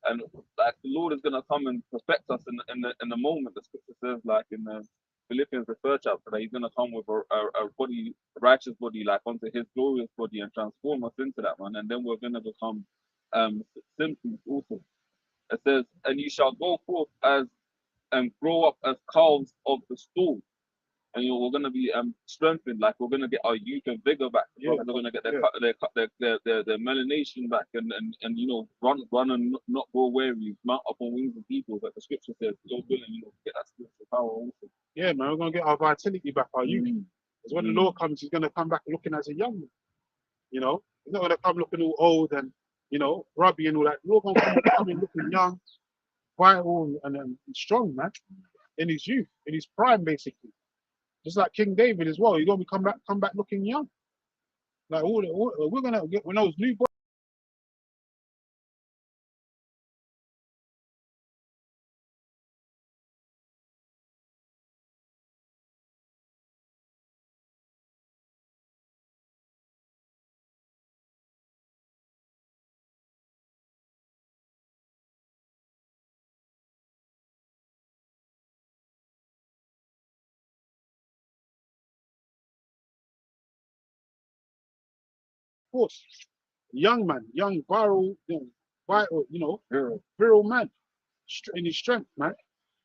And like the Lord is gonna come and perfect us in the moment. The scripture says, like in Philippians, the third chapter, that He's gonna come with a body, a righteous body, like unto His glorious body, and transform us into that, man. And then we're gonna become sinful also. It says, and you shall go forth as and grow up as calves of the stall. And we're gonna be strengthened, like we're gonna get our youth and vigor back. Yeah. We're gonna get their melanation back, and run and not grow weary, mount up on wings of eagles, like the scripture says. Lord willing, get that spiritual power also. Yeah, man, we're gonna get our vitality back, our youth. Because when the Lord comes, He's gonna come back looking as a young man. He's not gonna come looking all old and grubby and all that. We're gonna come in looking young, vital, and strong, man. In his youth, in his prime, basically. Just like King David as well. You're gonna come back looking young. Like we're gonna get when those new boys. Of course, young man, young viral, vital, virile man in his strength, man.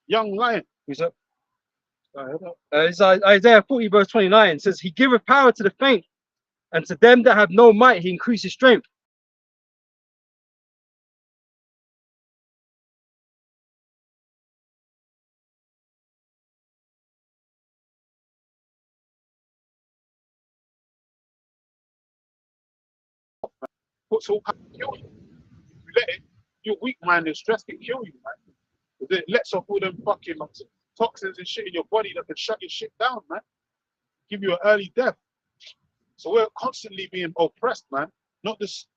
Young lion. Who's up? It's Isaiah 40 verse 29 says, He giveth power to the faint, and to them that have no might, He increases strength. Puts all kinds of kill you. If you let it, your weak mind and stress can kill you, man. It lets off all them fucking toxins and shit in your body that can shut your shit down, man. Give you an early death. So we're constantly being oppressed, man. Not just,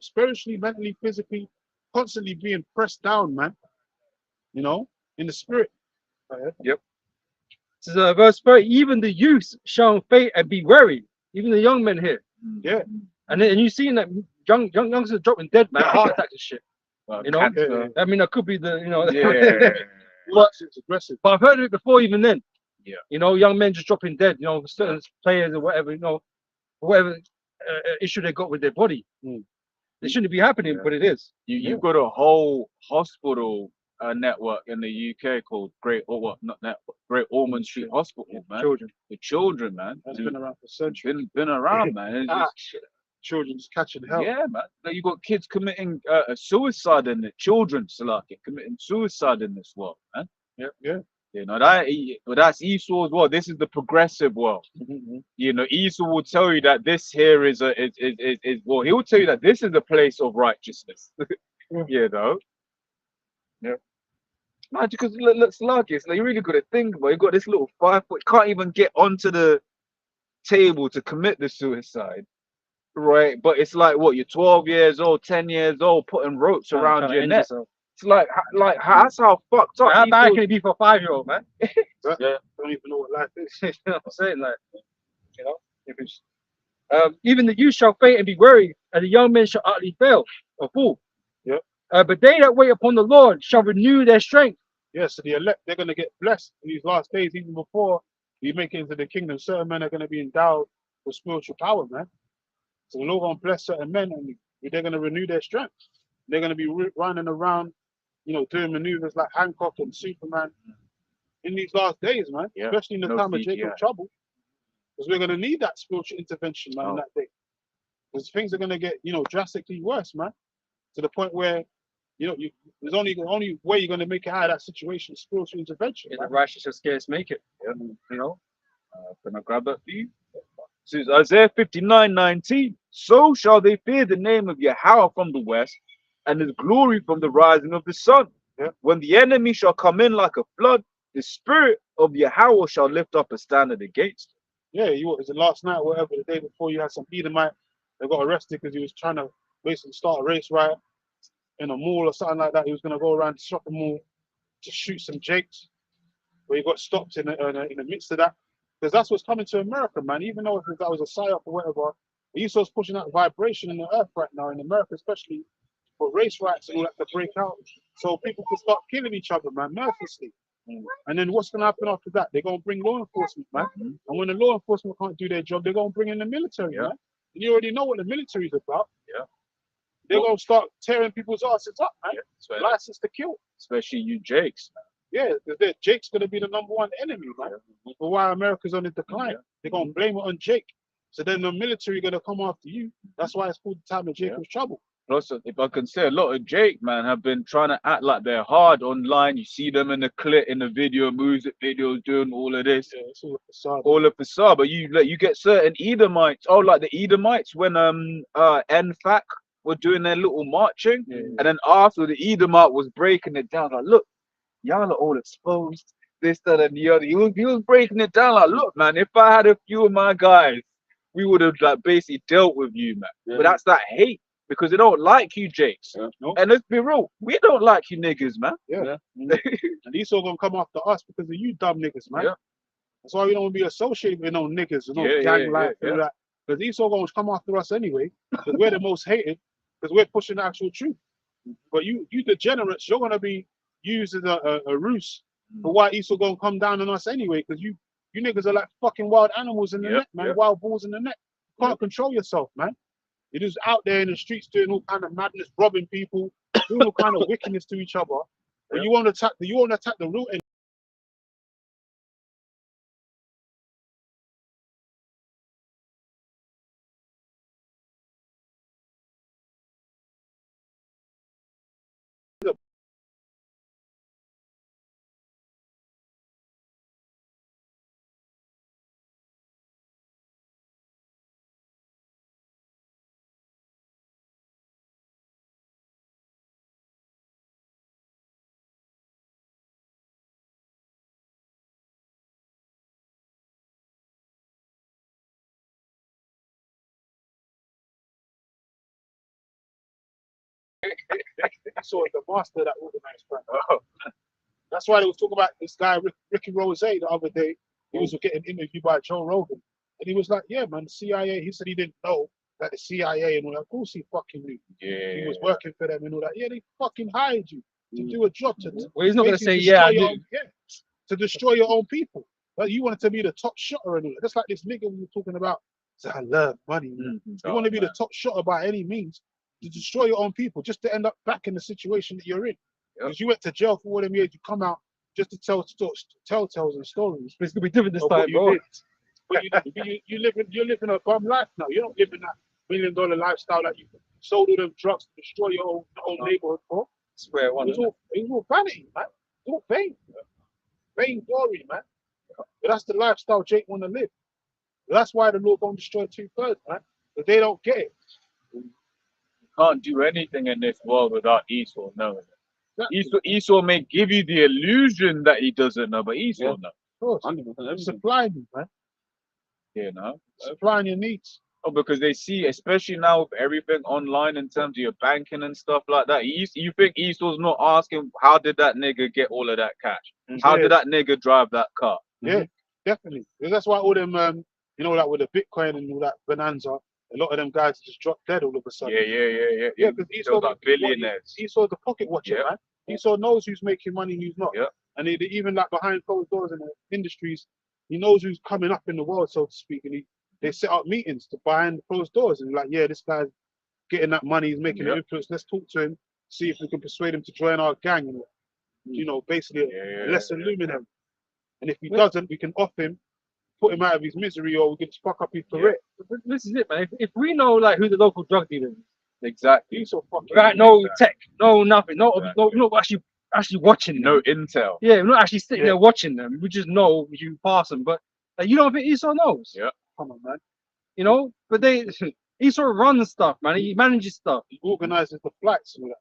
spiritually, mentally, physically, constantly being pressed down, man. In the spirit. Yep. This is verse 30. Even the youth shall faint and be weary. Even the young men here. Yeah. And you seen that youngsters dropping dead, man, heart attacks and shit. Cancer. I mean, that could be the, Yeah. But it's aggressive. But I've heard of it before, even then. Yeah. Young men just dropping dead. Certain players or whatever. Whatever issue they got with their body. It shouldn't be happening, but it is. You've got a whole hospital network in the UK called Great Ormond Street Hospital, man. Children. The children, man. That's been around for centuries. Been around, man. It's just- Children just catching hell. yeah, man. Like, you got kids committing suicide in the children, Salaki, committing suicide in this world, man. Yeah. That's Esau's world. This is the progressive world. Esau will tell you that this here is he will tell you that this is a place of righteousness. Yeah. Man, because look, Salaki, it's like you really got to think about it. You got this little 5 foot, can't even get onto the table to commit the suicide. Right, but it's like what, you're 12 years old, 10 years old, putting ropes around your neck. It's like that's how fucked up. How bad can it be for a 5-year-old, man? Yeah. Don't even know what life is. You know what I'm saying? If it's, even the youth shall faint and be weary, and the young men shall utterly fail or fall. Yeah. But they that wait upon the Lord shall renew their strength. Yeah, so the elect, they're going to get blessed in these last days, even before we make it into the kingdom. Certain men are going to be endowed with spiritual power, man. So the Lord going to bless certain men, and they're going to renew their strength. They're going to be running around, doing maneuvers like Hancock and Superman in these last days, man. Yeah. Especially in the No time of CGI. Jacob trouble. Because we're going to need that spiritual intervention, man, in that day. Because things are going to get, drastically worse, man. To the point where, there's only the only way you're going to make it out of that situation is spiritual intervention. The righteous shall scarce make it. Can I grab that for you? This is Isaiah 59:19. So shall they fear the name of Yahweh from the west, and his glory from the rising of the sun. Yeah. When the enemy shall come in like a flood, the spirit of Yahweh shall lift up a standard against him. Yeah, was it last night or whatever, the day before, you had some Edomite that got arrested because he was trying to basically start a race riot in a mall or something like that. He was going to go around the shopping mall to shoot some jakes, but he got stopped in the midst of that. Because that's what's coming to America, man. Even though if that was a psyop or whatever, Esau's pushing out vibration in the earth right now, in America especially, for race riots and all that to break out. So people can start killing each other, man, mercilessly. And then what's going to happen after that? They're going to bring law enforcement, man. And when the law enforcement can't do their job, they're going to bring in the military, man. And you already know what the military's about. Yeah. They're going to start tearing people's asses up, man. Yeah. License to kill. Especially you Jakes. Yeah, because Jake's going to be the #1 enemy, man. For why America's on the decline. They're going to blame it on Jake. So then the military going to come after you. That's why it's called the time of Jacob's trouble. Plus, if I can say, a lot of Jake, man, have been trying to act like they're hard online. You see them in the clip, in the music videos, doing all of this. Yeah, it's all a facade. All a facade. But you get certain Edomites. Oh, like the Edomites when NFAC were doing their little marching, and then after the Edomite was breaking it down, like, look, y'all are all exposed. This, that, and the other. He was breaking it down like, look, man, if I had a few of my guys, we would have like basically dealt with you, man. Yeah. But that's that hate because they don't like you, Jakes. Nope. And let's be real, we don't like you niggas, man. Yeah. And these all gonna come after us because of you dumb niggas, man. Yeah. That's why we don't want to be associated with no niggas and no gang life and all that. Because these all gonna come after us anyway. Because we're the most hated. Because we're pushing the actual truth. But you degenerates, you're gonna be used as a ruse for why Esau gonna come down on us anyway. Because you niggas are like fucking wild animals in the net, man. Wild bulls in the net. You can't control yourself, man. You're just out there in the streets doing all kind of madness, robbing people, doing all kind of wickedness to each other. But you won't attack the root end. Saw the master that organized crime. That's why they was talking about this guy Ricky Rose the other day. He was getting interviewed by Joe Rogan, and he was like, "Yeah, man, the CIA." He said he didn't know that the CIA and all that. Of course, he fucking knew. Yeah. He was working for them and all that. Yeah, they fucking hired you to do a job Well, he's not gonna say, basically yeah, I destroy your do. to destroy your own people. But you wanted to be the top shotter and all that. Just like this nigga we were talking about. So I love money. Man. You want to be the top shotter by any means to destroy your own people, just to end up back in the situation that you're in. Because you went to jail for all them years, you come out just to tell tales and stories. It's gonna be different this of time, what you bro. did. But you're living a bum life now. You're not living that $1 million lifestyle that you sold all them drugs to destroy your own neighborhood for. Swear one. It was all vanity, man. It's all vain. Vain glory, man. But that's the lifestyle Jake want to live. That's why the Lord gonna destroy 2/3, man. But they don't get it. Can't do anything in this world without Esau knowing it. Exactly. Esau may give you the illusion that he doesn't know, but Esau knows. Of course. 100%. Supplying you, man. You know? Supplying your needs. Oh, because they see, especially now with everything online in terms of your banking and stuff like that. You think Esau's not asking, how did that nigga get all of that cash? How did that nigga drive that car? Yeah, definitely. Because that's why all them, like with the Bitcoin and all that bonanza, a lot of them guys just dropped dead all of a sudden. Yeah. Because Esau got billionaires. Esau the pocket watcher, man. Esau knows who's making money and who's not. Yeah. And they even like behind closed doors in the industries, he knows who's coming up in the world, so to speak. And they set up meetings to behind closed doors and like, yeah, this guy's getting that money, he's making an influence. Let's talk to him, see if we can persuade him to join our gang. And, basically a lesser luminary. And if he doesn't, we can off him, put him out of his misery, or we can fuck up his career. This is it, man. If we know like who the local drug dealer is, Exactly. He's so fucking right? No tech, no nothing, no, not actually watching them. No intel. Yeah, we're not actually sitting there watching them. We just know you pass them, but you don't think Esau knows? Yeah. Come on, man. But Esau runs stuff, man. He manages stuff. He organizes the flights and all that.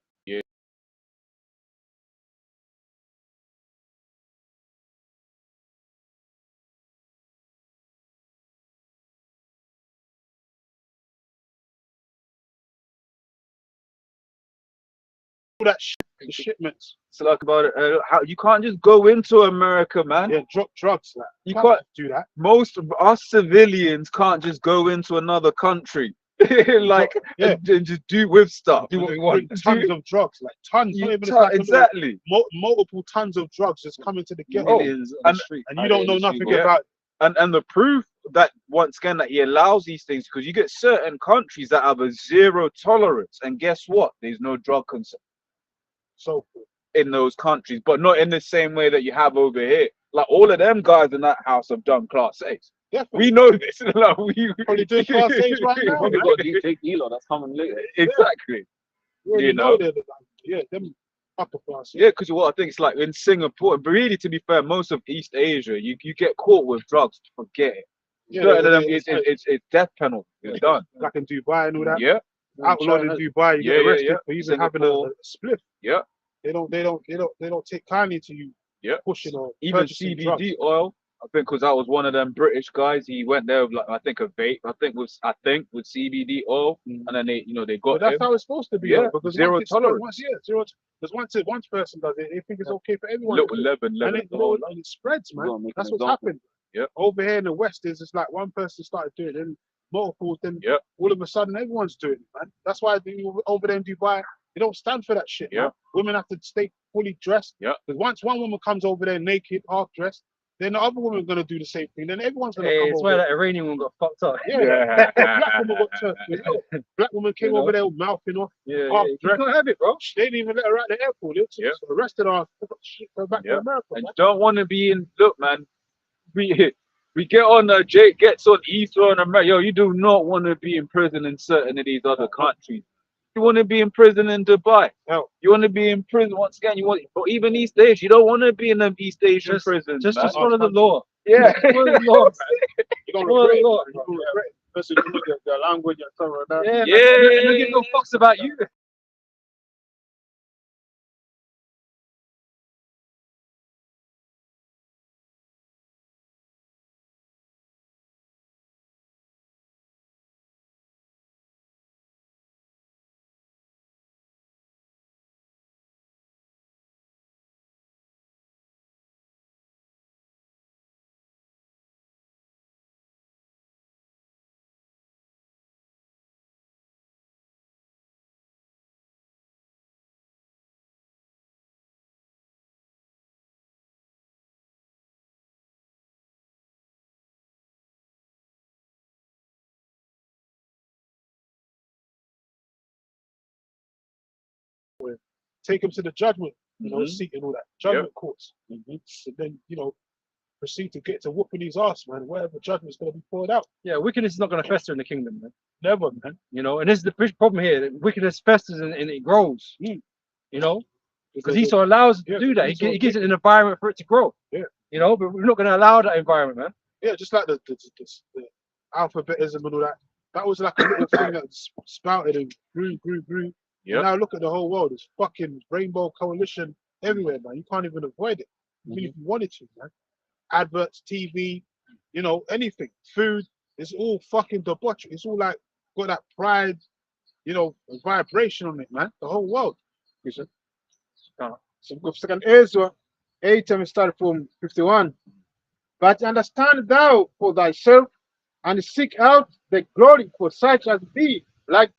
All that shit, the shipments. It's like about it. How you can't just go into America, man. Yeah, drop drugs. Like, You can't can't do that. Most of us civilians can't just go into another country and just do with stuff. Do what we want. Tons of drugs, like tons. Not even Exactly. multiple tons of drugs just coming to the ghetto, Millions on the street. and you don't know nothing about. And the proof that once again that he allows these things, because you get certain countries that have a zero tolerance, and guess what? There's no drug consumption So in those countries, but not in the same way that you have over here. Like all of them guys in that house have done class A's. definitely, We know this. Like, we probably doing class A's right now. Probably Man. got Jake Elon, that's coming later. Exactly. You already you know. they're them upper class. Yeah, because what I think it's like in Singapore, but really to be fair, most of East Asia, you get caught with drugs, forget it. It's death penalty. It's done. Like in Dubai and all that. Yeah. Outlawed in Dubai, you get arrested for even having a Singapore. spliff. Yeah. They don't take kindly to you. Yeah. Pushing or Even purchasing CBD drugs. oil. I think because I was one of them British guys. He went there with like I think with CBD oil, and then they got But that's him. how it's supposed to be. Yeah, Because zero once tolerance. Because once person does it, they think it's okay for everyone. Little lemon, and it spreads, Go on, man. make That's an what's example. happened. Yeah. Over here in the West, is it's like one person started doing it, and multiple, then Yeah. all of a sudden everyone's doing it, man. That's why over there in Dubai, they don't stand for that shit. Yeah. Man. Women have to stay fully dressed. Yeah. Because once one woman comes over there naked, half dressed, then the other woman's gonna do the same thing. Then everyone's gonna Hey, come it's over. why that Iranian one got fucked up. Yeah, black woman got turned. Black woman came You know? over there mouthing off. Yeah, Half you dressed. can't have it, bro. They didn't even let her out the airport. They Yeah. arrested her. Her back Yeah. to America. And Man. you don't want to be in. Look, man, we get on. Jake gets on Easter and America. Yo, you do not want to be in prison in certain of these other countries. You want to be in prison in Dubai. Hell. You want to be in prison once again. You want, or even East Asia. You don't want to be in them East Asian Just- prisons. Just man. follow the law. Yeah. Follow the law, man. You don't Follow regret the it. law. You don't regret it. Especially if you look at the language and stuff like that. Yeah, Yeah. man. They don't give no fucks about you. Take him to the judgment, Mhm. seat and all that. Judgment courts. And then, proceed to get to whooping his ass, man. Whatever judgment's going to be poured out. Yeah, wickedness is not going to fester in the kingdom, man. Never, man. You know, and this is the big problem here. That wickedness festers and it grows. Mm. You know, because Esau allows us to Yeah, do that. Esau He gives it an environment for it to grow. Yeah. You know, but we're not going to allow that environment, man. Yeah, just like the alphabetism and all that. That was like a little thing that sprouted and grew. Yep. Now look at the whole world. There's fucking rainbow coalition everywhere, man. You can't even avoid it. Even if you wanted to, man. Adverts, TV, anything. Food. It's all fucking debauchery. It's all like got that pride, vibration on it, man. The whole world. So go to 2 Ezra 8 and we start from 51. But understand thou for thyself and seek out the glory for such as be like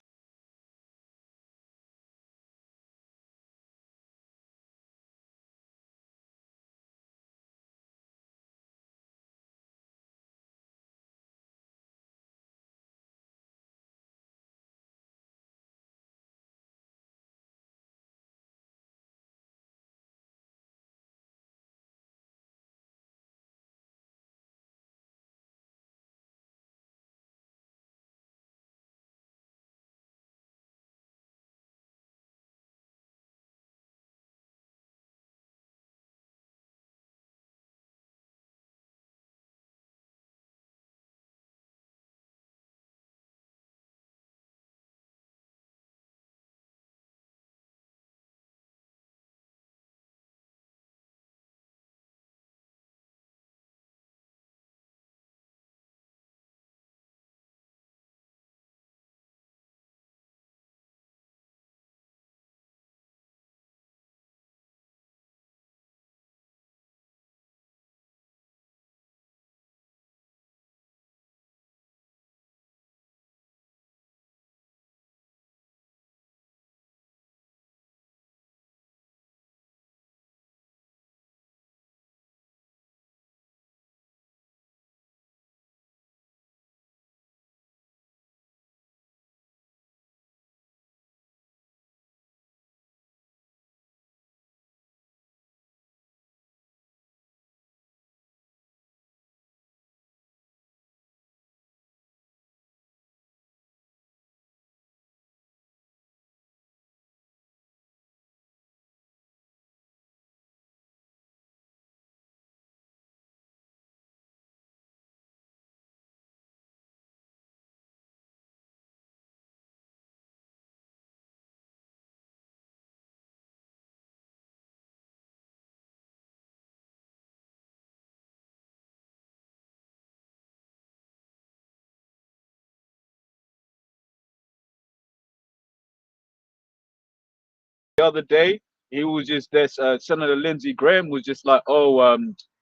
The other day, he was just this. Senator Lindsey Graham was just like, "Oh,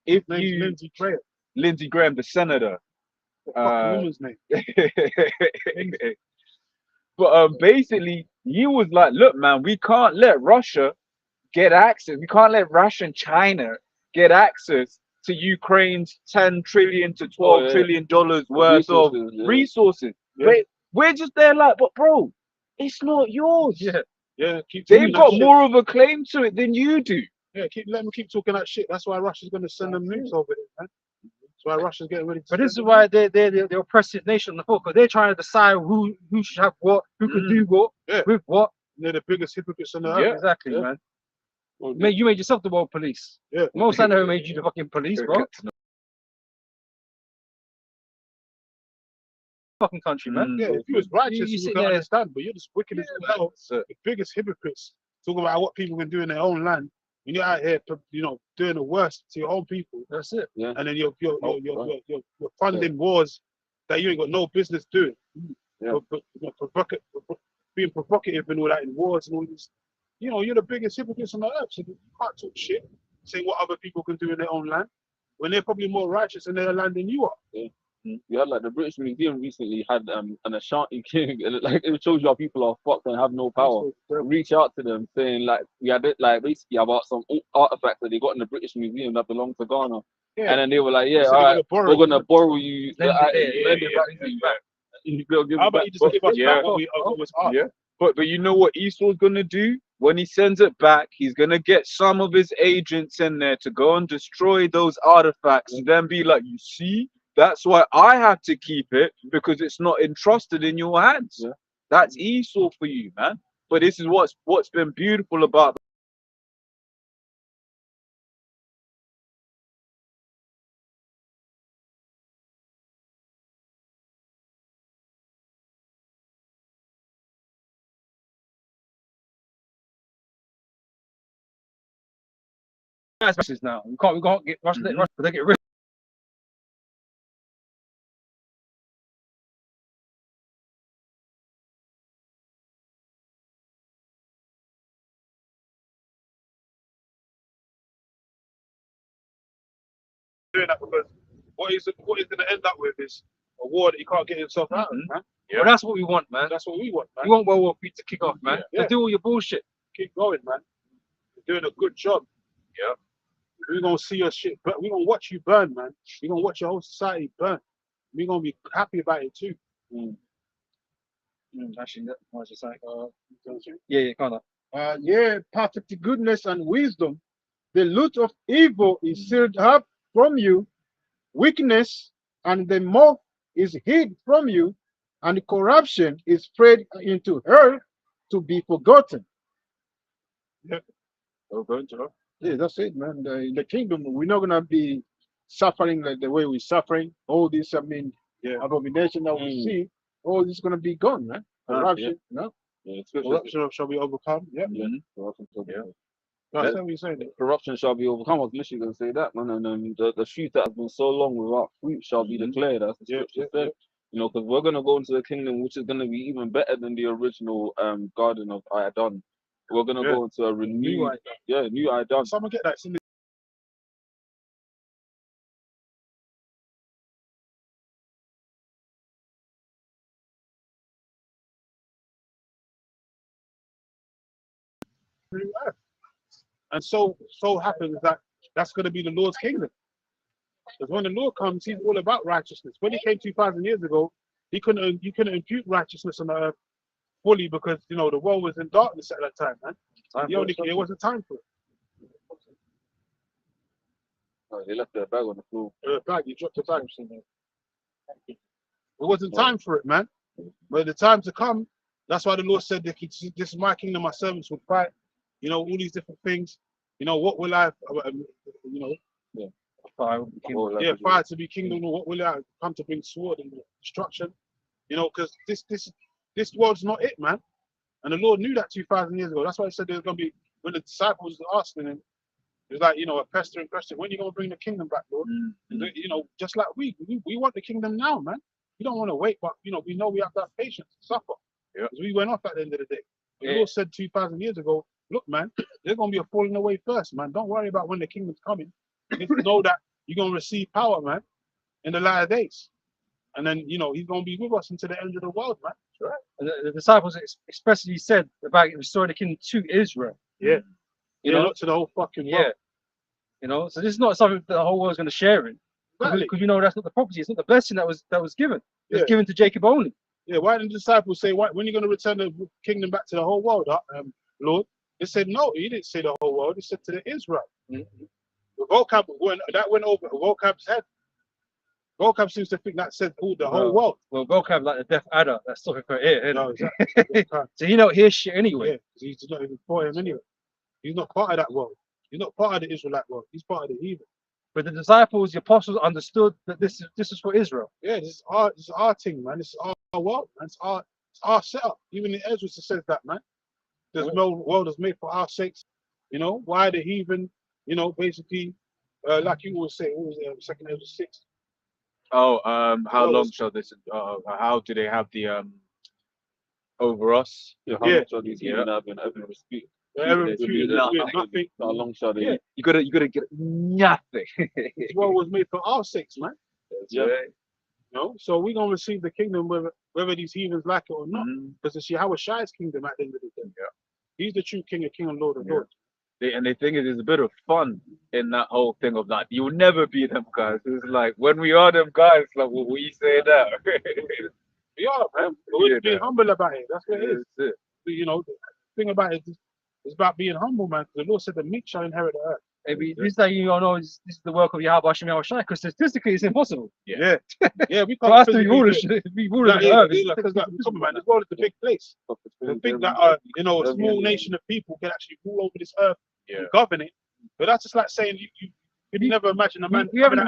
if Name's you Lindsey Graham. Lindsey Graham, the senator." What the fuck woman's name? But basically, he was like, "Look, man, we can't let Russia get access. We can't let Russia and China get access to Ukraine's 10 trillion to 12 trillion dollars worth of resources. Yeah. We're just there like, but bro, it's not yours. Yeah, keep They've talking got that more of a claim to it than you do. shit. Yeah, let them keep talking that shit. That's why Russia's gonna send them nukes over there, man. That's why Russia's getting ready to. But this is send why they're the oppressive nation on the floor, because they're trying to decide who should have what, who can do what, Yeah. with what. They're the biggest hypocrites on the earth. Yeah. Exactly, Yeah. man. You made yourself the world police. Yeah. Most I know made you the fucking police, bro. Fucking country, man. Yeah, if you was righteous, You you sit could there- understand, but you're just wicked as hell. The biggest hypocrites talking about what people can do in their own land. When you're out here, doing the worst to your own people, That's it. and then you're funding wars that you ain't got no business doing. Yeah. Being provocative and all that in wars and all this. You're the biggest hypocrites on the earth. So you can't talk shit, say what other people can do in their own land, when they're probably more righteous in their land than you are. We had like the British Museum recently had an Ashanti king, and like it shows you how people are fucked and have no power. Reach out to them saying like we had it like basically about some artifacts that they got in the British Museum that belong to Ghana, and then they were like, yeah, So all they're right, gonna we're gonna borrow you. Lend How about you just give us back what was ours? Yeah. But you know what Esau's gonna do? When he sends it back, he's gonna get some of his agents in there to go and destroy those artifacts and then be like, you see, that's why I have to keep it, because it's not entrusted in your hands. Yeah. That's Esau for you, man. But this is what's been beautiful about That's now. We can't get Russia. Russia, they get rid. Doing that because what he's going to end up with is a war that he can't get himself out of, man. Well, that's what we want, man. That's what we want, man. We want World War III to kick off, man. Yeah. To do all your bullshit. Keep going, man. You're doing a good job. Yeah. We're going to see your shit, but we're going to watch you burn, man. We're going to watch your whole society burn. We're going to be happy about it too. Actually, that was just like, yeah, kind of. Perfect goodness and wisdom. The loot of evil is sealed up from you, weakness and the moth is hid from you, and corruption is spread into earth to be forgotten. Yeah, that's it, man. In the kingdom, we're not gonna be suffering like the way we're suffering. All this, abomination that we see, all this is gonna be gone, man. Corruption, no? Yeah, Corruption shall be overcome. Yeah. That's what we're saying. Corruption shall be overcome. I was literally going to say that, man. And the fruit that has been so long without fruit shall be declared, as the scripture said. Because we're going to go into the kingdom, which is going to be even better than the original Garden of Eden. We're going to go into a renewed, new Eden. Someone get that. It's in the new earth. And so happens that that's going to be the Lord's kingdom. Because when the Lord comes, he's all about righteousness. When he came 2,000 years ago, you couldn't impute righteousness on the earth fully because the world was in darkness at that time, man. It wasn't time for it. Oh, they left their bag on the floor. You dropped the bag. It wasn't time for it, man. But the time to come, that's why the Lord said that this is my kingdom, my servants will fight. All these different things. What will I, fire to be kingdom, or what will I come to bring sword and destruction? Because this world's not it, man. And the Lord knew that 2,000 years ago. That's why he said there's going to be, when the disciples were asking him, it's like, a pestering question, when are you going to bring the kingdom back, Lord? Just like we want the kingdom now, man. We don't want to wait, but, we know we have to have patience and suffer. Because we went off at the end of the day. The Lord said 2,000 years ago, look, man, there's going to be a falling away first, man. Don't worry about when the kingdom's coming. Just know that you're going to receive power, man, in the latter days. And then, he's going to be with us until the end of the world, man. Right. And the disciples expressly said about restoring the kingdom to Israel. Yeah. Not to the whole fucking world. You know, so this is not something that the whole world's going to share in, Exactly. because you know that's not the property. It's not the blessing that was given. It's Yeah. given to Jacob only. Yeah, why didn't the disciples say, when are you going to return the kingdom back to the whole world, Lord? They said, no, he didn't say the whole world. He said to the Israel. Mm-hmm. The vocab, that went over vocab's head. Vocab seems to think that said the whole world. Well, vocab like the deaf adder. That's something for here. No, Isn't exactly. it? So he don't hear shit anyway. Yeah, 'cause he's not even for him anyway. He's not part of that world. He's not part of the Israelite world. He's part of the heathen. But the disciples, the apostles, understood that this is for Israel. Yeah, this is our thing, man. This is our world, man. It's our setup. Even in Ezra says that, man. There's no world is made for our sakes. You know, why the heathen, you know, basically, like you always say, what was it, 2nd Ezra 6? Oh, how Well, long shall this? How do they have the over us? Yeah, how Yeah. long shall these heathen have in respect? Everyone They refused do to that. do nothing. How long shall they? Yeah. You gotta get nothing. This world was made for our sakes, man. Yeah. You know, so we're gonna receive the kingdom whether these heathens like it or not. Mhm. Because it's Yahweh Shai's kingdom at the end of the day. Yeah. He's the true king and Lord of Yeah. Lords. And the thing is, there's a bit of fun in that whole thing of like, you'll never be them guys. It's like, when we are them guys, like, what we say now. We are, man. But we're Yeah, being man. humble about it. That's what it is. That's it. You know, the thing about it is it's about being humble, man. The Lord said the meek shall inherit the earth. Maybe this is like you all know this is the work of Yahweh Hashem Yahushai, because statistically it's impossible Yeah, we for us can't to be physically rulers. do it. Be rulers of Like, the earth. because like, come on, man, this world is a big place. To think that you know, a small nation of people can actually rule over this earth Yeah. and govern it. But that's just like saying you could never imagine a man We haven't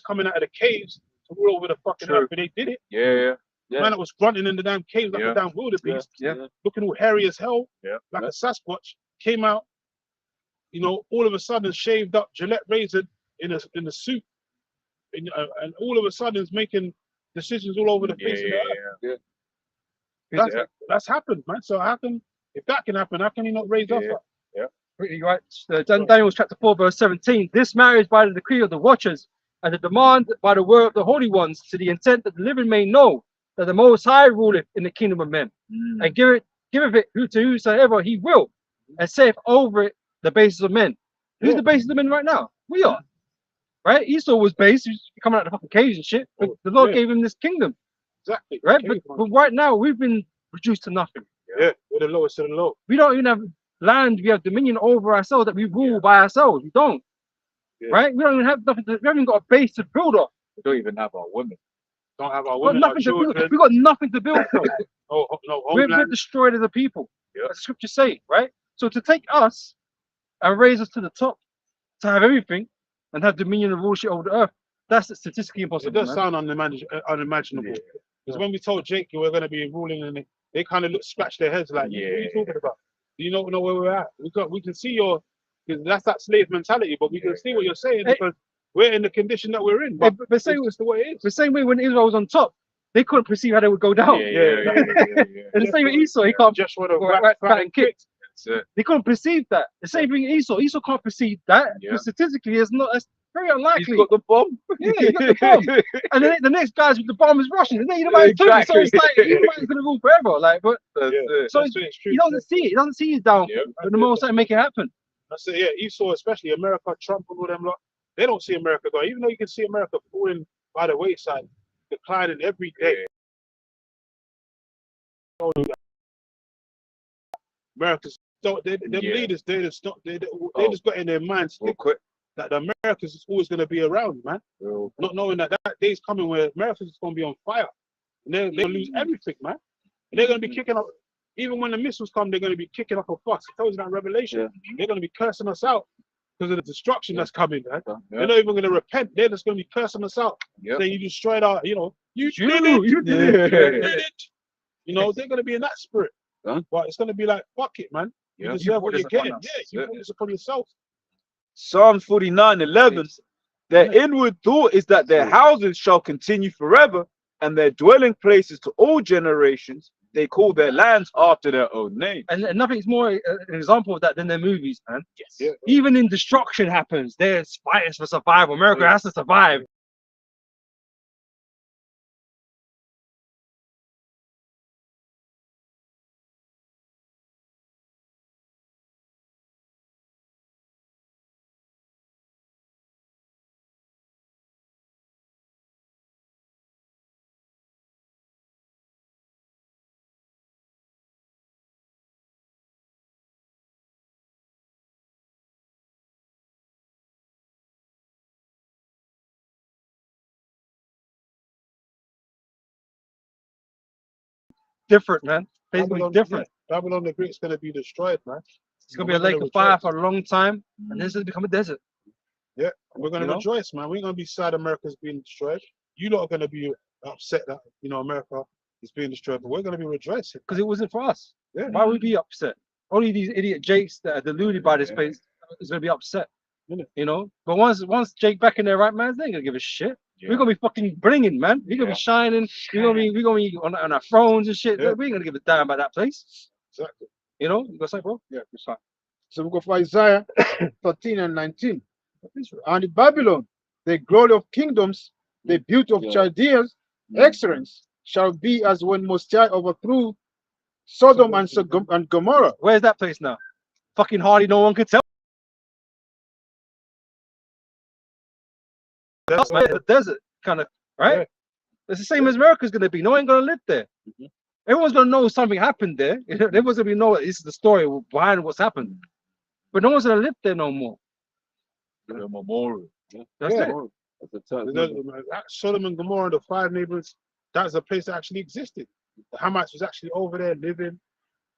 coming out of the caves to rule over the fucking True. earth, but they did it. Yeah. Yeah. Man that was grunting in the damn caves like Yeah. a damn wildebeest, Yeah. looking all hairy as hell, Yeah. like a Sasquatch, came out, you know, all of a sudden shaved up, Gillette razor in a suit, and all of a sudden is making decisions all over the face of the earth. Yeah. That's happened, man. So how can, if that can happen, how can he not raise us Yeah. up? Pretty right. Daniel chapter 4, verse 17. This marriage by the decree of the watchers and the demand by the word of the holy ones, to the intent that the living may know that the Most High ruleth in the kingdom of men, and giveth it to whosoever he will, and saith over it the basis of men. Who's the basis of men right now? We are. Right? Esau was based, he's coming out of the fucking caves and shit, but the Lord gave him this kingdom. Exactly. Right? Okay, But right now we've been reduced to nothing. yeah, we're the lowest of the low. We don't even have land, we have dominion over ourselves that we rule by ourselves. We don't. Yeah. Right? We don't even have nothing we haven't got a base to build off. We don't even have our women. Don't have our We've got women, our nothing to build. children. We've got nothing to build from. No we're homeland. destroyed as a people. Yeah. As the scriptures say, right? So to take us and raise us to the top, to have everything and have dominion and rulership over the earth, that's statistically It impossible. does man. sound unimaginable. Because when we told Jake we're going to be ruling, and they kind of scratch their heads like, what are you talking about? Do you not know where we're at? We can see because that's that slave mentality, but we can see what you're saying because we're in the condition that we're in. But But same, it's just the way it is. the same way when Israel was on top, they couldn't perceive how they would go down. Yeah. And the same with Esau, he can't Just want to right and kick. That's it. They couldn't perceive that. The same thing Esau. Esau can't perceive that. Yeah. Because statistically, it's very He's unlikely. got the bomb. Yeah, he got the bomb. And then the next guys with the bomb is Russian. And then you know, too. So it's like Edomite's gonna rule forever. Like, but That's it. so That's it, it's true. he doesn't see it. He doesn't see his downfall. Yeah. But the most I make it happen. That's it, yeah. Esau, especially America, Trump, and all them lot, they don't see America going. Even though you can see America falling by the wayside, declining every day. America's don't them leaders, they just got in their minds Real quick. that the Americans is always going to be around, man. Not knowing that day's coming where America's is going to be on fire, and they're going to lose everything, man. And they're going to be kicking up. Even when the missiles come, they're going to be kicking up a fuss. It tells you that in Revelation. They're going to be cursing us out because of the destruction that's coming, man. They're not even going to repent. They're just going to be cursing us out. Saying you destroyed our, you did it. You know, they're going to be in that spirit. But it's going to be like, fuck it, man. You deserve what you're getting. Yeah, you put this upon yourself. Psalms 49:11. Their inward thought is that their houses shall continue forever, and their dwelling places to all generations. They call their lands after their own name. And nothing's more an example of that than their movies, man. Yes. Yeah. Even in destruction happens. There's fights for survival. America has to survive. different, man. Place is gonna Babylon, be different. Babylon the Great's gonna be destroyed, man. It's gonna be a lake of fire for a long time, and then it's gonna become a desert. Yeah, we're gonna You know? rejoice, man. We ain't gonna be sad America's being destroyed. You lot are gonna be upset that America is being destroyed, but we're gonna be rejoicing. Because it wasn't for us. Yeah. Why would we be upset? Only these idiot Jakes that are deluded by this place is gonna be upset. Yeah. You know? But once Jake back in there, right, man, they ain't gonna give a shit. Yeah. We're gonna be fucking bringing, man. We're gonna be shining. We're gonna be on our thrones and shit. Yeah. We ain't gonna give a damn about that place. Exactly. You know? You got something, bro? Yeah. It's fine. So we go for Isaiah 13 and 19. And in Babylon, the glory of kingdoms, the beauty of Chaldeans, excellence shall be as when Most High overthrew Sodom and Gomorrah. Where's that place now? Fucking Hardy, no one could tell. That's like the desert, kind of, right? Yeah. It's the same as America's gonna be. No one ain't gonna live there. Everyone's gonna know something happened there. Everyone's gonna know this is the story behind what's happened. But no one's gonna live there no more. The memorial. That's it. That's a turn. That Sodom and Gomorrah, the 5 neighbors, that's a place that actually existed. The Hamites was actually over there living.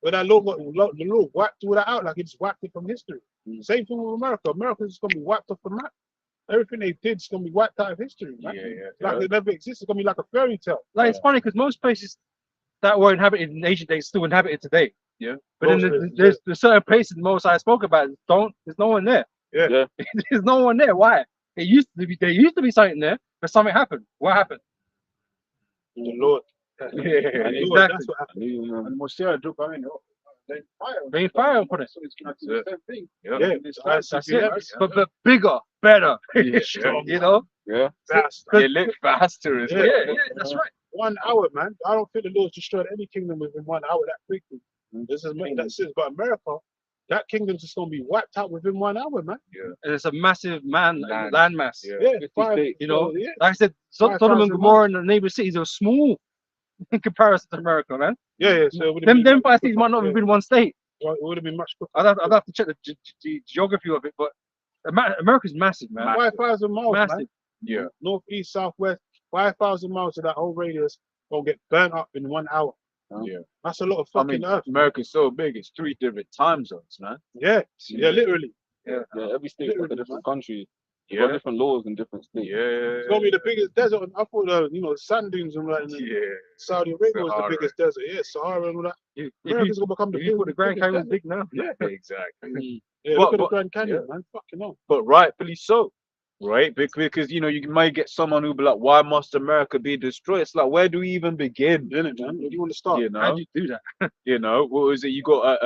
But that Lord, the Lord wiped all that out, like he just wiped it from history. Same thing with America. America's just gonna be wiped off the map. Everything they did is gonna be wiped out of history, man. Like it never existed. It's gonna be like a fairy tale. Like it's funny because most places that were inhabited in ancient days still inhabited today. Yeah. But then there's certain places most I spoke about there's no one there. Yeah. There's no one there. Why? There used to be something there, but something happened. What happened? The Lord. Yeah, The exactly. Lord, that's what happened. And Most High took, fire. Rain fire upon it. So it's gonna do the same thing. Yeah, That's it. But bigger, better. Yeah. You know? Yeah. Fast. They live faster as Yeah. well. Yeah, that's right. 1 hour, man. I don't think the Lord's destroyed any kingdom within 1 hour that quickly. This is making that sense. But America, that kingdom's just gonna be wiped out within 1 hour, man. And it's a massive Land. landmass. Yeah. Yeah, 50 five, states. You know? yeah. Like I said, Sodom 5,000 and Gomorrah and the neighboring cities are small in comparison to America, man. Yeah. So it would have Them been, 5 cities might not have been one state. it would have been much quicker. I'd have to check the geography of it, but America's massive, man. 5,000 miles, man. Massive. Yeah. North, east, south, west. 5,000 miles of that whole radius will get burnt up in 1 hour. Yeah. That's a lot of I fucking mean, earth. America's so big, it's 3 different time zones, man. Yeah, literally. Yeah, every state is like a different country. Yeah. Got different laws in different states. Yeah. It's gonna be the biggest desert. I thought, sand dunes and like Saudi Arabia was the Sahara. biggest desert. Yeah, Sahara and all that. If America's gonna become the you put the Grand biggest Canyon desert. big now. Yeah, exactly. Yeah, But- look at the but- Grand Canyon, man. Fucking hell. But rightfully so, right? Because you might get someone who'll be like, "Why must America be destroyed?" It's like, where do we even begin? Isn't it, man? Where do you want to start? You How know, do you do that? what was it? You got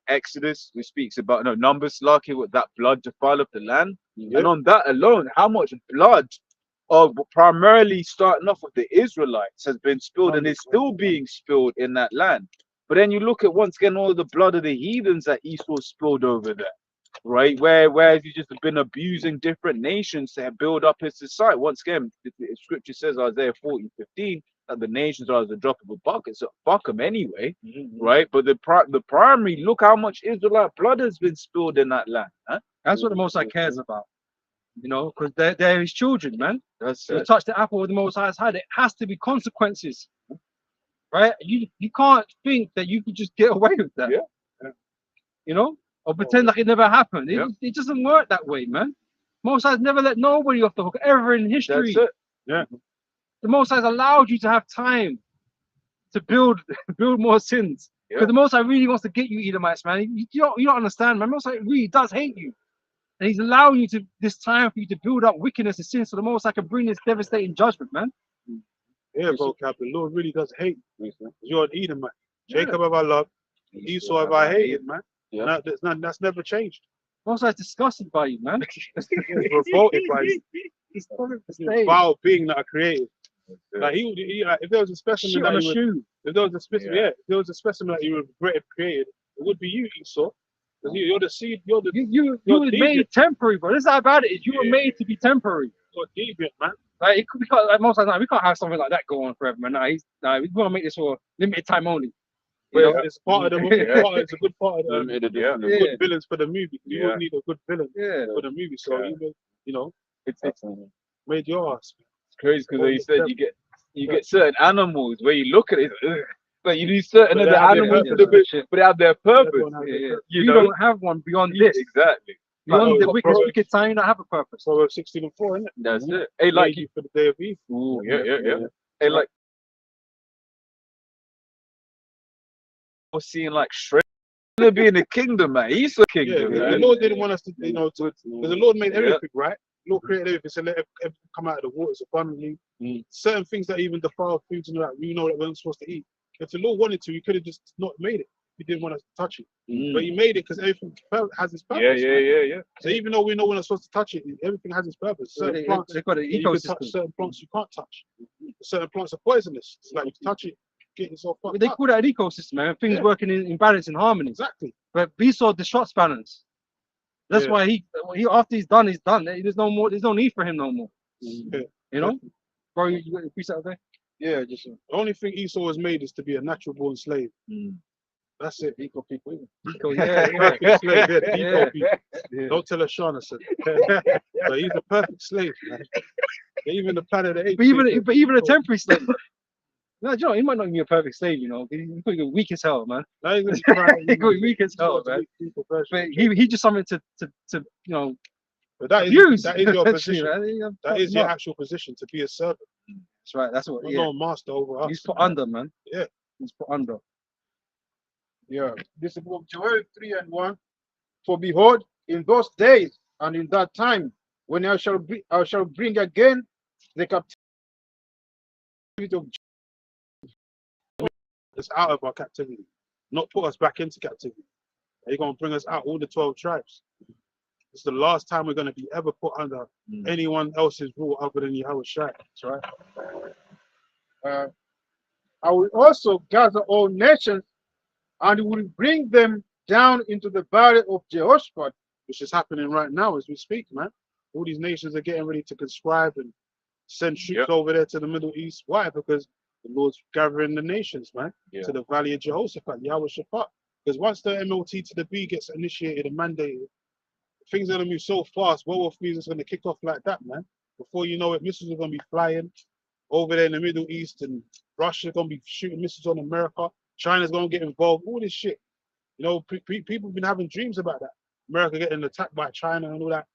Exodus, which speaks about Numbers, lucky with that blood defile of the land, Yeah. and on that alone, how much blood of primarily starting off with the Israelites has been spilled and is still being spilled in that land. But then you look at once again all the blood of the heathens that Esau spilled over there, right? Whereas he's just been abusing different nations to build up his society. Once again, the scripture says Isaiah 40:15 that the nations are as a drop of a bucket, so fuck them anyway, right? But the primary, look how much Israelite blood has been spilled in that land, huh? That's what the Most High cares about. Because they're his children, man. That's To touch the apple of the Most High's hand, it has to be consequences, right? You can't think that you can just get away with that. Yeah. Or pretend like it never happened. Yeah. It doesn't work that way, man. Most High's never let nobody off the hook ever in history. That's it. Yeah. The Most High's allowed you to have time to build more sins. Yeah. Because the Most High really wants to get you, Edomites, man. You don't understand, man. Most High really does hate you. And he's allowing you this time for you to build up wickedness and sin so the Most High can bring this devastating judgment, man. Yeah, bro, Cap. The Lord really does hate you. You're an Edomite. Jacob have I loved, Esau have I hated, man. Yeah. That's never changed. Most High's disgusted by you, man. He's revolted by you. He's calling for You stay. vile being that I created. Like like, if there was a specimen Shit that on a he would, shoe. if there was a specimen, Yeah. if there was a specimen that you would have created, it would be you, Esau. Because you're the seed, you're You You're were deviant. made temporary, bro. This is how bad it is. You were Yeah. made to be temporary. deviant, man. Like it could be like most of the time, we can't have something like that go on forever, man. We want to make this for limited time only. You know? But it's part of the movie. It's a good part of the Made a difference. Yeah. good villains for the movie. You Yeah. would need a good villain Yeah. for the movie. So Yeah. even, It's made your ass. crazy because you said you get certain animals where you look at it, ugh, but you need certain But of they the have their animals purpose, for the bit, shit. but they have their purpose. Everyone has their purpose. You You know, don't have one beyond this. exactly. Beyond Like, the Proverbs- wicked time, you don't have a purpose. Proverbs 16:4, isn't it? That's Mhm. it. Hey, like, Made you for the day of evil. ooh, yeah. Hey, like, we're seeing like Shrek gonna be in the kingdom, man. He's a Yeah, kingdom, the man. Lord didn't want us to, because the Lord made Yeah. everything, right? The Lord created everything, so let everything come out of the waters abundantly. Certain things that even defile foods and all that, we know that we're not supposed to eat. If the Lord wanted to, he could have just not made it. He didn't want us to touch it. But he made it because everything has its purpose. Yeah, right? yeah. So even though we know we're not supposed to touch it, everything has its purpose. Certain plants They've got an you can touch, ecosystem. certain plants you can't touch. Certain plants are poisonous. It's like you touch it, get yourself fucked They up. call that an ecosystem, man. Things Yeah. working in balance and harmony. Exactly. But Esau disrupts balance. That's Yeah. why he after he's done, he's done. There's no more. There's no need for him no more. Yeah. You know, bro. You got your piece out there. Yeah, just The only thing Esau was made is to be a natural born slave. That's it. eco people. Isn't Eco, yeah, yeah. Perfect slave. Yeah, the Yeah. eco people. Don't tell us Sean I said. But he's a perfect slave, man. Even the planet of the apes. But even a temporary slave. No, you know, he might not be a perfect slave. You know, he could be weak as hell, man. Now he's gonna be crying. He could be weak as hell, man. But he just something to you know But that abuse. is your essentially, position. man. That is your actual position, to be a servant. That's right. That's what. Not Yeah. no master over us. He's put under, man. Yeah. He's put under. Yeah. This is book Joel 3:1. For behold, in those days and in that time, when I shall bring again the captivity of It's out of our captivity, not put us back into captivity. You're gonna bring us out, all the 12 tribes. It's the last time we're gonna be ever put under anyone else's rule other than Yahweh Shai. That's right. I will also gather all nations and will bring them down into the valley of Jehoshaphat. Which is happening right now as we speak, man. All these nations are getting ready to conscribe and send troops over there to the Middle East. Why? Because the Lord's gathering the nations, man, to the valley of Jehoshaphat, Yahweh Shaphat. Because once the MLT to the B gets initiated and mandated, things are going to move so fast. World War III is going to kick off like that, man. Before you know it, missiles are going to be flying over there in the Middle East, and Russia's going to be shooting missiles on America. China's going to get involved. All this shit. You know, people have been having dreams about that. America getting attacked by China and all that.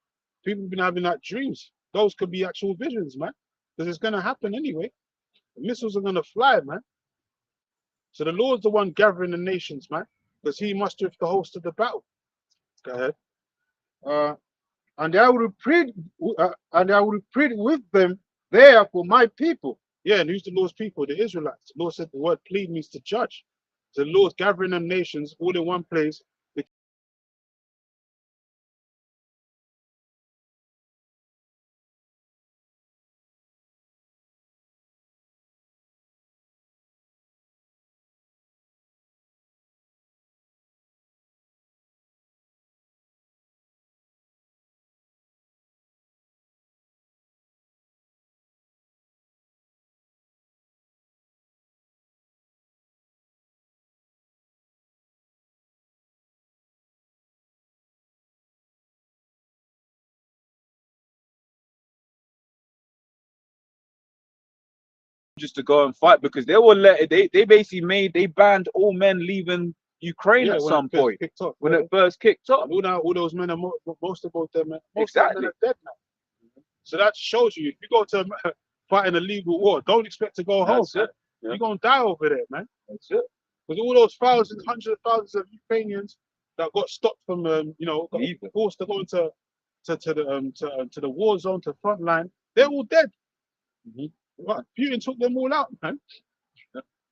People have been having that dreams. Those could be actual visions, man. Because it's going to happen anyway. The missiles are going to fly, man. So the Lord's the one gathering the nations, man. Because he mustereth the host of the battle. Go ahead. And I will plead with them there for my people. Yeah, and who's the Lord's people? The Israelites. The Lord said the word plead means to judge. So the Lord's gathering them nations all in one place. Just to go and fight because they were they basically they banned all men leaving Ukraine at some point when it first kicked off. All those men are most of them, man. Exactly. Are dead now. So that shows you if you go to fight in a legal war, don't expect to go home. Yeah. You're gonna die over there, man. That's it. Because all those thousands, hundreds of thousands of Ukrainians that got stopped from, got forced to go into to the war zone, to the front line, they're all dead. Right. Putin took them all out, man.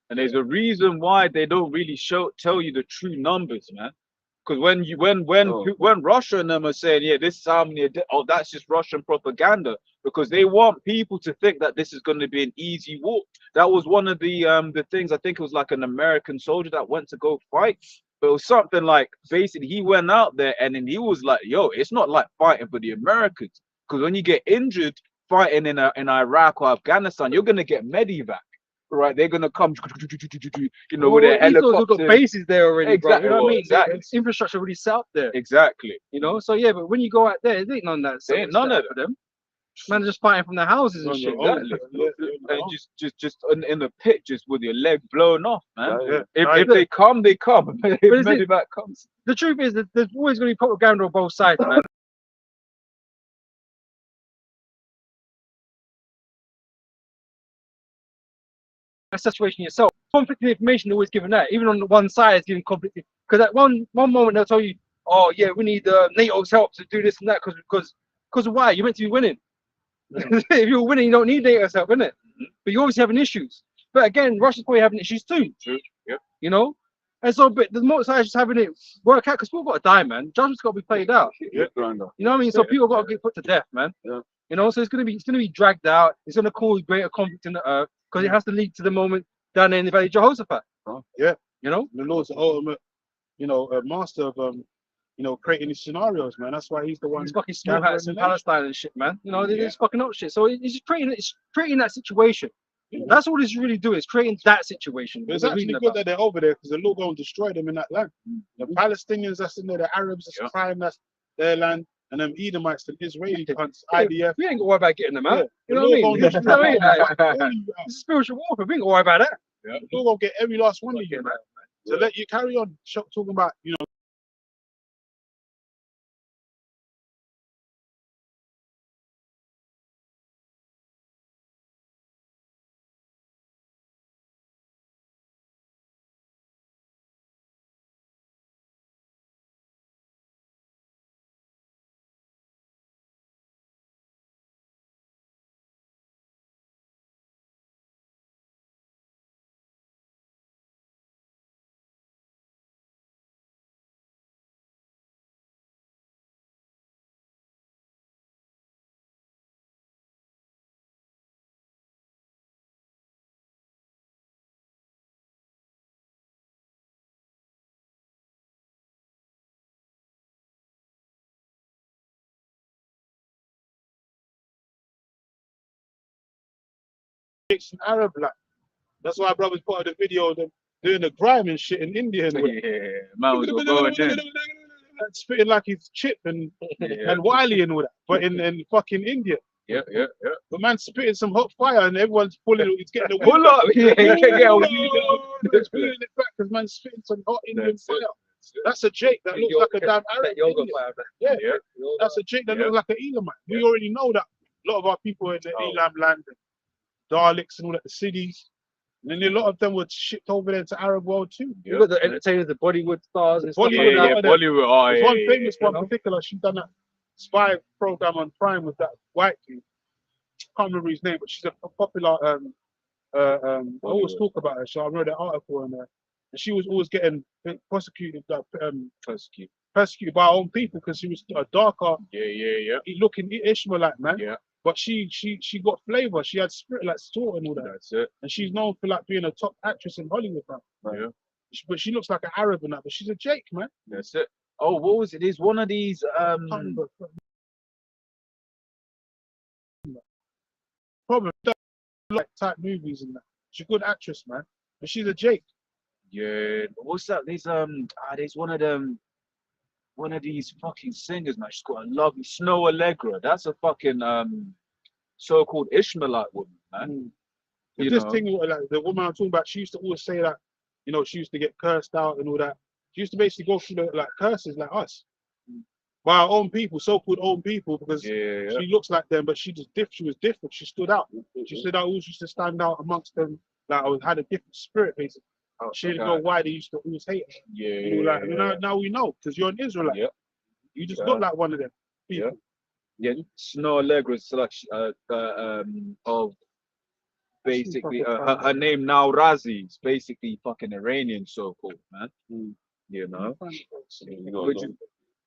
And there's a reason why they don't really tell you the true numbers, man. Because when Russia and them are saying, yeah, this is how many, that's just Russian propaganda, because they want people to think that this is going to be an easy war. That was one of the things. I think it was like an American soldier that went to go fight, but it was something like basically he went out there and then he was like, yo, it's not like fighting for the Americans, because when you get injured fighting in Iraq or Afghanistan, you're gonna get medevac. Right, they're gonna come, you know, with their helicopters. Got bases there already, exactly. Bro. You know what I mean? Exactly. It's infrastructure already set up there. Exactly. You know, so yeah, but when you go out there, there ain't none of that. There ain't none of for them. Man, just fighting from their houses and On shit. your own. Exactly. And just in the pit, just with your leg blown off, man. Yeah. If they come, they come. If is it- medevac comes. The truth is that there's always going to be propaganda on both sides, man. A situation yourself. Conflicting information always given that. Even on the one side is giving conflicting. Because at one moment they'll tell you, oh yeah, we need NATO's help to do this and that because why? You're meant to be winning. If you're winning, you don't need NATO's help, innit? But you're obviously having issues. But again, Russia's probably having issues too. True. Yeah. You know? And so, but the more sides just having it work out, because people got to die, man. Judgment's got to be played out. Yeah. You know what I mean? So people got to get put to death, man. Yeah. You know, so it's gonna be dragged out. It's gonna cause greater conflict in the earth because it has to lead to the moment down there in the Valley of Jehoshaphat. Yeah. You know? The Lord's the ultimate, master of creating these scenarios, man. That's why he's the one. He's fucking small hats in gathering Palestine and shit, man. You know, Yeah. it's fucking up shit. So it's just creating that situation. Yeah. That's all it's really doing. It's creating that situation. But it's we're actually reading good about. that they're over there because the Lord going to destroy them in that land. The Palestinians that's in there, the Arabs that's trying, that's their land, and them Edomites, the Israeli cunts, IDF. We ain't got to worry about getting them out. Yeah. You know what I mean? The Lord You know what I mean? Like, gonna it's a spiritual warfare. We ain't got to worry about that. The Lord gonna get every last one of you, man. So let you carry on talking about, it's an Arab land. That's why brothers put out the video of them doing the grime and shit in India and Man was going in. spitting like he's Chip and Wiley and all that, but in fucking India. Yeah. The man spitting some hot fire and everyone's pulling. He's getting the Pull up. Yeah. He's pulling it back because man's spitting some hot Indian fire. That's a Jake that looks like a damn Arab. That yoga Indian. fire. Yeah, Yeah. that's a Jake that Yeah. looks like an Elamite. We already know that a lot of our people in the Elam land, and Daleks and all that, the cities, and then a lot of them were shipped over there to Arab world too. You got the entertainers, the Bollywood stars and stuff like Bollywood, that. Yeah. Bollywood. Oh, There's yeah. one famous one know? particular. She done that spy program on Prime with that white dude. Can't remember his name, but she's a popular. I always talk about her. So I wrote an article on her, and she was always getting prosecuted, persecuted by her own people because she was a darker Yeah. looking Ishmaelite man. Yeah. But she got flavor. She had spirit like salt and all that. That's it. And she's known for like being a top actress in Hollywood, man. Yeah. But she looks like an Arab and that. But she's a Jake, man. That's it. Oh, what was it? There's one of these. Problem like type movies and that. She's a good actress, man. But she's a Jake. Yeah. What's that? There's one of them. One of these fucking singers, man. She's got a lovely Snow Allegra. That's a fucking so-called Ishmaelite woman, man. You This know. thing, like the woman I'm talking about, she used to always say that, she used to get cursed out and all that. She used to basically go through the like curses like us by our own people, so-called own people, because Yeah. she looks like them, but she was different. She stood out. She said I always used to stand out amongst them. Like I had a different spirit, basically. She didn't know why they used to always hate her. Yeah. Now we know because you're an Israelite. Yeah. You just look like one of them. Yeah. Yeah. Snow Allegra is like of basically her name now Razi is basically fucking Iranian so-called, man. You know.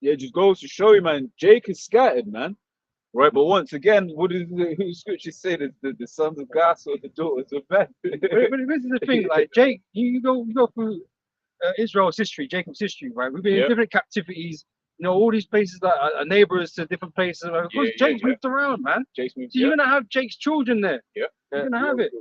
Just goes to show you, man. Jake is scattered, man. Right, but once again, what does the scripture say? The sons of God or the daughters of men? But this is the thing, like Jake, you go through Israel's history, Jacob's history, right? We've been in different captivities. All these places that are neighbors to different places. Because Jake's moved around, man. Jake's moved. So you're gonna have Jake's children there. Yeah. You're gonna have it.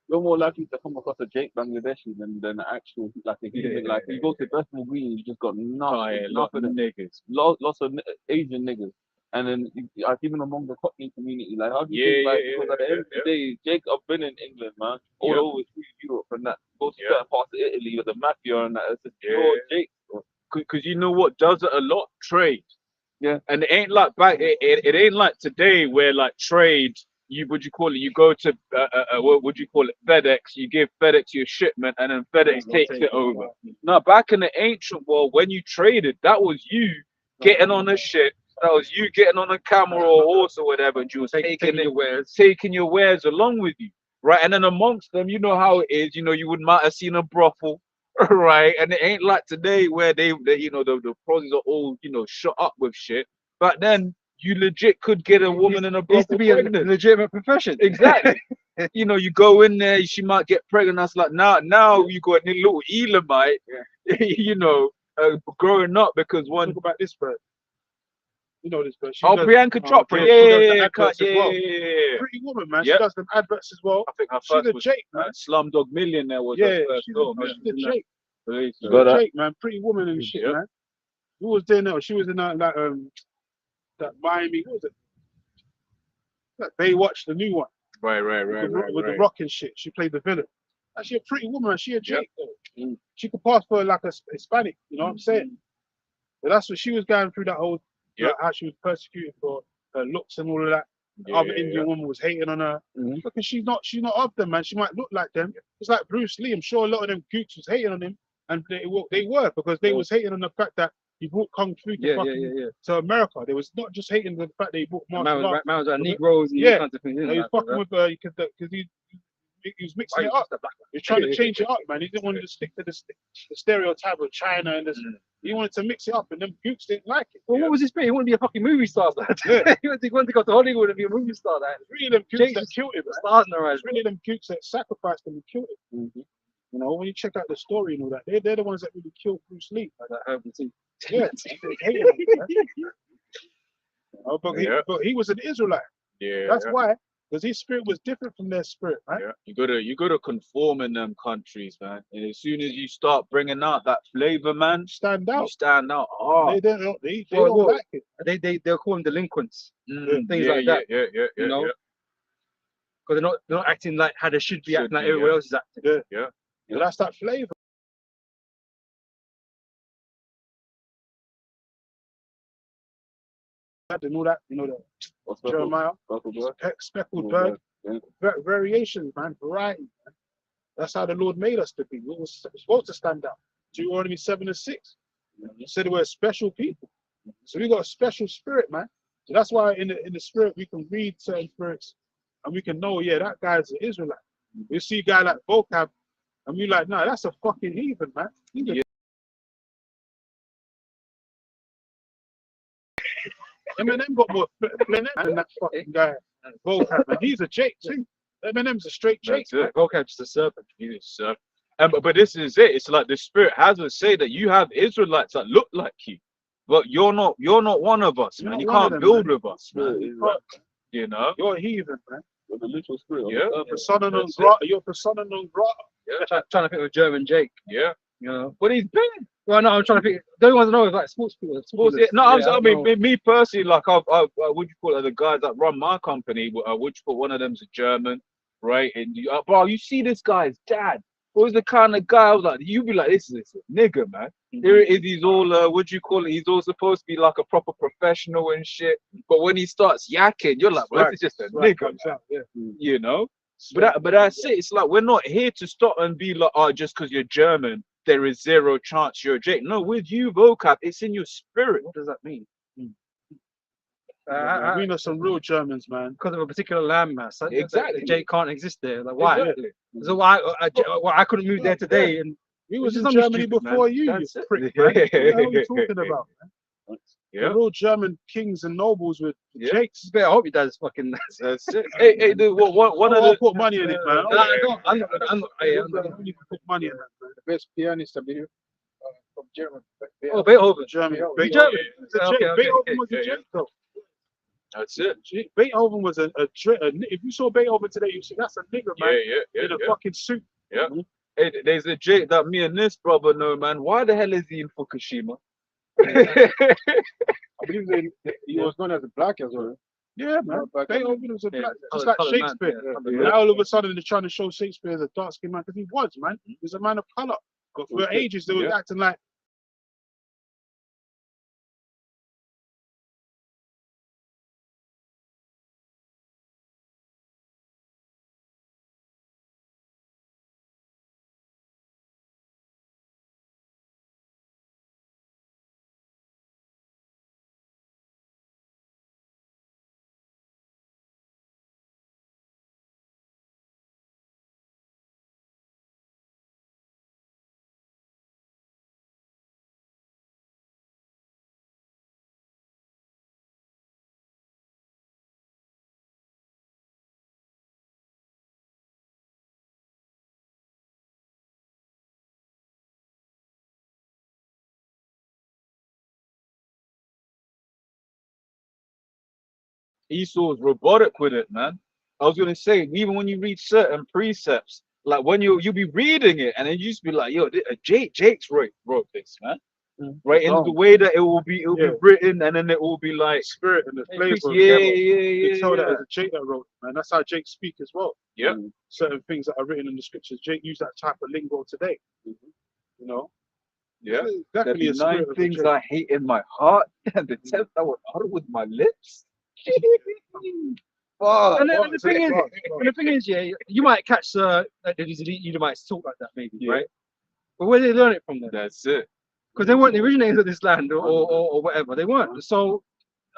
You're more likely to come across a Jake Bangladeshi than an actual like a human. Like you go to Bethnal Green, you just got nothing, Lot of niggas. lots of Asian niggas. And then like even among the Cockney community, like how do you Yeah, think like yeah, because at the end of the day, Jake, I've been in England, man, all Yeah. over through Europe and that. Go to Yeah. certain parts of Italy with the mafia and that. It's just Yeah. pure Jake. Because you know what does it a lot? Trade. Yeah. And it ain't like back. It ain't like today where like trade. You would you call it? You go to what would you call it? FedEx. You give FedEx your shipment, and then FedEx takes it over. Now back in the ancient world, when you traded, that was you getting on a ship. That was you getting on a camel or horse or whatever, and you was taking your wares along with you, right? And then amongst them, you know how it is. You know, you might have seen a brothel, right? And it ain't like today where they you know, the pros are all, you know, shut up with shit. But then you legit could get a woman in a It used to brothel be a pregnant. legitimate profession. Exactly. You know, you go in there, she might get pregnant. That's like now you got a little Elamite, you know, growing up because one. Talk about this bird. You know this bird. She Oh, does- Priyanka Chopra, she does the yeah, adverts as well. yeah. Pretty woman, man. Yep. She does them adverts as well. I think her She's first a was Jake, man. Slumdog Millionaire was Yeah, her first she's film. a Jake. You She's got a that? Jake, man. Pretty woman and shit, Yep. man. Who was there now? She was in that that Miami. What was it? That Baywatch, the new one. Right. With the rock and shit. She played the villain. Actually, a pretty woman. She a Jake, though. She could pass for like a Hispanic. You know what I'm saying? But that's what she was going through. That whole like, how she was persecuted for her looks and all of that. The other Indian woman was hating on her because she's not of them, man. She might look like them. It's like Bruce Lee. I'm sure a lot of them gooks was hating on him, and they were because they was hating on the fact that he brought kung fu to America. They was not just hating the fact that he brought martial arts. Man was like Negroes and Yeah. all kinds of things. He was fucking with because he was mixing it up. He was trying to change it up, man. He didn't want to stick to the stereotype of China and this. He wanted to mix it up, and them gooks didn't like it. Well, what was his thing? He wanted to be a fucking movie star. Yeah. he wanted to go to Hollywood and be a movie star. It's really them gooks Jake's that killed him, man. Stars in their eyes. It's really them gooks that sacrificed him and killed him. You know, when you check out the story and all that, they're the ones that really killed Bruce Lee. Like that herbal tea. Yeah, they hated him, man. But he was an Israelite. Yeah. That's why, because his spirit was different from their spirit, right? Yeah. You gotta conform in them countries, man. And as soon as you start bringing out that flavor, man, Stand you out. stand out. Oh, They don't like it. They'll call them delinquents. Things like that. Yeah. You know? Because they're not acting like how they should be acting like everyone else is acting. Yeah. And that's that flavor. And all that, you know, the Jeremiah, speckled bird, variations, man, variety, man. That's how the Lord made us to be. We were supposed to stand out. Deuteronomy 7:6. He said we're special people. So we got a special spirit, man. So that's why in the spirit we can read certain spirits and we can know, yeah, that guy's an Israelite. We see a guy like Vocab and we like, nah, that's a fucking heathen, man. Eminem got more than that fucking guy. Vocab, and he's a Jake too. Eminem's a straight Jake. Vocab's just a serpent. He's a serpent. But this is it. It's like the spirit has us say that you have Israelites that look like you, but you're not one of us, man. You can't build with us, man. You know, You're a heathen, man. With the literal spirit. Yeah. Persona non grata. You're persona non grata. Trying to think of German Jake. yeah. You know. But he's been. Well, no, I'm trying to think. The only ones I know is like sports people. I mean, me personally, like, would you call it, the guys that run my company? Would you put one of them's a German, right? And bro, you see this guy's dad. Was the kind of guy I was like, you'd be like, this is a nigga, man. Here it is, he's all, what do you call it? He's all supposed to be like a proper professional and shit. But when he starts yakking, you're like, well, this is just a nigga, you know? But that's it. It's like, we're not here to stop and be like, oh, just because you're German, there is zero chance you're a Jake. No, with you, Vocab, it's in your spirit. What does that mean? We know some real Germans, man. Because of a particular landmass. Exactly. Jake can't exist there. Like, why? Exactly. So why I couldn't move there today? And We was in It's Germany stupid, before man. you That's prick, it. man. What the hell are you talking about, man? Yeah. The real German kings and nobles with Yeah. Jakes. it's better. I hope your dad's fucking. That's it. Hey, dude, one of I'll the put money in it, man. No, I don't. I'm not. I don't need to put money in it, man. The best pianist from Germany. Oh, Beethoven. German. German. Beethoven. It's a Okay, Jake. okay, Beethoven was a yeah, Jake, though. that's it. Beethoven was a if you saw Beethoven today, you see that's a nigga, man. Yeah. In a fucking suit. Hey, there's a Jake that me and this brother know, man. Why the hell is he in Fukushima? I believe he was known as a black as well. Yeah, man. Black. Beethoven was a black, just Colored like man, Shakespeare. yeah, colored And man. now all of a sudden they're trying to show Shakespeare as a dark skinned man because he was, man. He was a man of color. But for ages they were acting like Esau's robotic with it, man. I was gonna say, even when you read certain precepts, like when you be reading it, and then you just be like, yo, Jake's wrote this, man. Right, in the way that it will be written, and then it will be like spirit and the flavor. yeah, You tell that as a Jake that wrote, man. That's how Jake speak as well. Yeah. Certain things that are written in the scriptures, Jake used that type of lingo today. You know. Yeah. It's There'd definitely be a spirit 9 of a things Jake. I hate in my heart, and the 10th I would utter with my lips. Fuck. And the thing is, yeah, you might catch like these elite Edomites talk like that, maybe, right? But where did they learn it from then? That's it. Because they weren't the originators of this land or whatever. They weren't. So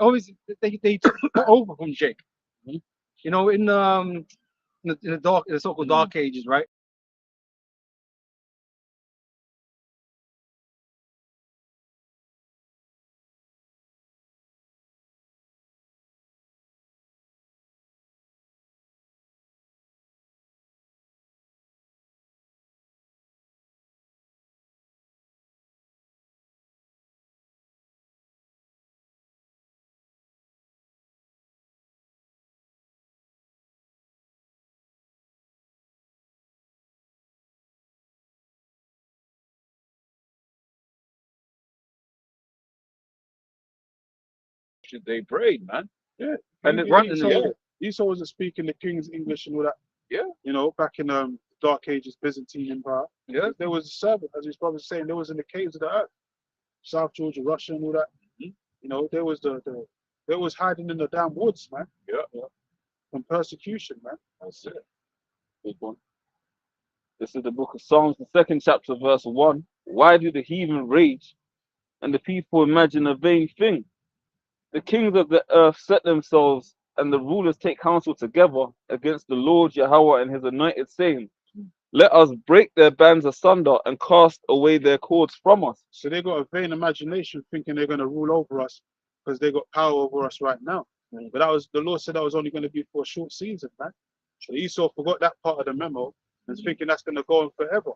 obviously they took over from Jake. You know, in the so-called Dark Ages, right? They prayed, man. Yeah. And Esau wasn't speaking the king's English and all that. Yeah. You know, back in Dark Ages, Byzantine Empire. Yeah. There was a servant, as his brother was saying, there was in the caves of the earth. South Georgia, Russia and all that. You know, there was there was hiding in the damn woods, man. Yeah. From persecution, man. That's it. Big one. This is the book of Psalms, the 2nd chapter, verse 1. Why do the heathen rage and the people imagine a vain thing? The kings of the earth set themselves, and the rulers take counsel together against the Lord Yahweh and his anointed, saying, let us break their bands asunder and cast away their cords from us. So they got a vain imagination thinking they're going to rule over us because they got power over us right now. But that was the Lord said that was only going to be for a short season, man. So Esau forgot that part of the memo and thinking that's going to go on forever.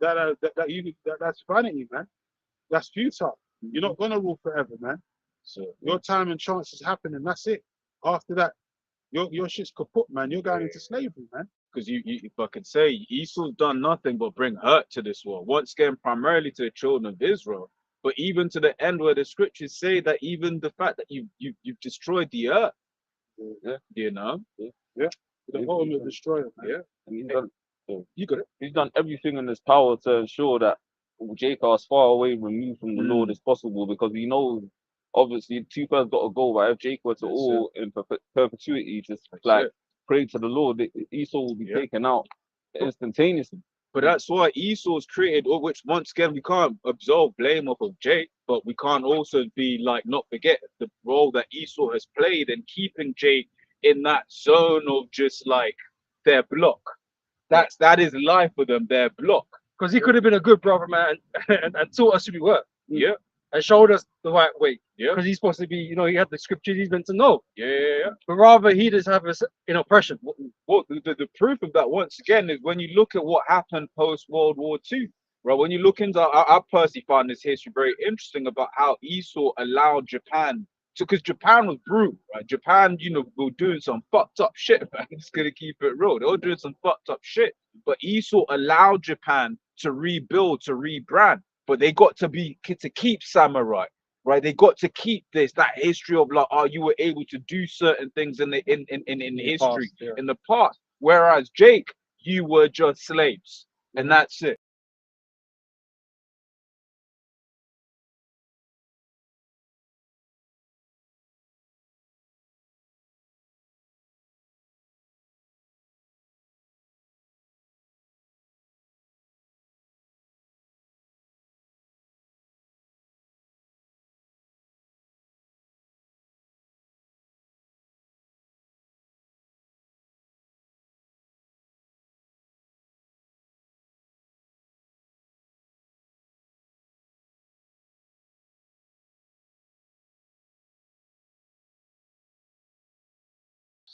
That's vanity, man. That's futile. You're not going to rule forever, man. So your time and chance is happening. That's it. After that, your shit's kaput, man. You're going into slavery, man. Because you if I could say, Esau's done nothing but bring hurt to this world. Once again, primarily to the children of Israel, but even to the end where the scriptures say that even the fact that you've destroyed the earth, you know, The ultimate destroyer, man. And he's done everything in his power to ensure that Jacob is far away, removed from the Lord as possible, because he knows obviously 2/3 got to go. But if Jacob were to all in perpetuity just like pray to the Lord, Esau will be taken out instantaneously. But that's why Esau's created, which once again we can't absolve blame off of Jake, but we can't also be like not forget the role that Esau has played in keeping Jake in that zone of just like their block. That is life for them, their block. Because he could have been a good brother, man, and taught us who we were. Yeah. And showed us the right way. Yeah. Because he's supposed to be, you know, he had the scriptures he's meant to know. Yeah. But rather he just have us in oppression. Well, the proof of that once again is when you look at what happened post World War II. Right, when you look into, I personally find this history very interesting about how Esau allowed Japan to, because Japan was brutal, right? Japan, you know, were doing some fucked up shit, man. I'm just gonna keep it real. They were doing some fucked up shit, but Esau allowed Japan to rebuild, to rebrand. but they got to keep samurai, right? They got to keep that history of like, you were able to do certain things in history in the past. Whereas Jake, you were just slaves, and that's it.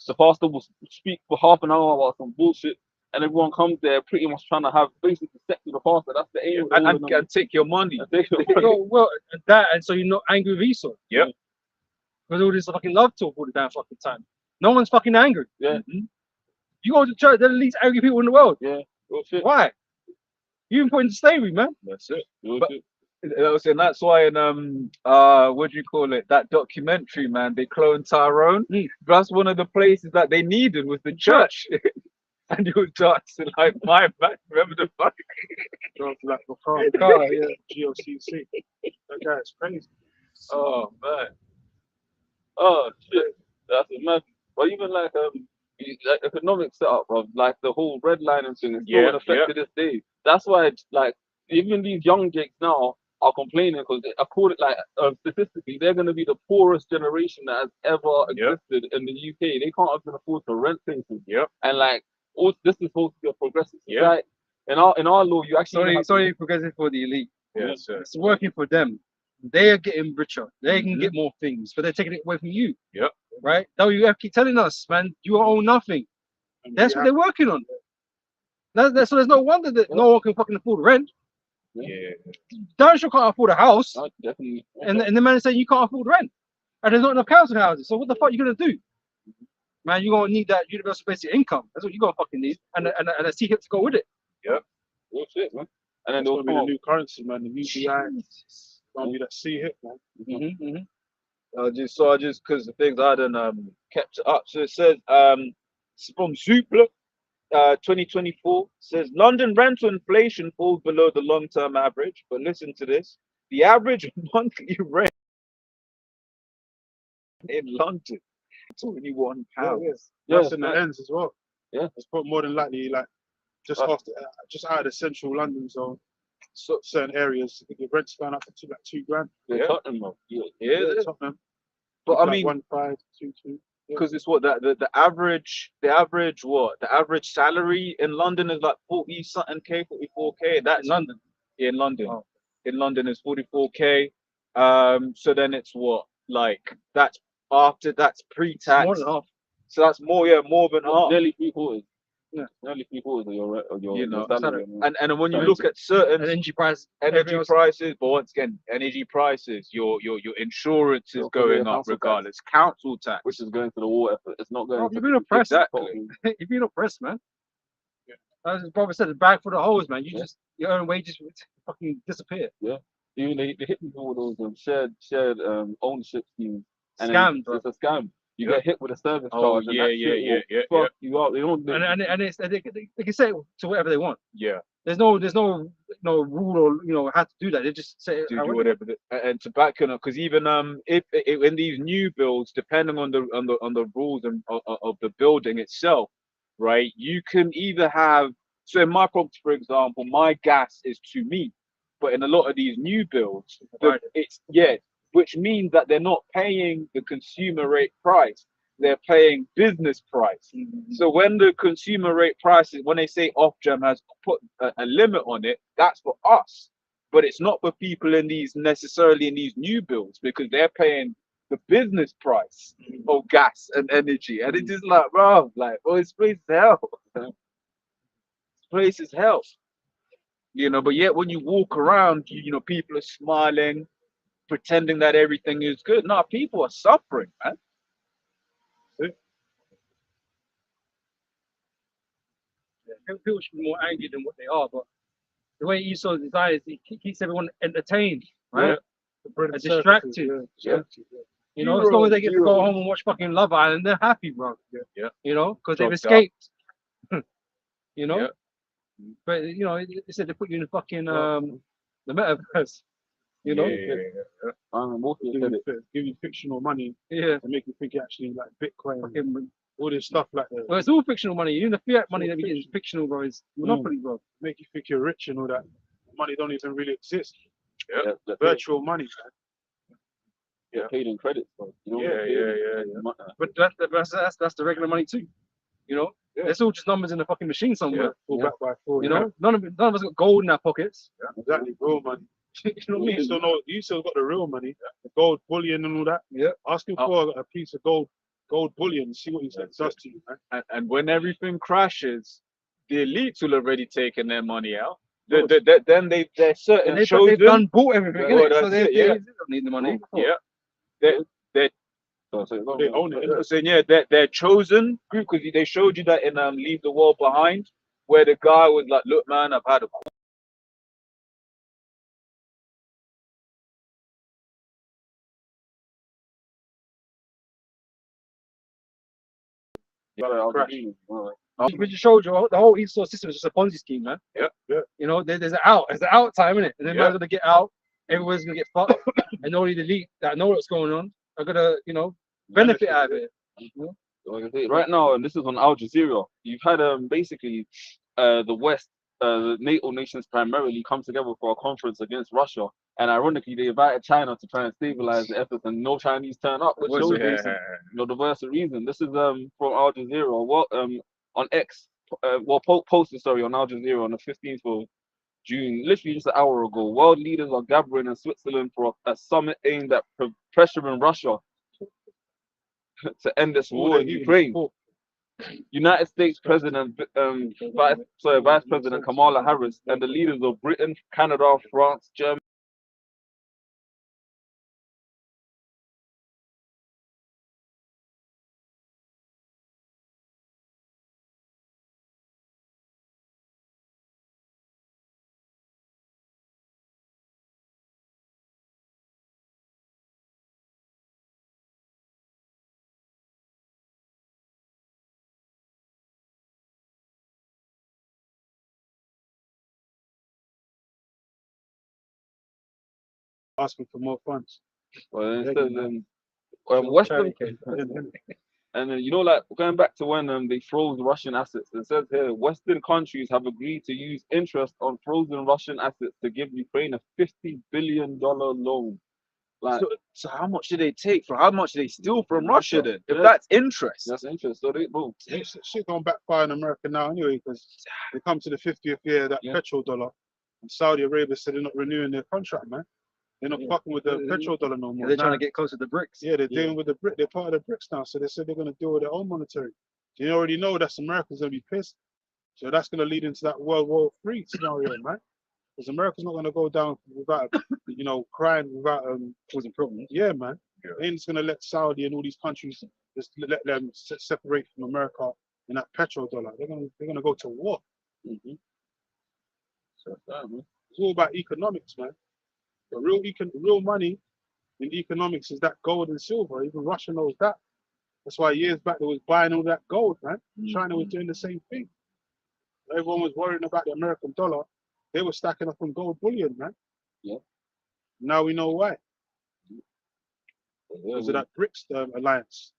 The pastor will speak for half an hour about some bullshit, and everyone comes there pretty much trying to have basically sex with the pastor. That's the aim. And take your money. Well, and so you're not angry with Esau. Yep. Because all this fucking love talk all the damn fucking time. No one's fucking angry. Yeah. You go to church, they're the least angry people in the world. Yeah. Bullshit. Why? You even put into slavery, man. That's it. Bullshit. And that's why in what do you call it? That documentary, man, they cloned Tyrone. That's one of the places that they needed was the church. And you were dancing like my man. Remember the fuck? Dancing like the car, yeah. GOCC. That guy's crazy. Oh man. Oh shit. That's a mess. But even like economic setup of like the whole redlining thing is still in effect to this day. That's why it's like even these young Jakes now are complaining because according statistically they're going to be the poorest generation that has ever existed in the UK. They can't even afford to rent places. And like this is supposed to be a progressive society. In our law, you actually sorry, progressive for the elite. Yes, sir. It's working for them. They are getting richer. They can get more things, but they're taking it away from you. Right? WF keep telling us, man, you own nothing. That's what they're working on. So there's no wonder that no one can fucking afford rent. Darren Shaw can't afford a house. Definitely. And the man is saying you can't afford rent. And there's not enough council houses. So what the fuck are you gonna do? Man, you're gonna need that universal basic income. That's what you're gonna fucking need. And a CHIP to go with it. Real shit, man. And then It's gonna be the new currency, man. The new BI. Gonna be that C-hip, man. I just because the things I hadn't kept it up. So it says it's from Zoopla 2024 says London rental inflation falls below the long-term average, but listen to this: the average monthly rent in London, £21. That's in the ends as well. Yeah, it's probably more than likely like just out of the central London zone. So certain areas, the rent's going up to like £2,000. Tottenham, Tottenham. But I mean, 1.5, 2.2. Because it's what the average salary in London is like 40 something K, 44K. That's London. In London. Oh. In London is 44K. So then it's what, like that's pre-tax. More than half. So that's more than half. Nearly 3/4. Yeah, nearly 3/4 of your salary. And when you look at certain energy prices, but once again, energy prices, your insurance is going up regardless. Council tax, which is going to the war effort, it's not going. You've been oppressed. Exactly. You've been oppressed, man. As Bobby said, the bag for the holes, man. Your earn wages fucking disappear. Yeah. Even they hit people with those shared ownership schemes. Scam, it's a scam. You get hit with a service charge. Yeah. You out. They don't. They can say it to whatever they want. Yeah. There's no rule or how to do that. They just say do whatever. And to back on it, because even if in these new builds, depending on the rules of the building itself, right, you can either have. So in my property, for example, my gas is to me, but in a lot of these new builds, which means that they're not paying the consumer rate price, they're paying business price. So when the consumer rate prices, when they say Ofgem has put a limit on it, that's for us, but it's not for people necessarily in these new builds, because they're paying the business price of gas and energy. And it's just like, bro, like, this place is hell. This place is hell. But yet when you walk around, people are smiling, pretending that everything is good. No, people are suffering, man. People should be more angry than what they are, but the way Esau desires, he keeps everyone entertained, right? Yeah. The bread and distracted. circuses, Yeah. distracted, yeah. You know, as long as they get to go home and watch fucking Love Island, they're happy, bro. Yeah. You know, because they've Drugged up. escaped. You know. Yeah. But you know, they said they put you in the fucking the metaverse. You know. Give you fictional money Yeah. and make you think you actually like Bitcoin, Fucking, all this stuff like that. well, it's all fictional money. Even the fiat money all that we get is fiction. fictional, bro. It's monopoly, bro. Make you think you're rich and all that. Money don't even really exist. Yeah. Virtual money, Get paid in credits, bro. You know, Yeah. But that's the regular money too. You know, Yeah. it's all just numbers in the fucking machine somewhere. Full back by full. You know, none of us got gold in our pockets. Exactly, real money. You know what I mean? You still got the real money, the gold bullion and all that. Yeah. Ask him for a piece of gold bullion, see what he does to you, man. And when everything crashes, the elites will already taken their money out. Then they're certain And they've chosen. done bought everything. Well, innit? So that's they it, yeah. don't need the money. Yeah. They own it. So yeah, they're chosen group because they showed you that in Leave the World Behind, where the guy was like, "Look, man, I've had a We just showed you the whole Esau system is just a Ponzi scheme, man. Yeah. You know, there's an out. There's an out time in it, and then man's gonna get out. Everyone's gonna get fucked, and only the elite that know what's going on are gonna, you know, benefit out of it. Like I say, right now, and this is on Al Jazeera, you've had basically the West, the NATO nations primarily come together for a conference against Russia, and ironically they invited China to try and stabilize the efforts, and no Chinese turn up, which shows basically, you know, the verse of reason. This is from Al Jazeera, on X, posted on Al Jazeera on the 15th of June, literally just an hour ago. World leaders are gathering in Switzerland for a summit aimed at pressuring Russia to end this war in Ukraine. United States President, Vice President Kamala Harris, and the leaders of Britain, Canada, France, Germany. Asking for more funds. Well, it says Western, and then, you know, like going back to when they froze Russian assets, it says here Western countries have agreed to use interest on frozen Russian assets to give Ukraine a $50 billion loan. Like, so how much did they take from? How much did they steal from Russia then? If that's interest, that's interest. So they boom. Shit gonna backfire in America now anyway, because they come to the 50th year of that petrodollar, and Saudi Arabia said they're not renewing their contract, man. They're not fucking with the petrodollar no more. They're trying to get closer to BRICS. Yeah, they're dealing with the BRICS. They're part of the BRICS now, so they said they're gonna deal with their own monetary. You already know that America's gonna be pissed, so that's gonna lead into that World War III scenario, man. Because America's not gonna go down without, you know, crying without causing problems. Yeah, man. They ain't just gonna let Saudi and all these countries just let them separate from America in that petrodollar. They're gonna go to war. So, it's all about economics, man. The real money in economics is that gold and silver. Even Russia knows that. That's why years back they was buying all that gold, man. China was doing the same thing. Everyone was worrying about the American dollar. They were stacking up on gold bullion, man. Yeah. Now we know why. Because of that BRICS alliance.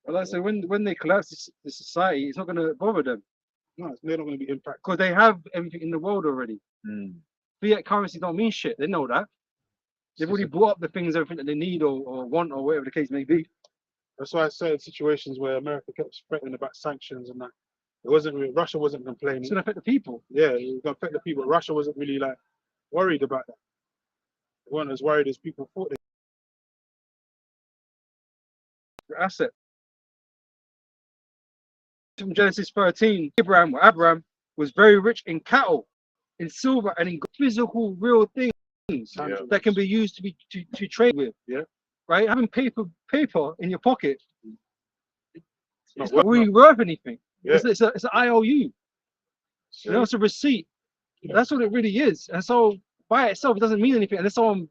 Well, like I say, when they collapse the society, it's not going to bother them. No, they're not going to be impacted. Because they have everything in the world already. Fiat currency don't mean shit. They know that. They've already bought up the things, everything that they need or want or whatever the case may be. That's why I say in situations where America kept threatening about sanctions and that, it wasn't really, Russia wasn't complaining. It's going to affect the people. Yeah, it was going to affect the people. Russia wasn't really like worried about that. They weren't as worried as people thought they were. Asset. From Genesis 13, Abraham was very rich in cattle, in silver, and in physical, real things that can be used to trade with. Yeah. Right? Having paper in your pocket, it's not really worth anything. Yeah. It's an IOU. You know, it's a receipt. That's what it really is. And so by itself, it doesn't mean anything unless someone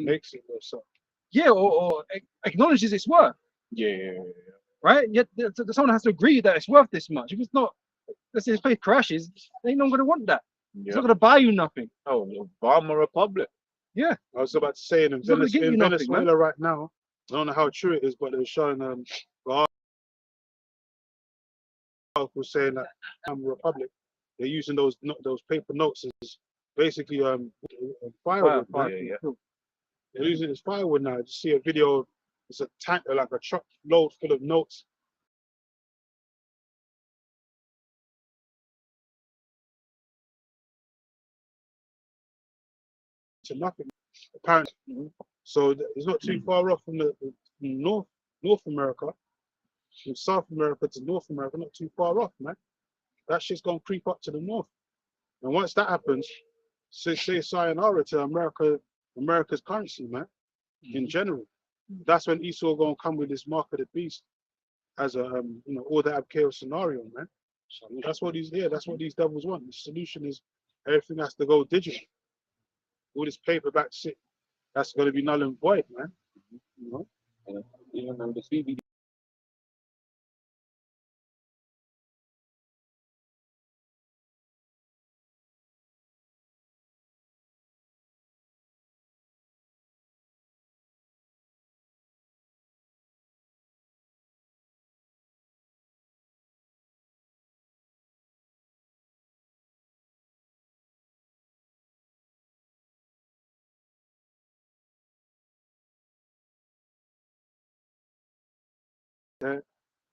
Makes it or something. yeah, or acknowledges its worth, Yeah. right? Yet someone has to agree that it's worth this much. If it's not, let's say his place crashes, they ain't not gonna want that. It's not gonna buy you nothing. Oh, Obama Republic. I was about to say in It's not gonna get you nothing, Venezuela right now, I don't know how true it is, but they're showing the article saying that Republic, they're using those paper notes as basically firewood. Yeah. They're using it as firewood now. I just see a video. It's a tank, like a truck load full of notes. To nothing, apparently. So it's not too far off from the North America, from South America to North America, not too far off, man. That shit's gonna creep up to the north. And once that happens, say sayonara to America's currency, man, in general. That's when Esau gonna come with this mark of the beast as a order of chaos scenario, man. That's what these devils want. The solution is everything has to go digital. All this paperback shit, that's gonna be null and void, man. You know? Even the CBD.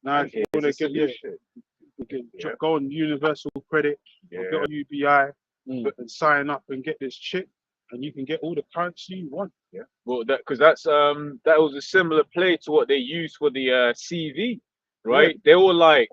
Now if you wanna get you can go on Universal Credit, or get on UBI, and sign up and get this chip, and you can get all the currency you want. Yeah. Well, that was a similar play to what they used for the CV, right? They were like,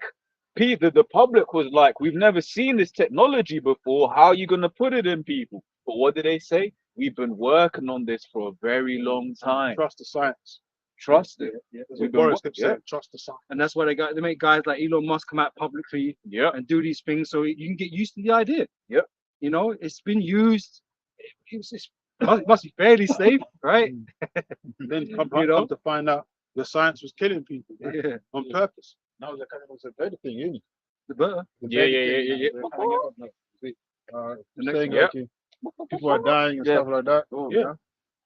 the public was like, we've never seen this technology before. How are you gonna put it in people? But what did they say? We've been working on this for a very long time. Trust the science. Trust it. That's what Boris kept saying. Trust the science. And that's why they make guys like Elon Musk come out publicly and do these things so you can get used to the idea. Yep. You know, it's been used. It must be fairly safe, right? Then come to find out the science was killing people, man, on purpose. Now the kind of was a better thing, isn't it? The better. Yeah. People are dying and stuff like that. Yeah.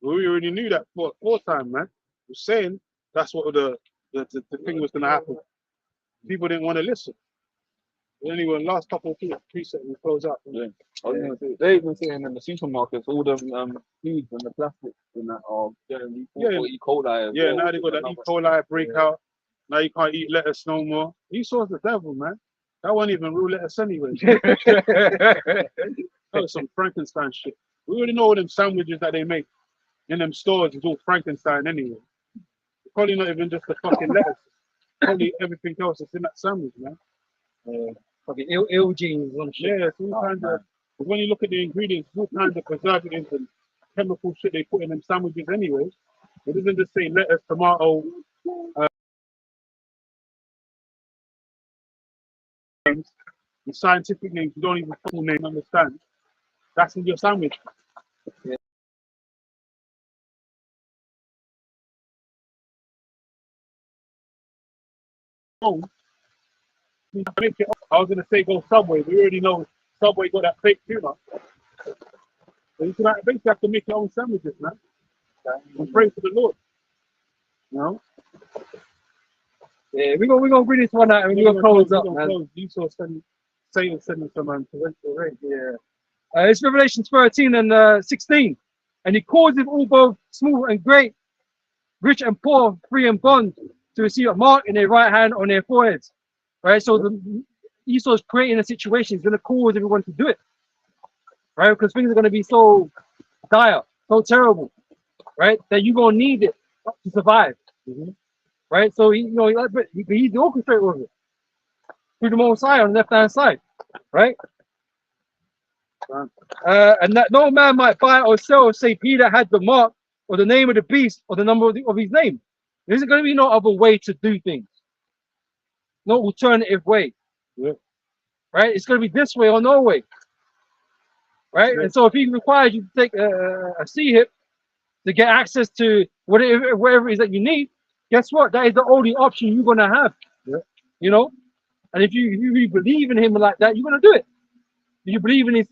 We already knew that for time, man. We're saying that's what the thing was gonna happen. People didn't want to listen. But anyway, last couple of presets we close up. Yeah. They've been saying in the supermarkets, all the foods and the plastics and that are getting E. coli. Yeah, now they got that E. coli breakout. Now you can't eat lettuce no more. Esau's the devil, man. That wasn't even real lettuce anyway. That was some Frankenstein shit. We already know all them sandwiches that they make in them stores is all Frankenstein anyway. Probably not even just the fucking lettuce. Probably everything else that's in that sandwich, man. Fucking ill genes and shit. Yeah, it's all kinds of. When you look at the ingredients, all kinds of preservatives and chemical shit they put in them sandwiches anyway. It doesn't just say lettuce, tomato. The scientific names you don't even full name understand. That's in your sandwich. I was gonna say go Subway. We already know Subway got that fake tuna. So you can basically have to make your own sandwiches, man. And pray for the Lord. You know? Yeah, we're gonna bring this one out and we're gonna close up, man. Esau Satan sending some torrential rain. Yeah. It's Revelation 13 and 16. And he causes all both small and great, rich and poor, free and bond, to receive a mark in their right hand on their foreheads. Right? So Esau's creating a situation, he's gonna cause everyone to do it. Right? Because things are gonna be so dire, so terrible, right? That you're gonna need it to survive. Right? So he's the orchestrator of it. Through the Messiah on the left hand side. Right? And that no man might buy or sell, save he that had the mark or the name of the beast or the number of his name. There isn't going to be no other way to do things. No alternative way. Yeah. Right? It's going to be this way or no way. right? And so if he requires you to take a C hip to get access to whatever it is that you need, guess what? That is the only option you're gonna have. Yeah. You know, and if you really believe in him like that, you're gonna do it. If you believe in his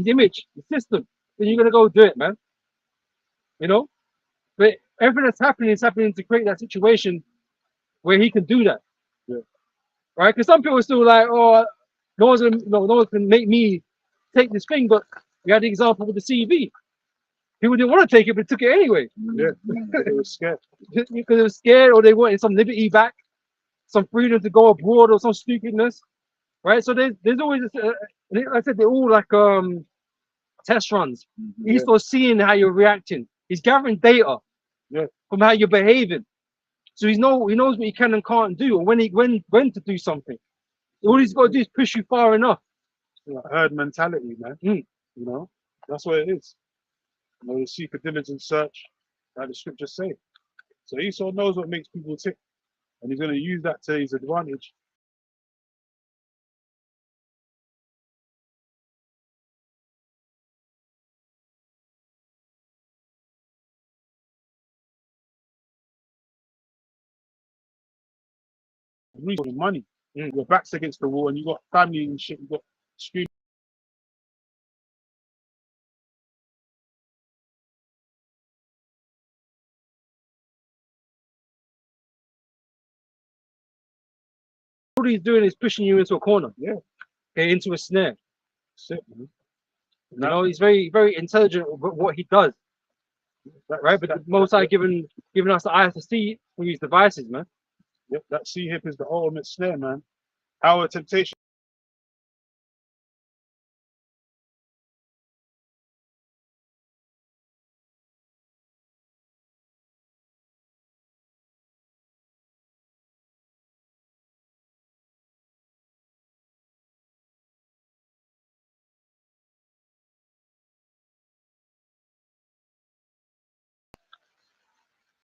image, his system, then you're gonna go do it, man. You know, but everything that's happening is happening to create that situation where he can do that. Yeah. Right? Because some people are still like, oh, no one can make me take this thing. But we had the example with the CB. People didn't want to take it, but took it anyway. Yeah, they were scared. Because they were scared, or they wanted some liberty back, some freedom to go abroad, or some stupidness. Right? So there's always this, like I said, they're all like test runs. He's still seeing how you're reacting. He's gathering data from how you're behaving. So he knows what he can and can't do, or when to do something. All he's got to do is push you far enough. Herd mentality, man. You know, that's what it is. You know, you seek a diligent search, like the scriptures say. So Esau knows what makes people tick, and he's going to use that to his advantage. Reason money. Your back's against the wall, and you got family and shit. You got screaming. All he's doing is pushing you into a corner. Yeah. Okay, into a snare. That's it, man. You know, he's very, very intelligent with what he does. Right? But the Most High giving us the eyes to see through these devices, man. Yep, that C hip is the ultimate snare, man. Our temptation.